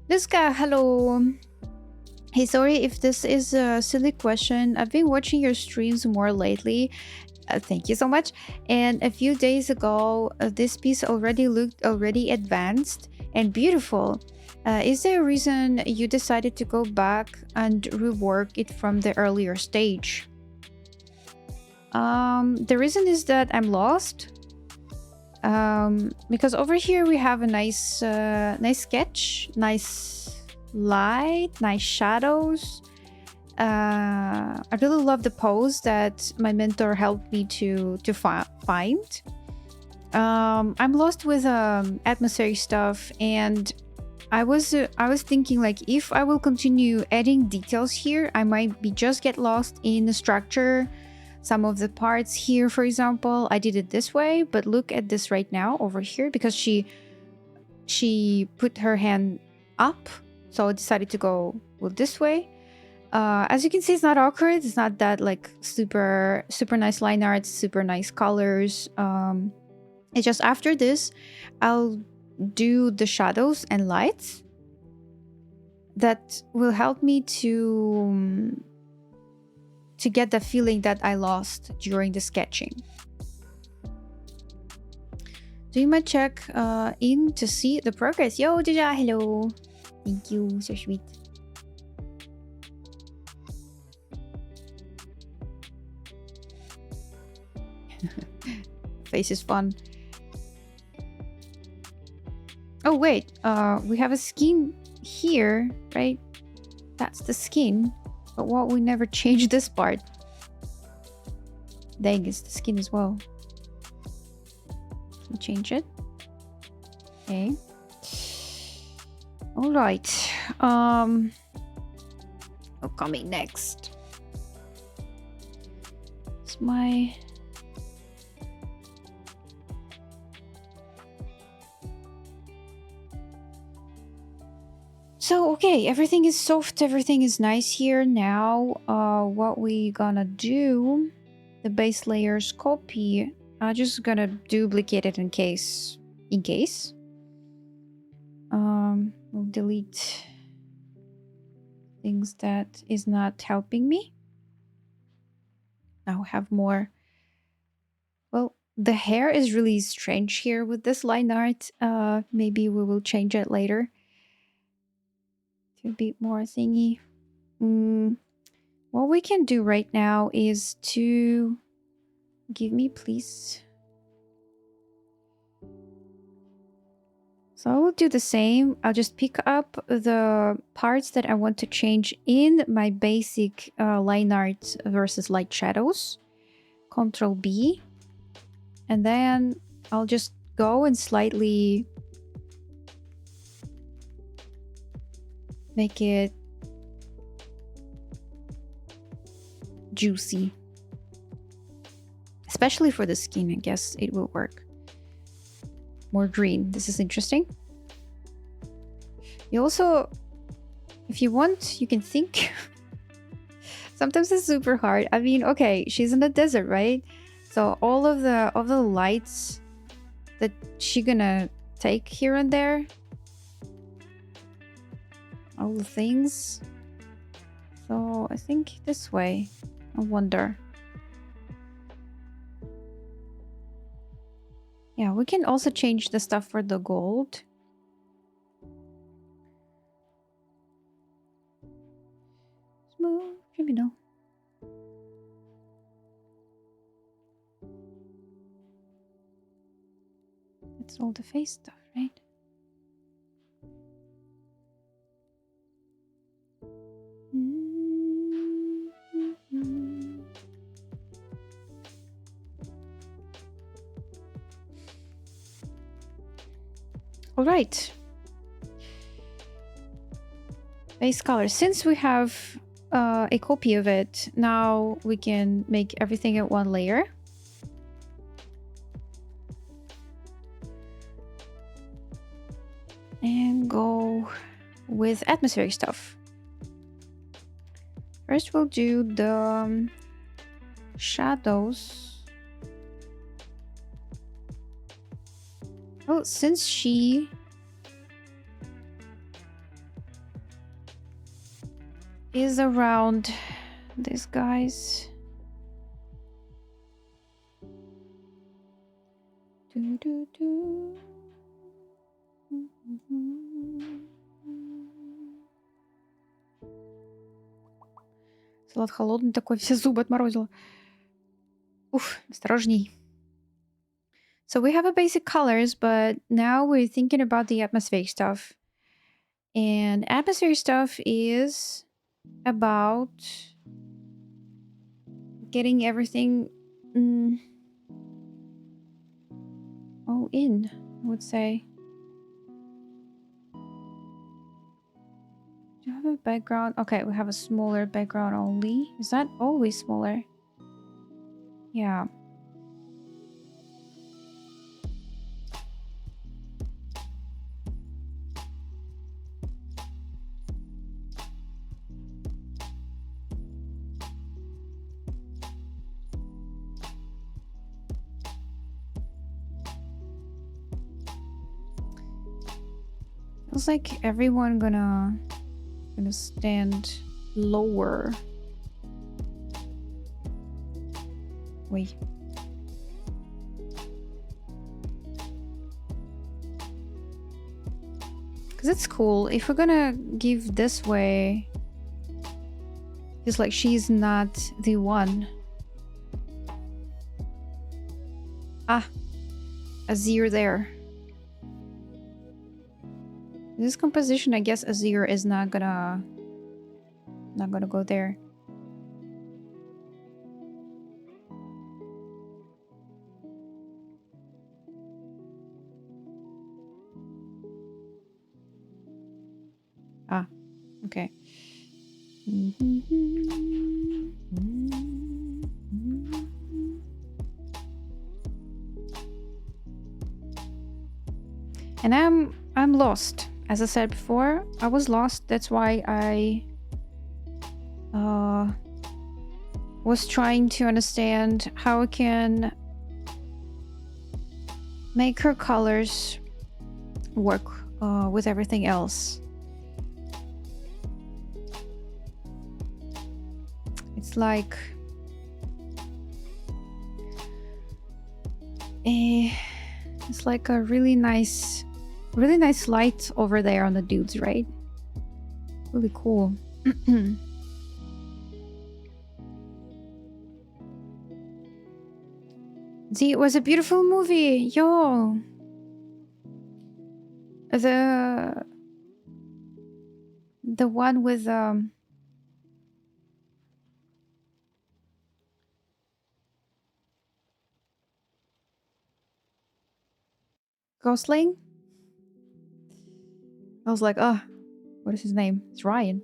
This guy, hello. Hey, sorry if this is a silly question. I've been watching your streams more lately. Thank you so much. And a few days ago, this piece already looked already advanced and beautiful. Is there a reason you decided to go back and rework it from the earlier stage? The reason is that I'm lost. Because over here we have a nice sketch, nice light, nice shadows. I really love the pose that my mentor helped me to find. I'm lost with atmospheric stuff, and I was thinking, like, if I will continue adding details here, I might just get lost in the structure. Some of the parts here, for example, I did it this way, but look at this right now over here, because she put her hand up, so I decided to go with this way. As you can see, it's not awkward. It's not that like super nice line art, super nice colors. It's just after this, I'll do the shadows and lights that will help me to get the feeling that I lost during the sketching. So you might check in to see the progress. Yo, Jaja, hello. Thank you, so sweet. Face is fun. Oh wait, we have a skin here, right? That's the skin. But what, we never changed this part. Dang, it's the skin as well. Can we change it? Okay. All right. Coming next. It's my. So, okay, everything is soft, everything is nice here. Now, what we gonna do, the base layers copy, I'm just gonna duplicate it in case. We'll delete things that is not helping me. Now have more. Well, the hair is really strange here with this line art. Maybe we will change it later to be more thingy. What we can do right now is to give me, please. So I will do the same. I'll just pick up the parts that I want to change in my basic line art versus light shadows. Control B. And then I'll just go and slightly make it juicy. Especially for the skin, I guess it will work. More green. This is interesting. You also, if you want, you can think. Sometimes it's super hard. I mean, okay, she's in the desert, right? So all of the lights that she gonna take here and there, all the things. So I think this way. I wonder. Yeah, we can also change the stuff for the gold. Smooth criminal. That's all the face stuff, right? All right. Base color. Since we have a copy of it, now we can make everything at one layer. And go with atmospheric stuff. First we'll do the shadows. Oh, since she is around these guys. Do, do, do. Салат холодный такой, все зубы отморозило. Уф, осторожней. So we have a basic colors, but now we're thinking about the atmospheric stuff. And atmospheric stuff is about getting everything in, I would say. Do you have a background? Okay, we have a smaller background only. Is that always smaller? Yeah. Feels like everyone gonna stand lower. Wait. Because it's cool. If we're gonna give this way, it's like she's not the one. Ah, Azir there. This composition, I guess Azir is not gonna go there. Ah, okay. And I'm lost. As I said before, I was lost. That's why I was trying to understand how I can make her colors work with everything else. It's like a really nice light over there on the dudes, right? Really cool. See, it was a beautiful movie. Yo. The one with Gosling. I was like, oh, What is his name? It's Ryan.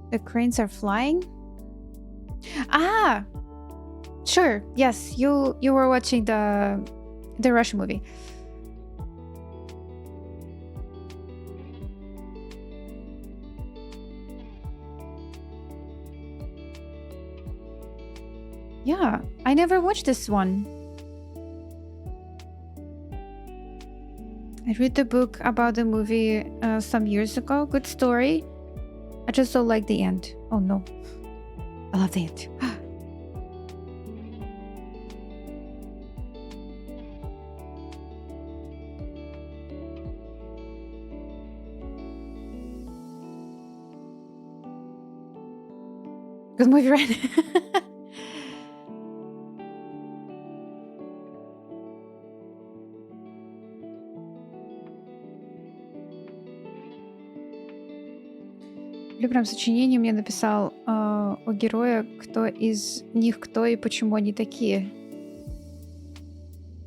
The cranes are flying? Ah! Sure. Yes, you were watching the Russian movie. Yeah, I never watched this one. I read the book about the movie some years ago. Good story. I just don't like the end. Oh no. I love the end. Good movie, right? В любом сочинении мне написал о герое, кто из них кто и почему они такие.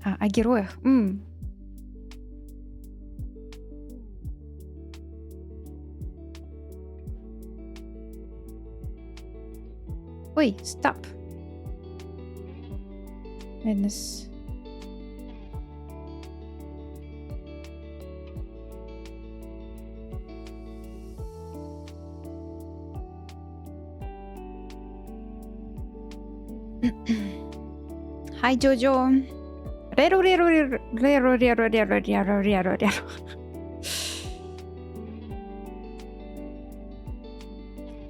О героях. Ой, stop. Madness. Hi, Jojo. Rero, rero, rero, rero, rero, rero, rero, rero, rero.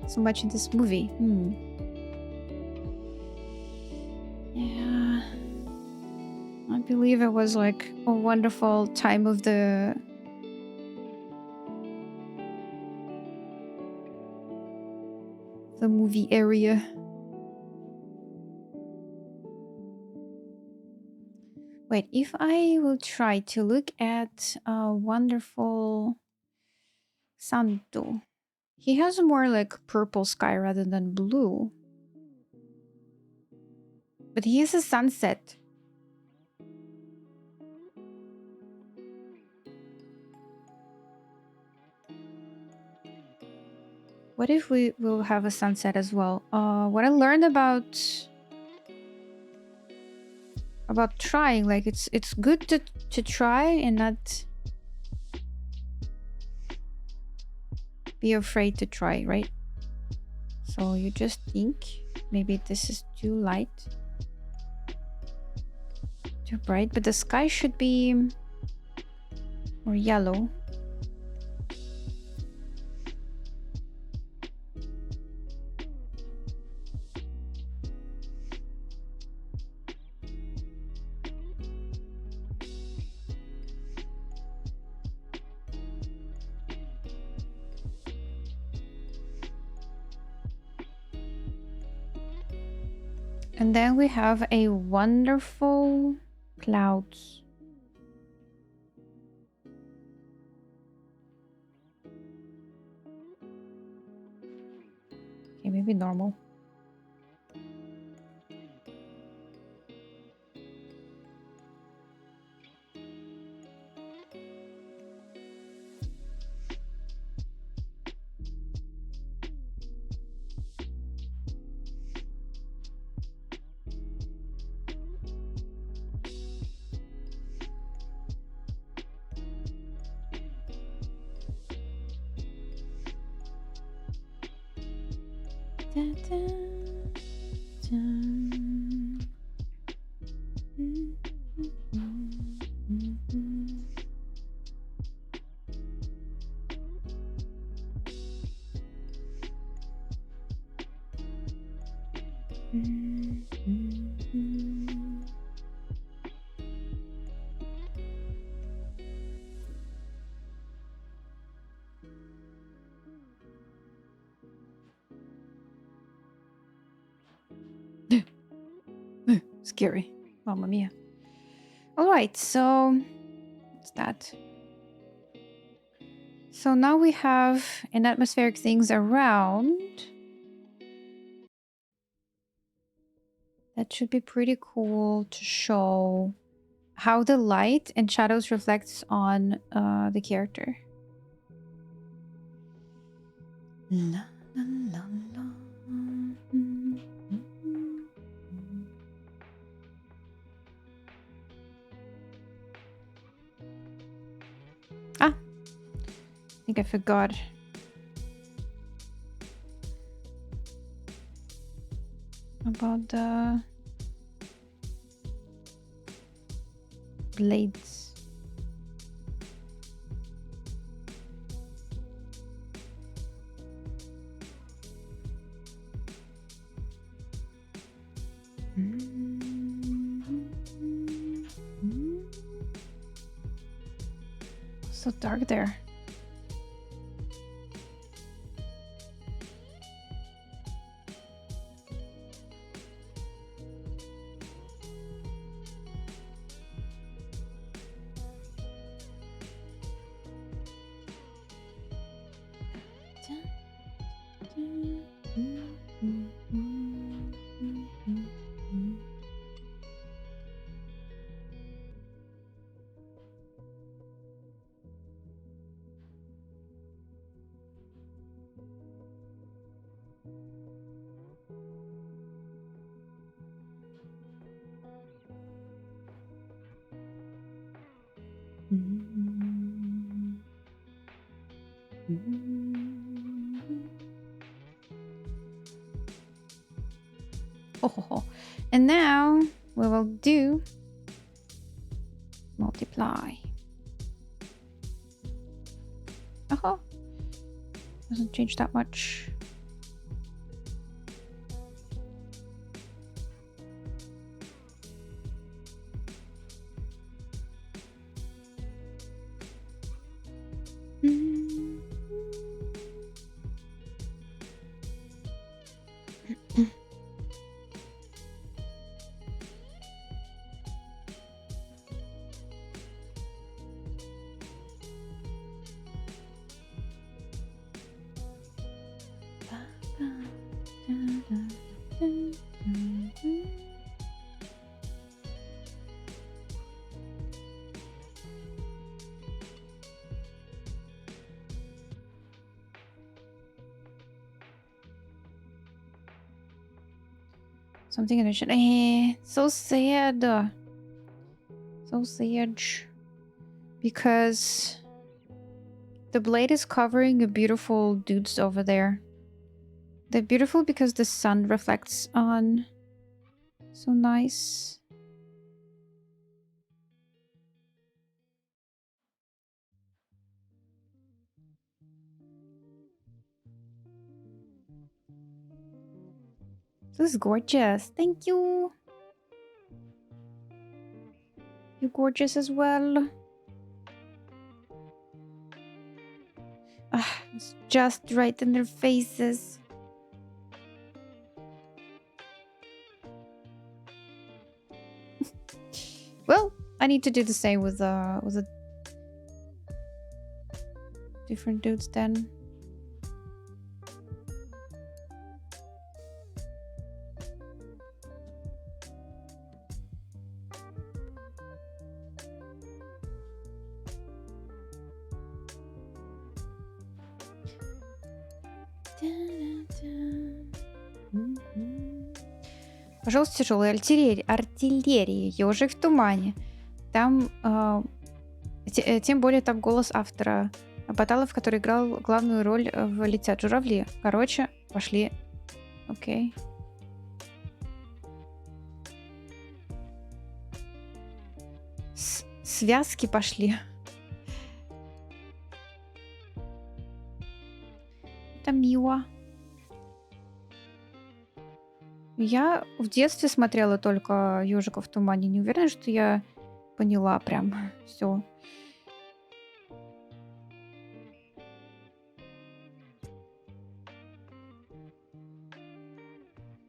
So much in this movie. Yeah. I believe it was like a wonderful time of the movie area. Wait, if I will try to look at a wonderful Santo, he has a more like purple sky rather than blue. But he is a sunset. What if we will have a sunset as well? What I learned about trying, like it's good to try and not be afraid to try, right? So you just think maybe this is too light, too bright, but the sky should be more yellow. And then we have a wonderful clouds. Okay, maybe normal. Dun, dun, dun. Scary. Mamma mia. All right, so That's that. So now we have an atmospheric things around. That should be pretty cool to show how the light and shadows reflects on the character. La, la, la, la. Ah, I think I forgot. About the blades. So dark there. Oh, and now we will do multiply. Oh, doesn't change that much. Something in the shit. So sad. So sad. Because the blade is covering a beautiful dudes over there. They're beautiful because the sun reflects on. So nice. This is gorgeous. Thank you. You're gorgeous as well. It's just right in their faces. Well, I need to do the same with the different dudes then. Пожалуйста, тяжелая артиллерия, ежик в тумане. Там, тем более там голос автора Баталов, который играл главную роль в «Летят журавли». Короче, пошли. Окей. Связки пошли. Это мило. Я в детстве смотрела только «Ежика в тумане». Не уверена, что я поняла прям все.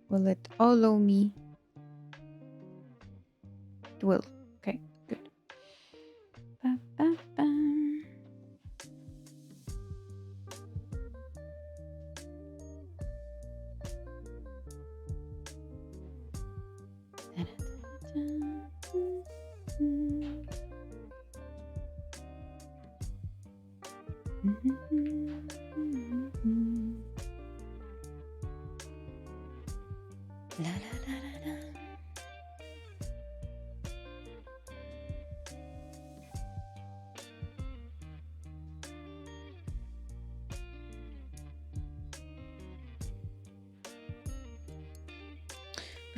Will it follow me? It will. Okay, good.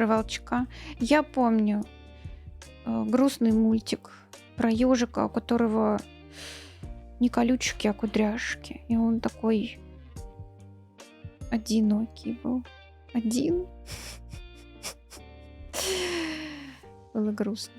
про волчка. Я помню грустный мультик про ежика, у которого не колючки, а кудряшки. И он такой одинокий был. Один. Было грустно.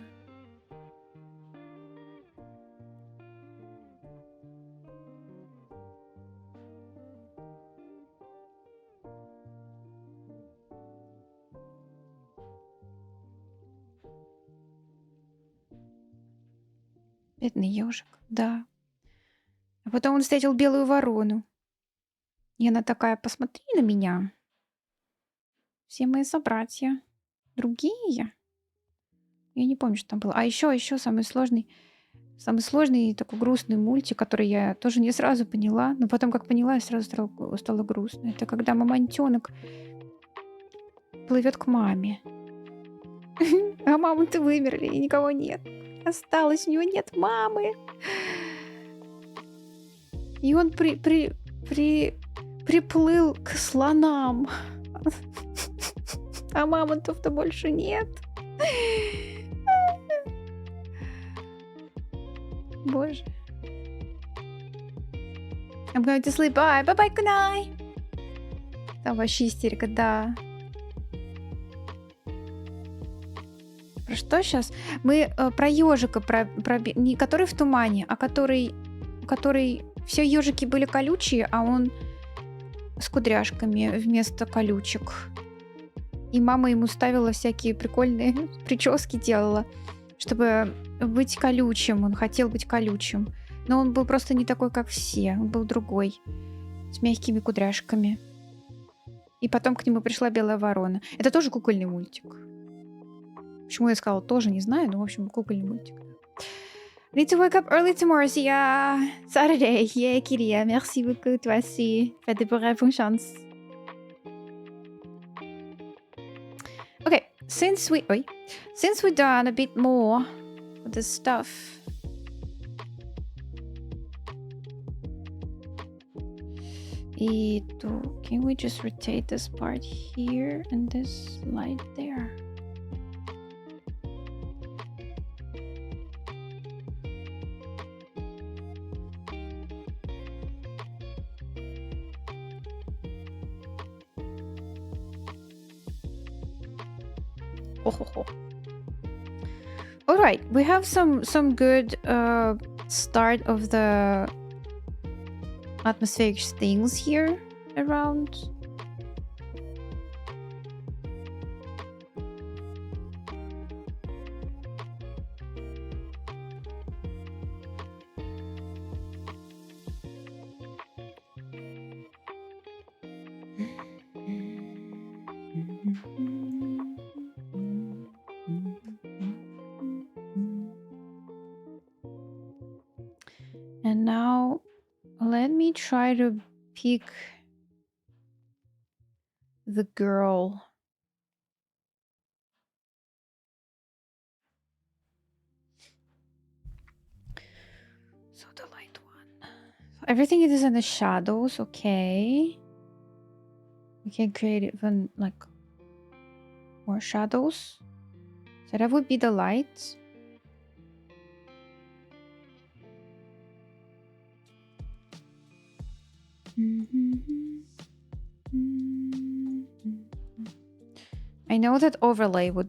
Бедный ежик, да. А потом он встретил белую ворону. И она такая: посмотри на меня. Все мои собратья. Другие. Я не помню, что там было. А еще самый сложный такой грустный мультик, который я тоже не сразу поняла. Но потом, как поняла, я сразу стало грустно. Это когда мамонтенок плывет к маме. А мамы-то вымерли, и никого нет. Осталось, у него нет мамы. И он приплыл к слонам. А мамонтов-то больше нет. Боже. I'm going to sleep. Bye. Bye-bye, good night. Там вообще истерика, да. Про что сейчас? Мы про ежика, не который в тумане, а который все ежики были колючие, а он с кудряшками вместо колючек. И мама ему ставила всякие прикольные прически, делала, чтобы быть колючим. Он хотел быть колючим. Но он был просто не такой, как все. Он был другой. С мягкими кудряшками. И потом к нему пришла белая ворона. Это тоже кукольный мультик. Почему я сказала тоже, не знаю. Но, в общем, кукольный мультик. Need to wake up early tomorrow, c'est Saturday. Yeah, Kyria. Merci beaucoup, toi aussi. Faites des beaux rêves, bonne chance. Okay, since we've done a bit more with this stuff, can we just rotate this part here and this light there? All right, we have some good start of the atmospheric things here around. And now let me try to pick the girl. So the light one. Everything is in the shadows, okay. We can create even like more shadows. So that would be the light. I know that overlay would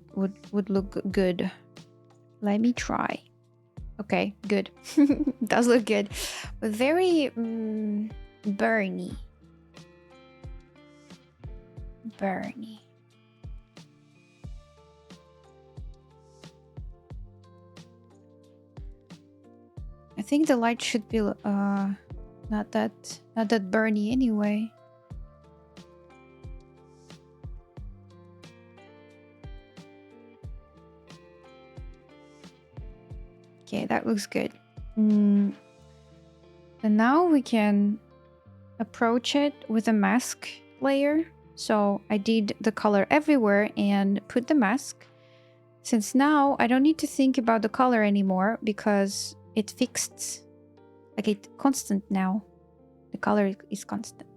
look good. Let me try. Okay, good. Does look good. But very burny. I think the light should be not that burny anyway. Okay, that looks good. And now we can approach it with a mask layer. So I did the color everywhere and put the mask. Since now I don't need to think about the color anymore because it fixed. Like it's constant now. The color is constant.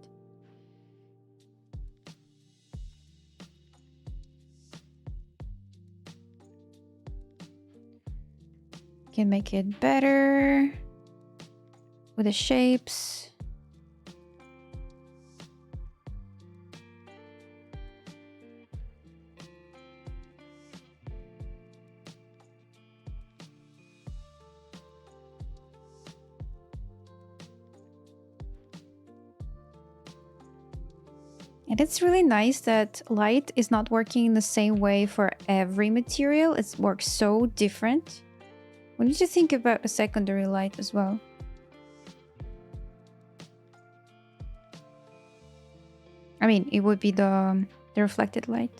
can make it better with the shapes. And it's really nice that light is not working the same way for every material. It works so different. We need to think about a secondary light as well. I mean, it would be the reflected light.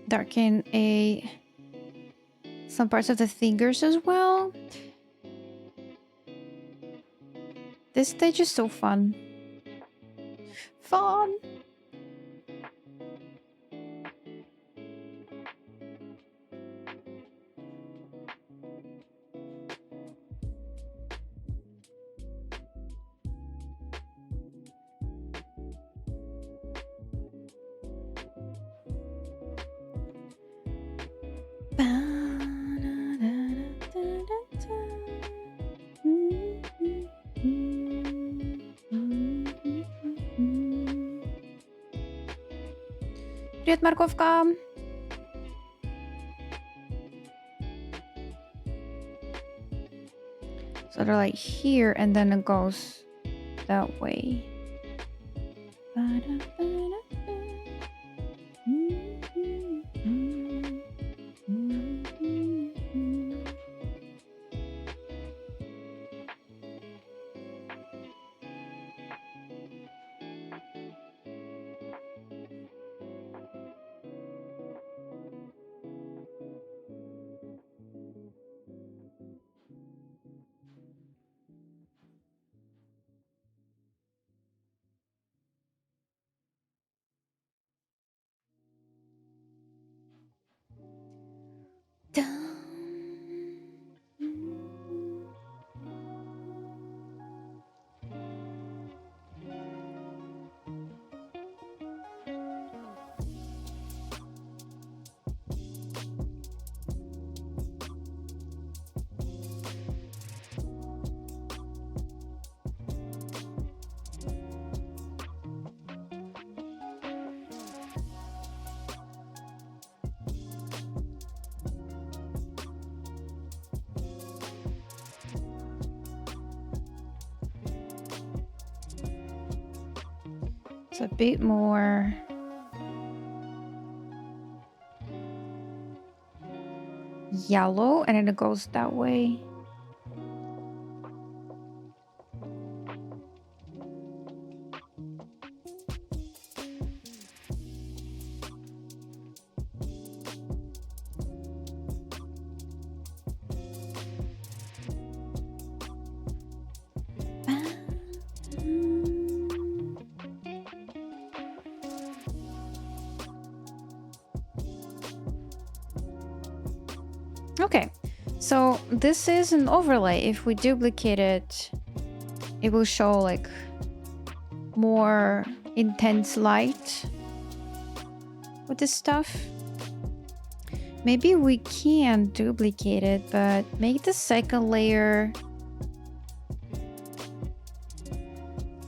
Darken some parts of the fingers as well. This stage is so fun. Fun! Привет, морковка! So they're like here and then it goes that way. It's a bit more yellow and then it goes that way. Okay, so this is an overlay. If we duplicate it it will show like more intense light with this stuff. Maybe we can duplicate it, but make the second layer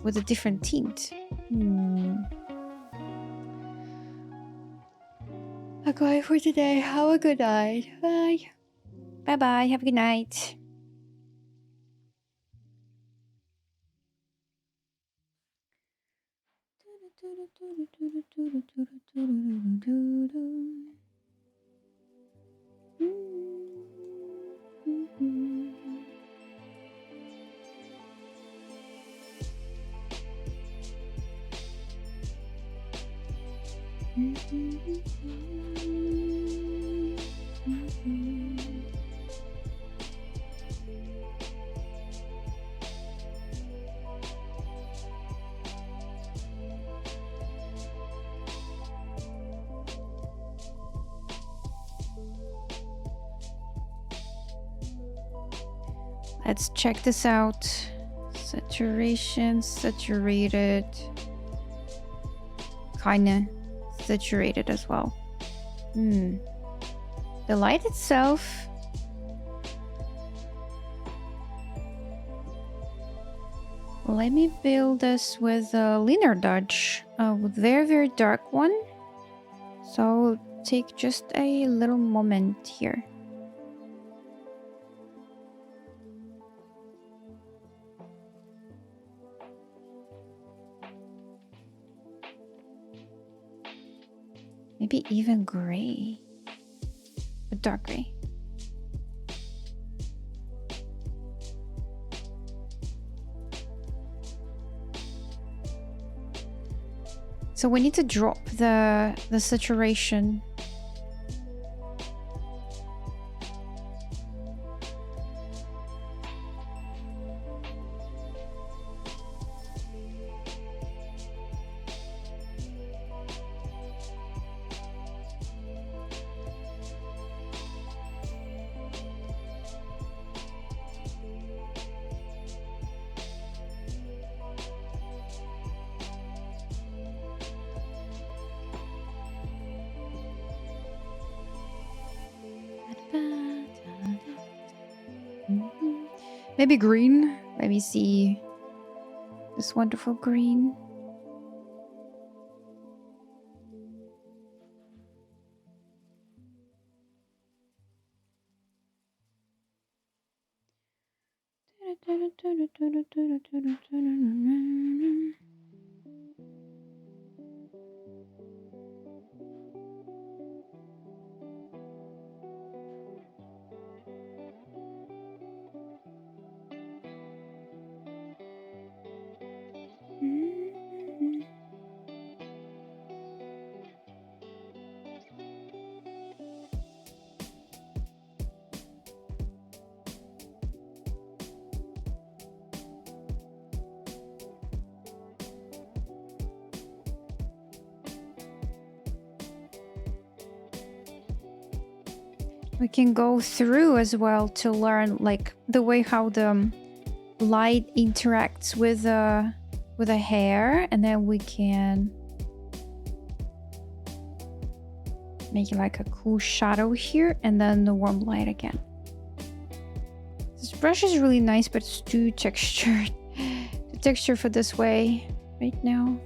with a different tint. Okay, for today, have a good night. Bye. Bye-bye, have a good night. Let's check this out. Saturation, saturated. Kinda saturated as well. The light itself. Let me build this with a linear dodge. With very, very dark one. So I'll take just a little moment here. Maybe even gray. A dark gray. So we need to drop the saturation. Maybe green. Let me see this wonderful green. We can go through as well to learn like the way how the light interacts with the hair, and then we can make like a cool shadow here and then the warm light again. This brush is really nice, but it's too textured. The texture for this way right now.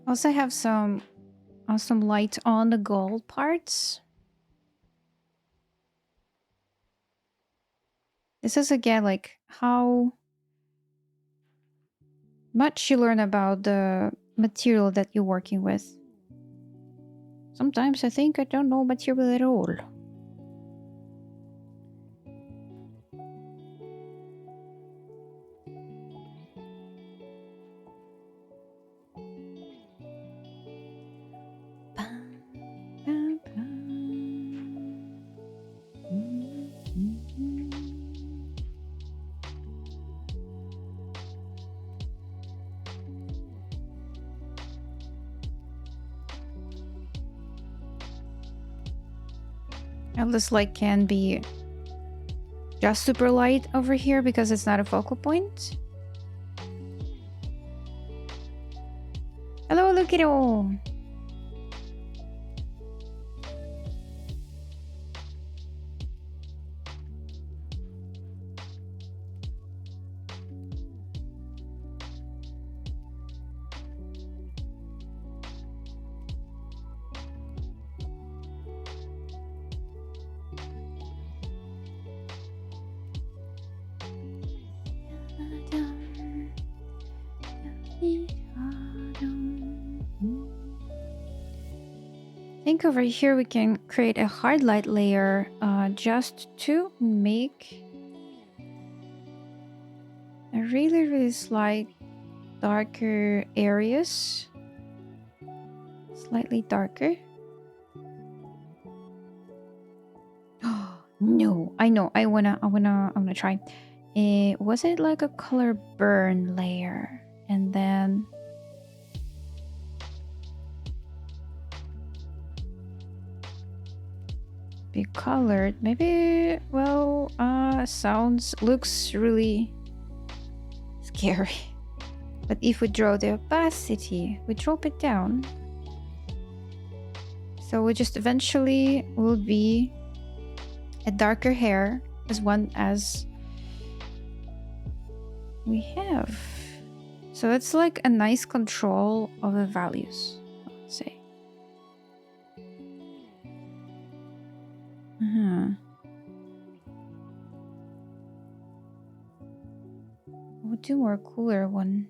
Also have some light on the gold parts. This is again like how much you learn about the material that you're working with. Sometimes I think I don't know material at all. Now this light can be just super light over here because it's not a focal point. Hello, look at all. I think over here we can create a hard light layer just to make a really slight darker areas. Slightly darker. No, I know. I wanna try. Was it like a color burn layer? And then be colored. Maybe, well, looks really scary. But if we draw the opacity, we drop it down. So we just eventually will be a darker hair as one as we have. So it's like a nice control of the values, let's say. We'll do more cooler one.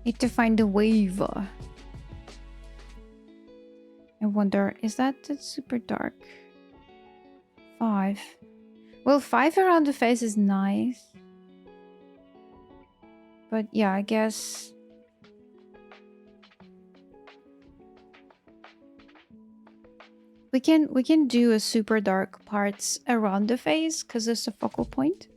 Need to find a wave. I wonder, is that super dark? 5. Well, 5 around the face is nice. But yeah, I guess we can do a super dark parts around the face because it's a focal point.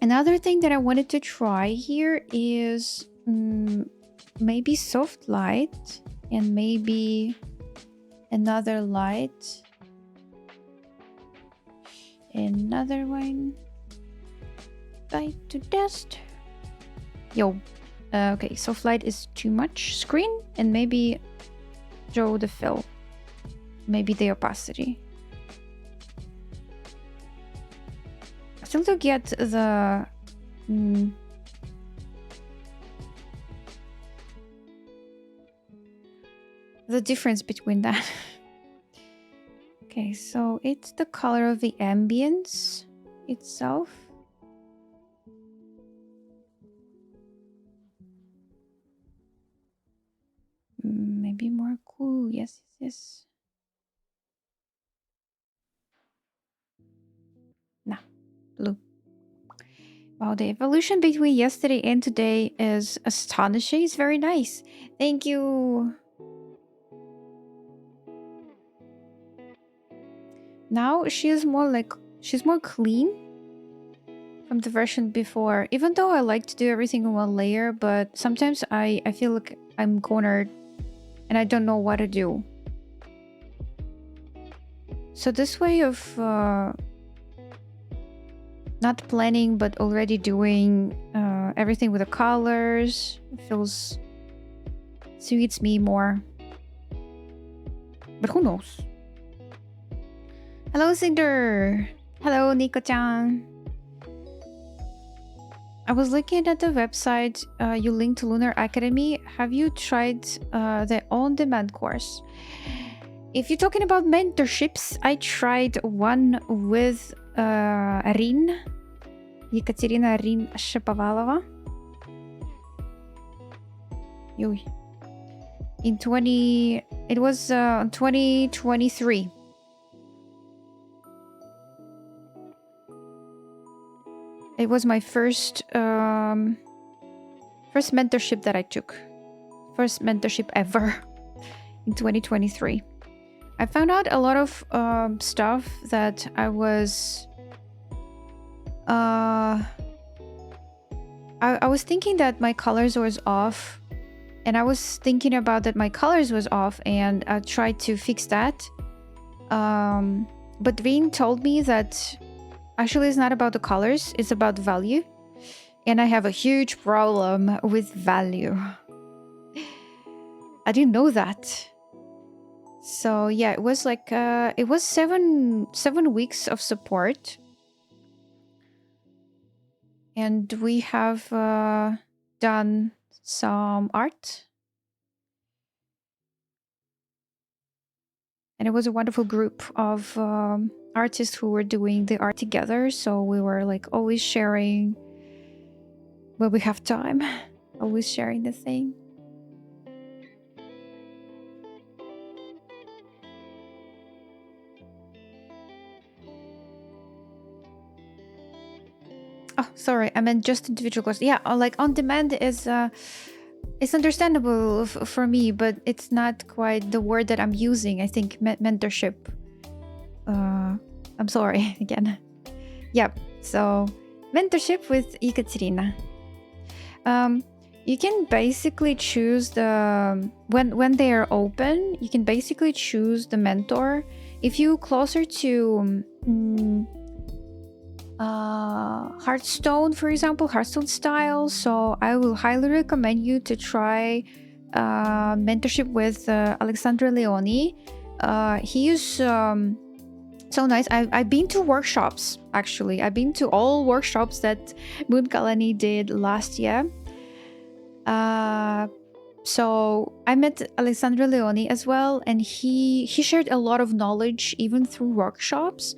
Another thing that I wanted to try here is maybe soft light and maybe another light. Another one. Light to dust. Yo. Okay, soft light is too much screen and maybe draw the fill. Maybe the opacity. still don't get the the difference between that. Okay, so it's the color of the ambience itself. Maybe more cool. Yes, yes. Nah, blue. Wow, the evolution between yesterday and today is astonishing. It's very nice. Thank you. Now she's more clean from the version before. Even though I like to do everything in one layer, but sometimes I feel like I'm cornered and I don't know what to do. So this way of not planning but already doing everything with the colors suits me more. But who knows? Hello, Cinder. Hello, Nico-chan. I was looking at the website you linked to Lunar Academy. Have you tried the on-demand course? If you're talking about mentorships, I tried one with Rin, Ekaterina Rin Shapovalova. It was 2023. It was my first mentorship that I took. First mentorship ever in 2023. I found out a lot of stuff that I was I was thinking that my colors was off, and I was thinking about that my colors was off, and I tried to fix that. But Rin told me that actually it's not about the colors, it's about value. And I have a huge problem with value. I didn't know that. So yeah, it was like it was 7 weeks of support. And we have done some art. And it was a wonderful group of artists who were doing the art together. So we were like always sharing when we have time, always sharing the thing. Oh, sorry, I meant just individual course. Yeah, like on demand is it's understandable for me, but it's not quite the word that I'm using. I think mentorship. I'm sorry again. Yep. So mentorship with Ekaterina. You can basically choose the when they are open. You can basically choose the mentor. If you closer to Hearthstone, for example, Hearthstone style. So I will highly recommend you to try mentorship with Alexandra Leoni. He is so nice. I've been to workshops, actually. I've been to all workshops that Moon Kalani did last year. So I met Alexandra Leoni as well, and he shared a lot of knowledge even through workshops.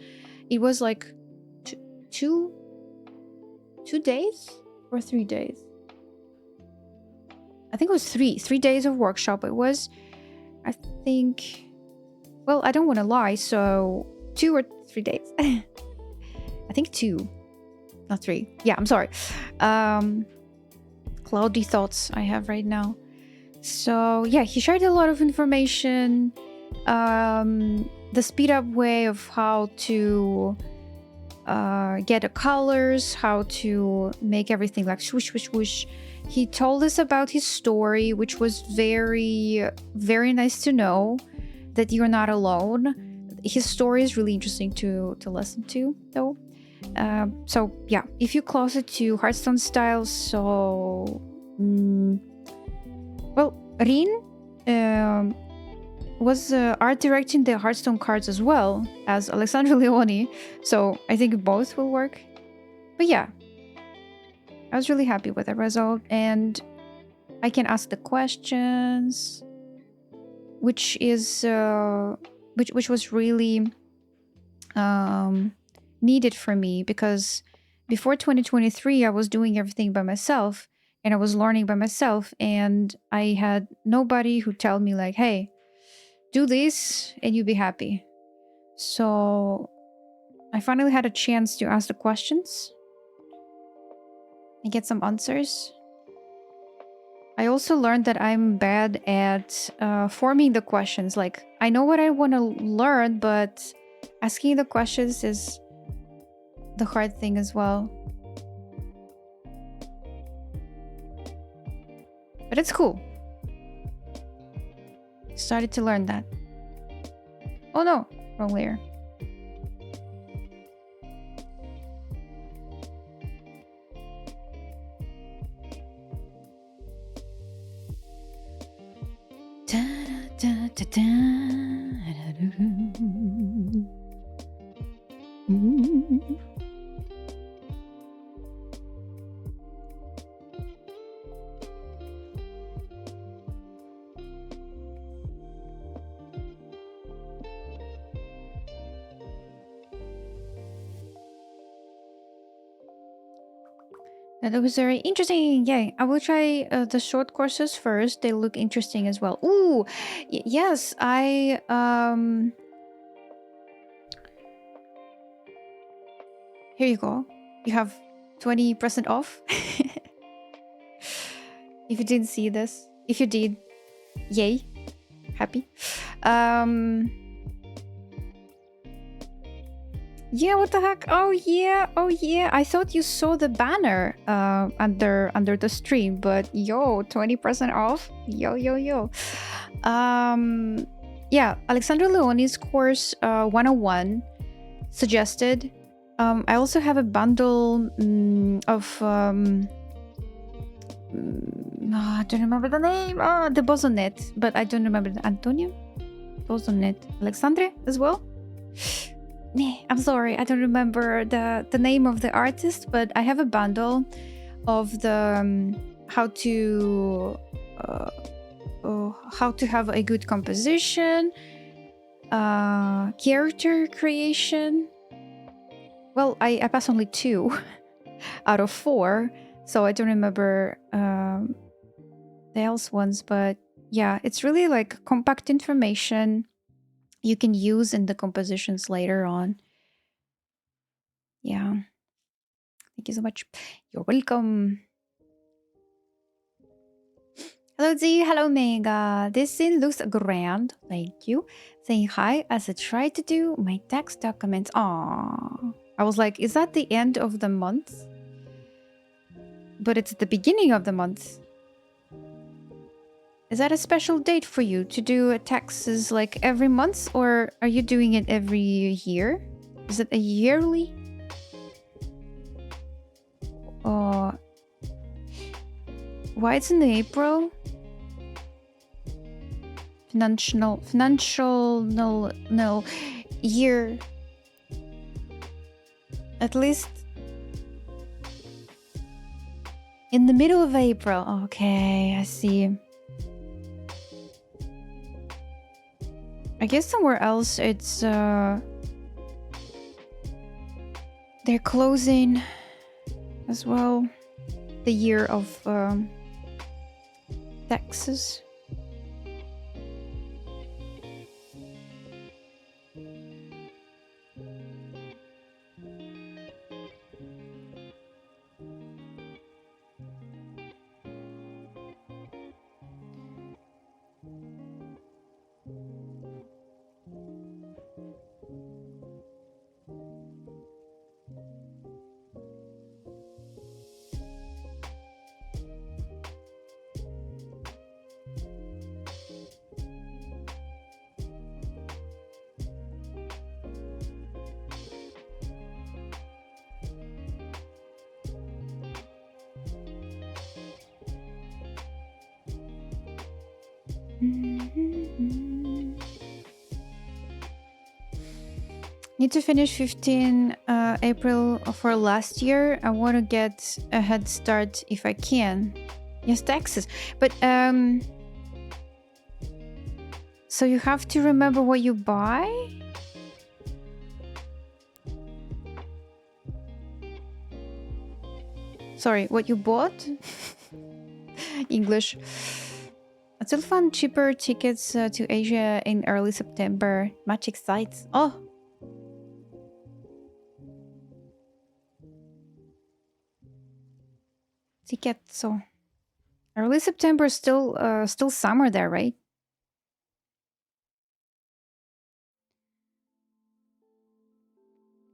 It was like 2 days or 3 days. I think it was 3 days of workshop. It was, I think, well, I don't want to lie, so 2 or 3 days. I think 2, not 3. Yeah, I'm sorry. Cloudy thoughts I have right now. So yeah, he shared a lot of information, the speed up way of how to get the colors, how to make everything like swoosh, swoosh, swoosh. He told us about his story, which was very, very nice to know that you're not alone. His story is really interesting to listen to, though. So yeah, if you're closer to Hearthstone style, so well, Rin was art directing the Hearthstone cards as well as Alexandra Leoni, so I think both will work. But yeah, I was really happy with the result, and I can ask the questions, which is which was really needed for me, because before 2023 I was doing everything by myself and I was learning by myself, and I had nobody who tell me like, hey, do this and you'll be happy. So I finally had a chance to ask the questions and get some answers. I also learned that I'm bad at forming the questions. Like, I know what I want to learn, but asking the questions is the hard thing as well. But it's cool. Started to learn that. Oh no, wrong layer. That was very interesting. Yay. I will try the short courses first. They look interesting as well. Ooh, yes. Here you go. You have 20% off. If you didn't see this. If you did, yay. Happy. Yeah, what the heck? Oh yeah, oh yeah. I thought you saw the banner under the stream, but yo, 20% off. Yo, yo, yo. Yeah, Alexandra Leone's course 101 suggested. I also have a bundle of I don't remember the name. The Bosonet, but I don't remember the Antonio Bosonet. Alexandre as well. I'm sorry, I don't remember the name of the artist, but I have a bundle of the how to have a good composition, character creation. Well, I passed only 2 out of 4, so I don't remember the else ones, but yeah, it's really like compact information you can use in the compositions later on. Yeah. Thank you so much. You're welcome. Hello Z, hello Mega. This scene looks grand. Thank you. Saying hi as I try to do my text documents. Aww. I was like, is that the end of the month? But it's the beginning of the month. Is that a special date for you to do taxes like every month, or are you doing it every year? Is it a yearly? Why it's in April? Financial no year. At least in the middle of April. Okay, I see. I guess somewhere else it's they're closing as well the year of taxes. Need to finish 15 April for last year. I want to get a head start if I can. Yes, taxes. But so you have to remember what you buy? Sorry, what you bought? English. I still found cheaper tickets to Asia in early September. Much excites. Oh! Ticket, so early September, still summer there, right?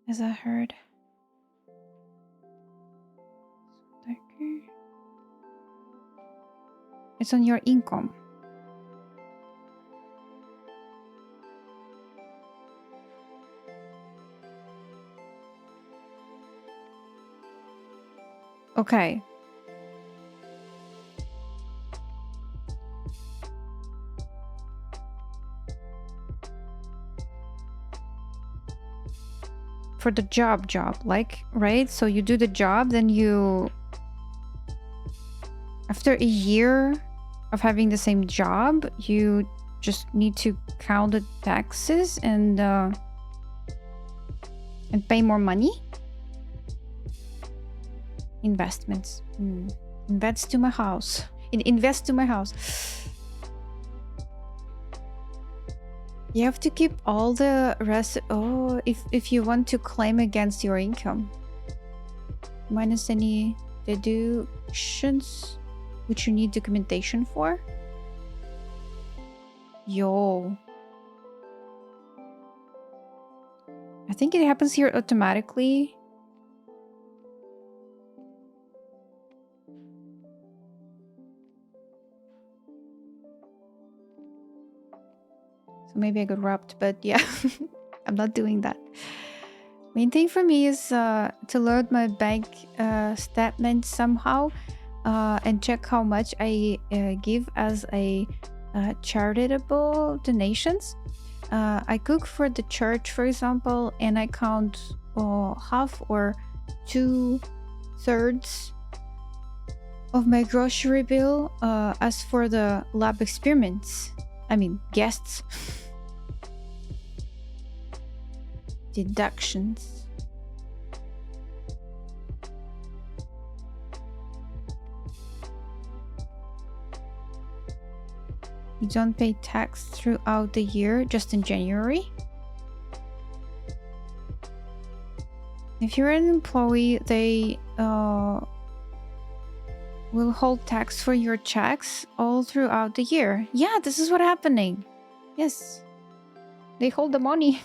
As I heard. It's on your income. Okay. For the job, like, right? So you do the job, then you... After a year of having the same job, you just need to count the taxes and pay more money? Investments. Invest to my house. Invest to my house. You have to keep all the rest. Oh, if you want to claim against your income, minus any deductions which you need documentation for. Yo, I think it happens here automatically. So maybe I got robbed, but yeah, I'm not doing that. Main thing for me is to load my bank statement somehow and check how much I give as a charitable donations. I cook for the church, for example, and I count half or 2/3 of my grocery bill as for the lab experiments. I mean, guests. Deductions. You don't pay tax throughout the year, just in January. If you're an employee, they will hold tax for your checks all throughout the year. Yeah, this is what's happening. Yes, they hold the money.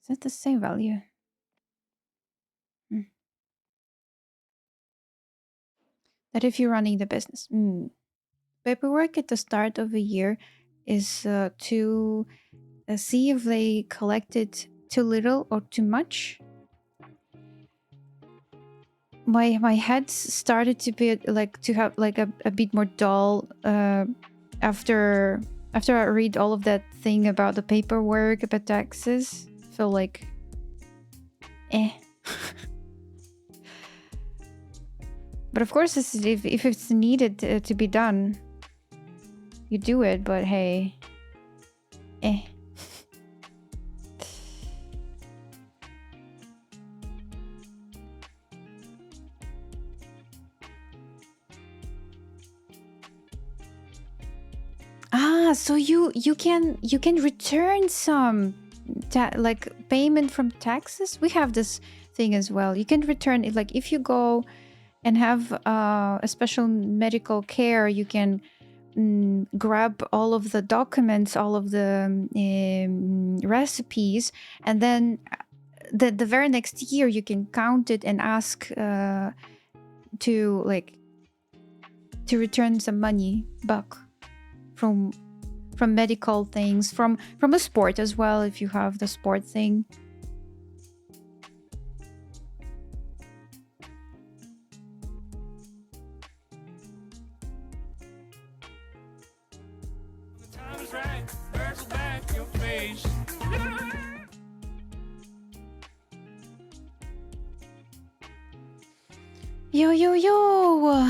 Is that the same value? That if you're running the business. Paperwork at the start of a year is to see if they collected too little or too much. My head started to be like to have like a bit more dull after I read all of that thing about the paperwork about taxes. Feel like But of course, if it's needed to be done, you do it. But hey, so you can return some like payment from taxes. We have this thing as well. You can return it, like if you go and have a special medical care, you can grab all of the documents, all of the recipes, and then the very next year you can count it and ask to return some money back from medical things, from a sport as well, if you have the sport thing. Yo, yo, yo!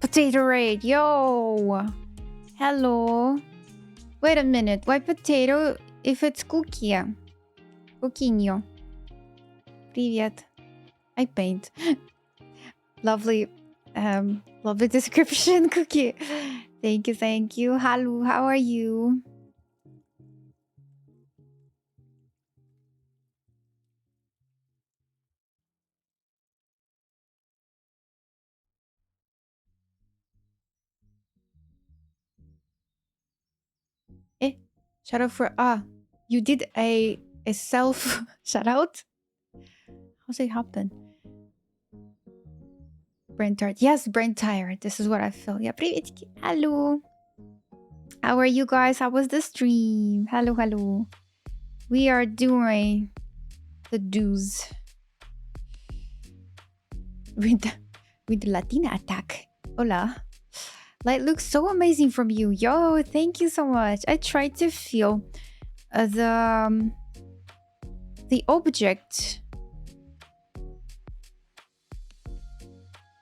Potato raid, yo! Hello. Wait a minute, why potato if it's cookie? Coquinho. Привет. I paint. Lovely, lovely description, Cookie. Thank you, thank you. Hello, how are you? Shout out for you did a self shout out? How's it happen? Brain tired. Yes, brain tired. This is what I feel. Yeah, приветики. Hello. How are you guys? How was the stream? Hello, hello. We are doing the do's with the Latina attack. Hola. Light looks so amazing from you. Yo, thank you so much. I tried to feel the object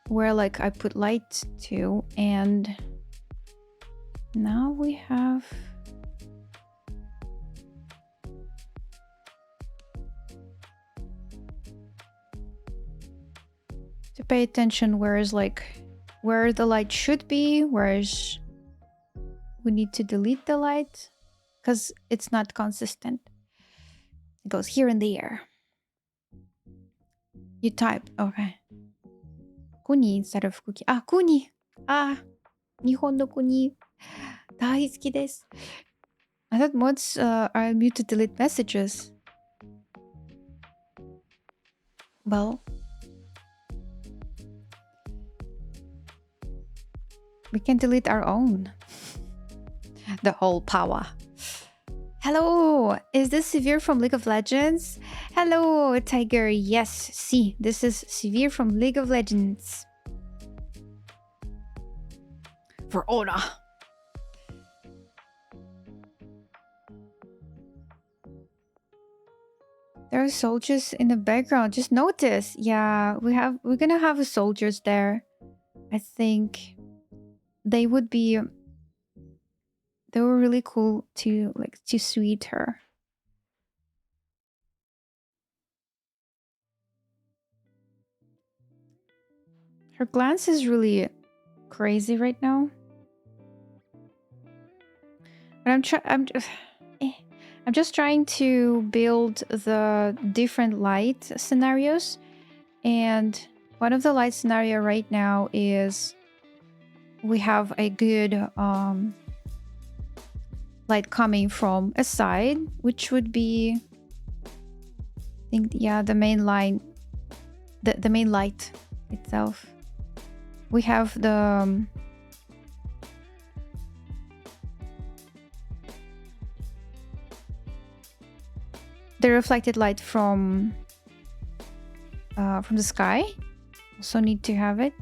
where like I put light to, and now we have to pay attention whereas like where the light should be, whereas we need to delete the light because it's not consistent. It goes here in the air. You type, okay. Kuni instead of cookie. Ah, kuni. Ah, Nihon no kuni. Daisuki desu. I thought mods are mute to delete messages. Well, we can delete our own. The whole power. Hello, is this Sivir from League of Legends? Hello, Tiger. Yes, see, this is Sivir from League of Legends. For Ora. There are soldiers in the background. Just notice. Yeah, we're gonna have soldiers there. I think they would be. They were really cool to sweet her. Her glance is really crazy right now. But I'm just trying to build the different light scenarios, and one of the light scenario right now is we have a good light coming from a side, which would be, I think, yeah, the main line, the main light itself. We have the reflected light from the sky. Also need to have it.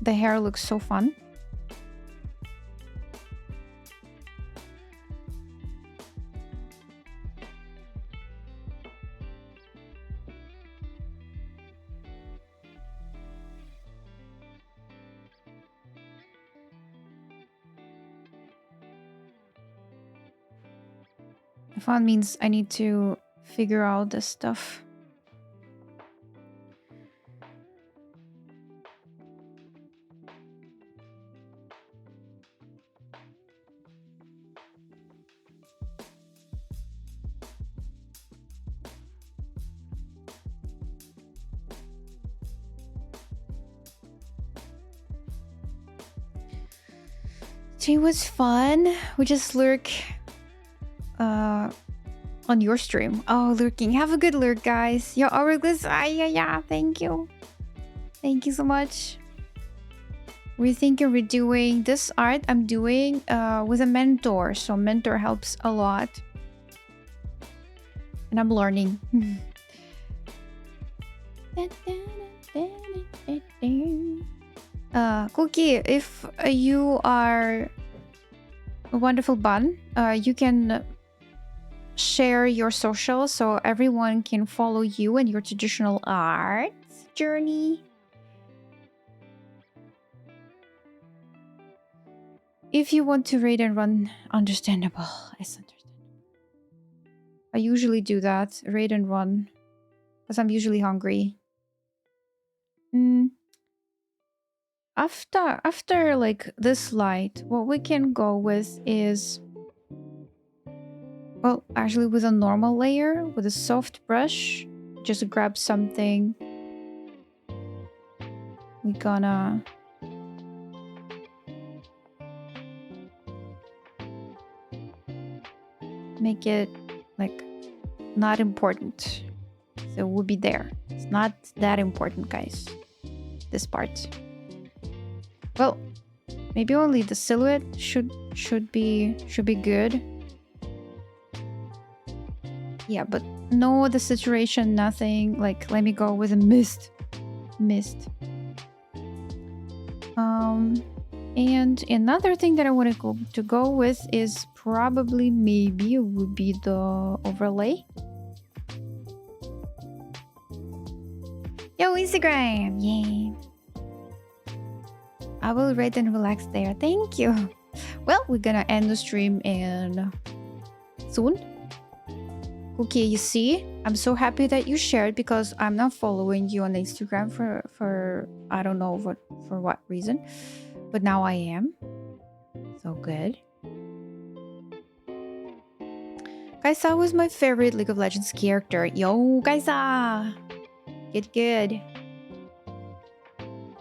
The hair looks so fun. Fun means I need to figure out this stuff. It was fun. We just lurk on your stream. Oh, lurking. Have a good lurk, guys. Yo, Auriglis. Yeah. Thank you. Thank you so much. We're thinking we're doing this art I'm doing with a mentor. So mentor helps a lot. And I'm learning. Cookie, if you are a wonderful bun, you can share your social so everyone can follow you and your traditional art journey. If you want to raid and run, understandable. It's understandable. I usually do that, raid and run, because I'm usually hungry. After like this light, what we can go with is, well, actually with a normal layer, with a soft brush, just grab something. We're gonna make it like not important. So we'll be there. It's not that important, guys. This part. Well, maybe only the silhouette should be good. Yeah, but no the saturation, nothing. Like, let me go with a mist. And another thing that I want to go with is probably maybe it would be the overlay. Yo, Instagram! Yay! I will read and relax there. Thank you. Well, we're gonna end the stream and soon. Okay, you see, I'm so happy that you shared because I'm not following you on Instagram for I don't know for what reason, but now I am. So good. Kaisa was my favorite League of Legends character. Yo, Kaisa! Good.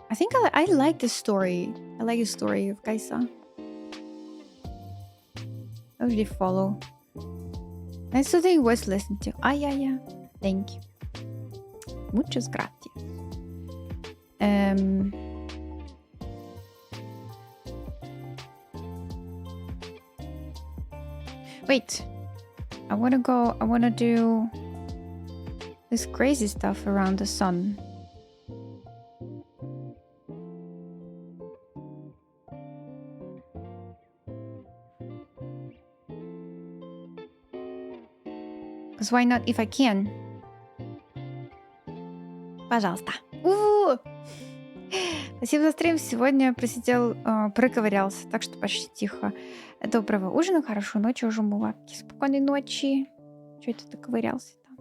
I think I like the story. I like the story of Kaisa. I already follow. Nice to think was listened to. Yeah. Thank you. Muchas gracias. Wait. I wanna do this crazy stuff around the sun. Because why not if I can? Пожалуйста. Спасибо за стрим. Сегодня просидел, проковырялся, так что почти тихо. Доброго ужина, хорошей ночи, уже мулатки. Спокойной ночи. Чё это ты ковырялся там?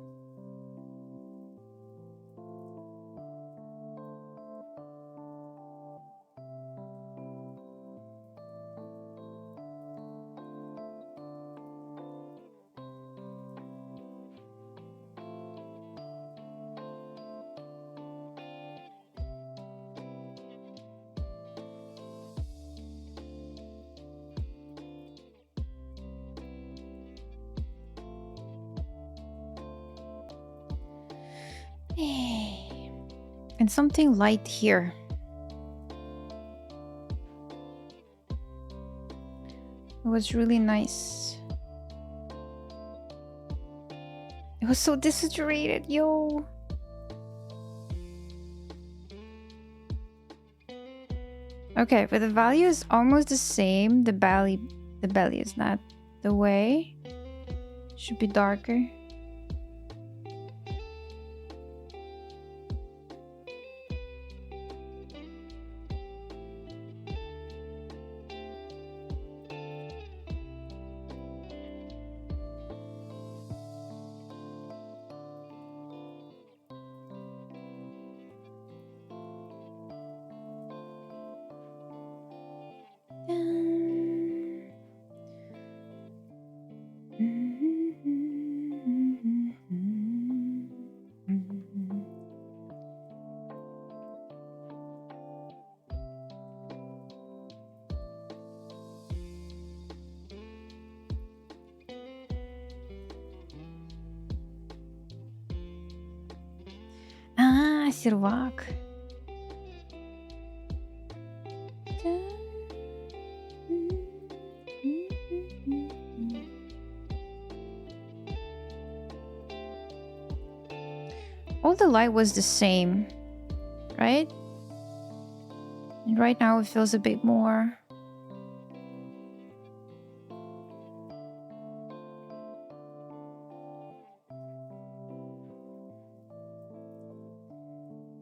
And something light here. It was really nice. It was so desaturated, yo. Okay, but the value is almost the same. The belly is not the way. Should be darker. Сервак. All the light was the same. right? And right now it feels a bit more.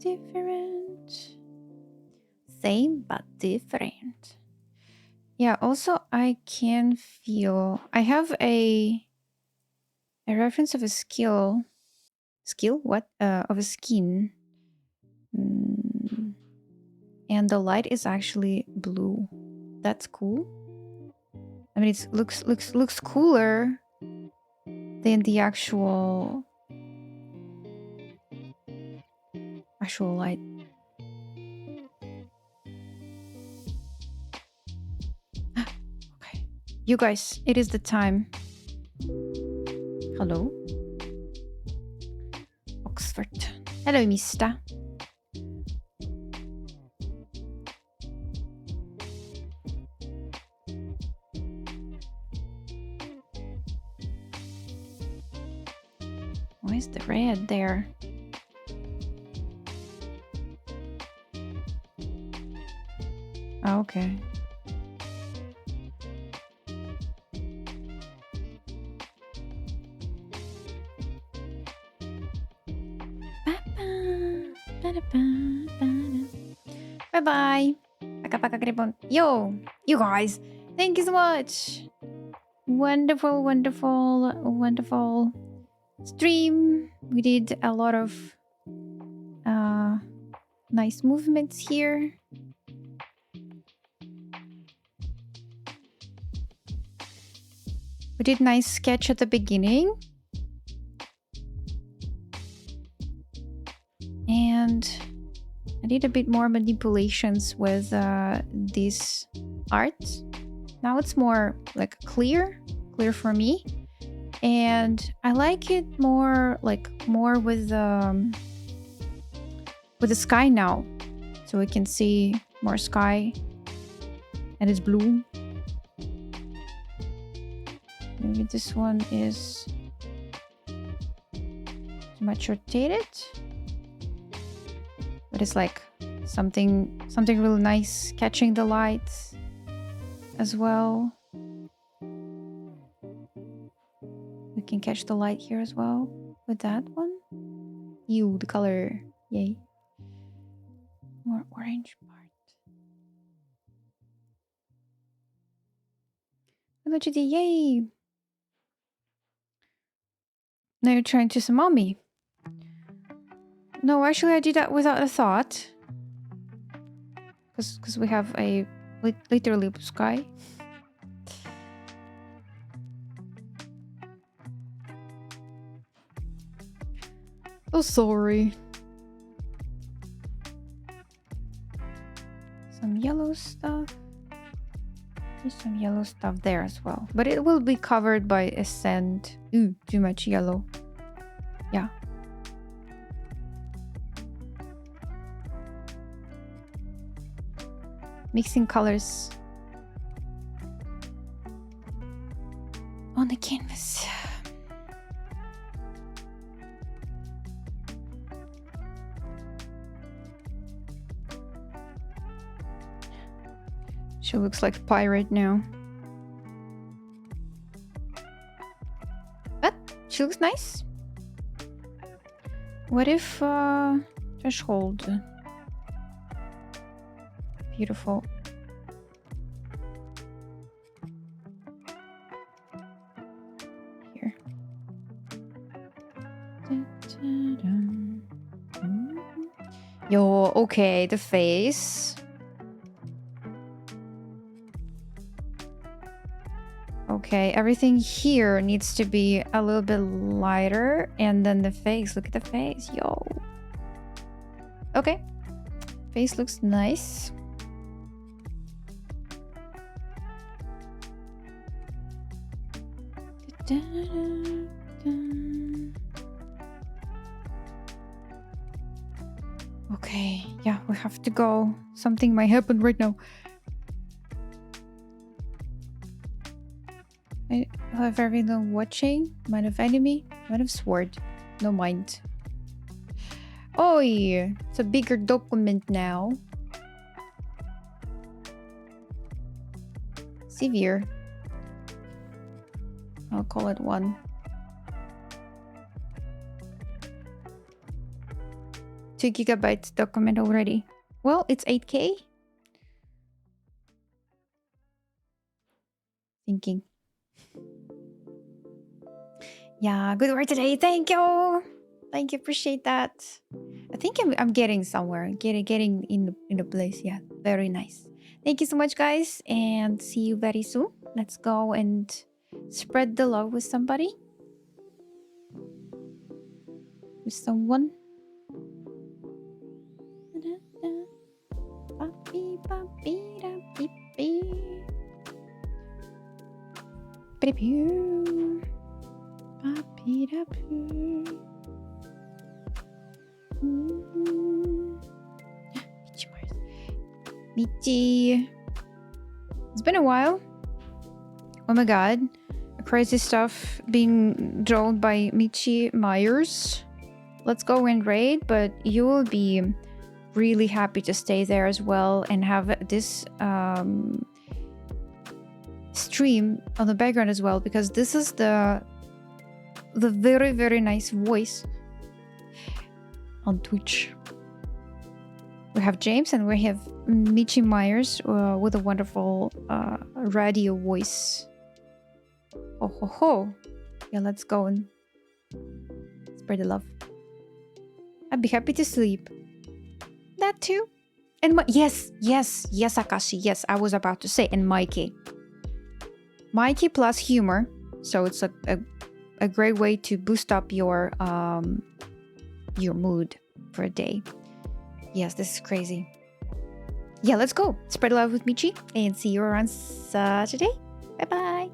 Different. Same but different. Yeah, also I can feel I have a reference of a skill. Skill? What? Of a skin. And the light is actually blue. That's cool. I mean, it looks cooler than the actual light. Okay, you guys, it is the time. Hello, Oxford. Hello, Mister. Why is the red there? Oh, okay. Bye-bye. Yo, you guys, thank you so much. Wonderful, wonderful, wonderful stream. We did a lot of nice movements here. We did nice sketch at the beginning. And I did a bit more manipulations with this art. Now it's more like clear for me. And I like it more with the sky now. So we can see more sky. And it's blue. Maybe this one is too much rotated. But it's like something really nice catching the light as well. We can catch the light here as well with that one. Ew, the color. Yay. More orange part. Allegedly, yay. Now you're trying to summon me. No, actually I did that without a thought. Because we have a literally blue sky. Oh, sorry. Some yellow stuff. There's some yellow stuff there as well. But it will be covered by a sand. Ooh, too much yellow. Yeah. Mixing colors on the canvas. She looks like a pirate now. But she looks nice. What if threshold? Beautiful. Here. Yo, okay, the face. Okay, everything here needs to be a little bit lighter. And then the face. Look at the face. Yo. Okay. Face looks nice. Okay, yeah, we have to go. Something might happen right now. I have everyone watching. Mind of enemy, mind of sword. No mind. Oh, yeah. It's a bigger document now. Sivir. I'll call it 1. Two gigabytes document already. Well, it's 8K. Thinking. Yeah, good work today. Thank you. Thank you. Appreciate that. I think I'm getting somewhere. Getting in the place. Yeah, very nice. Thank you so much, guys, and see you very soon. Let's go and spread the love with somebody. With someone. Michi. It's been a while. Oh my god. Crazy stuff being drawn by Michi Myers. Let's go and raid, but you will be really happy to stay there as well and have this stream on the background as well, because this is the very, very nice voice on Twitch. We have James and we have Michi Myers with a wonderful radio voice. Oh ho ho. Yeah, let's go and spread the love. I'd be happy to sleep. That too. And yes, Akashi. Yes, I was about to say. And Mikey. Mikey plus humor. So it's a great way to boost up your mood for a day. Yes, this is crazy. Yeah, let's go. Spread love with Michi and see you around Saturday. Bye-bye.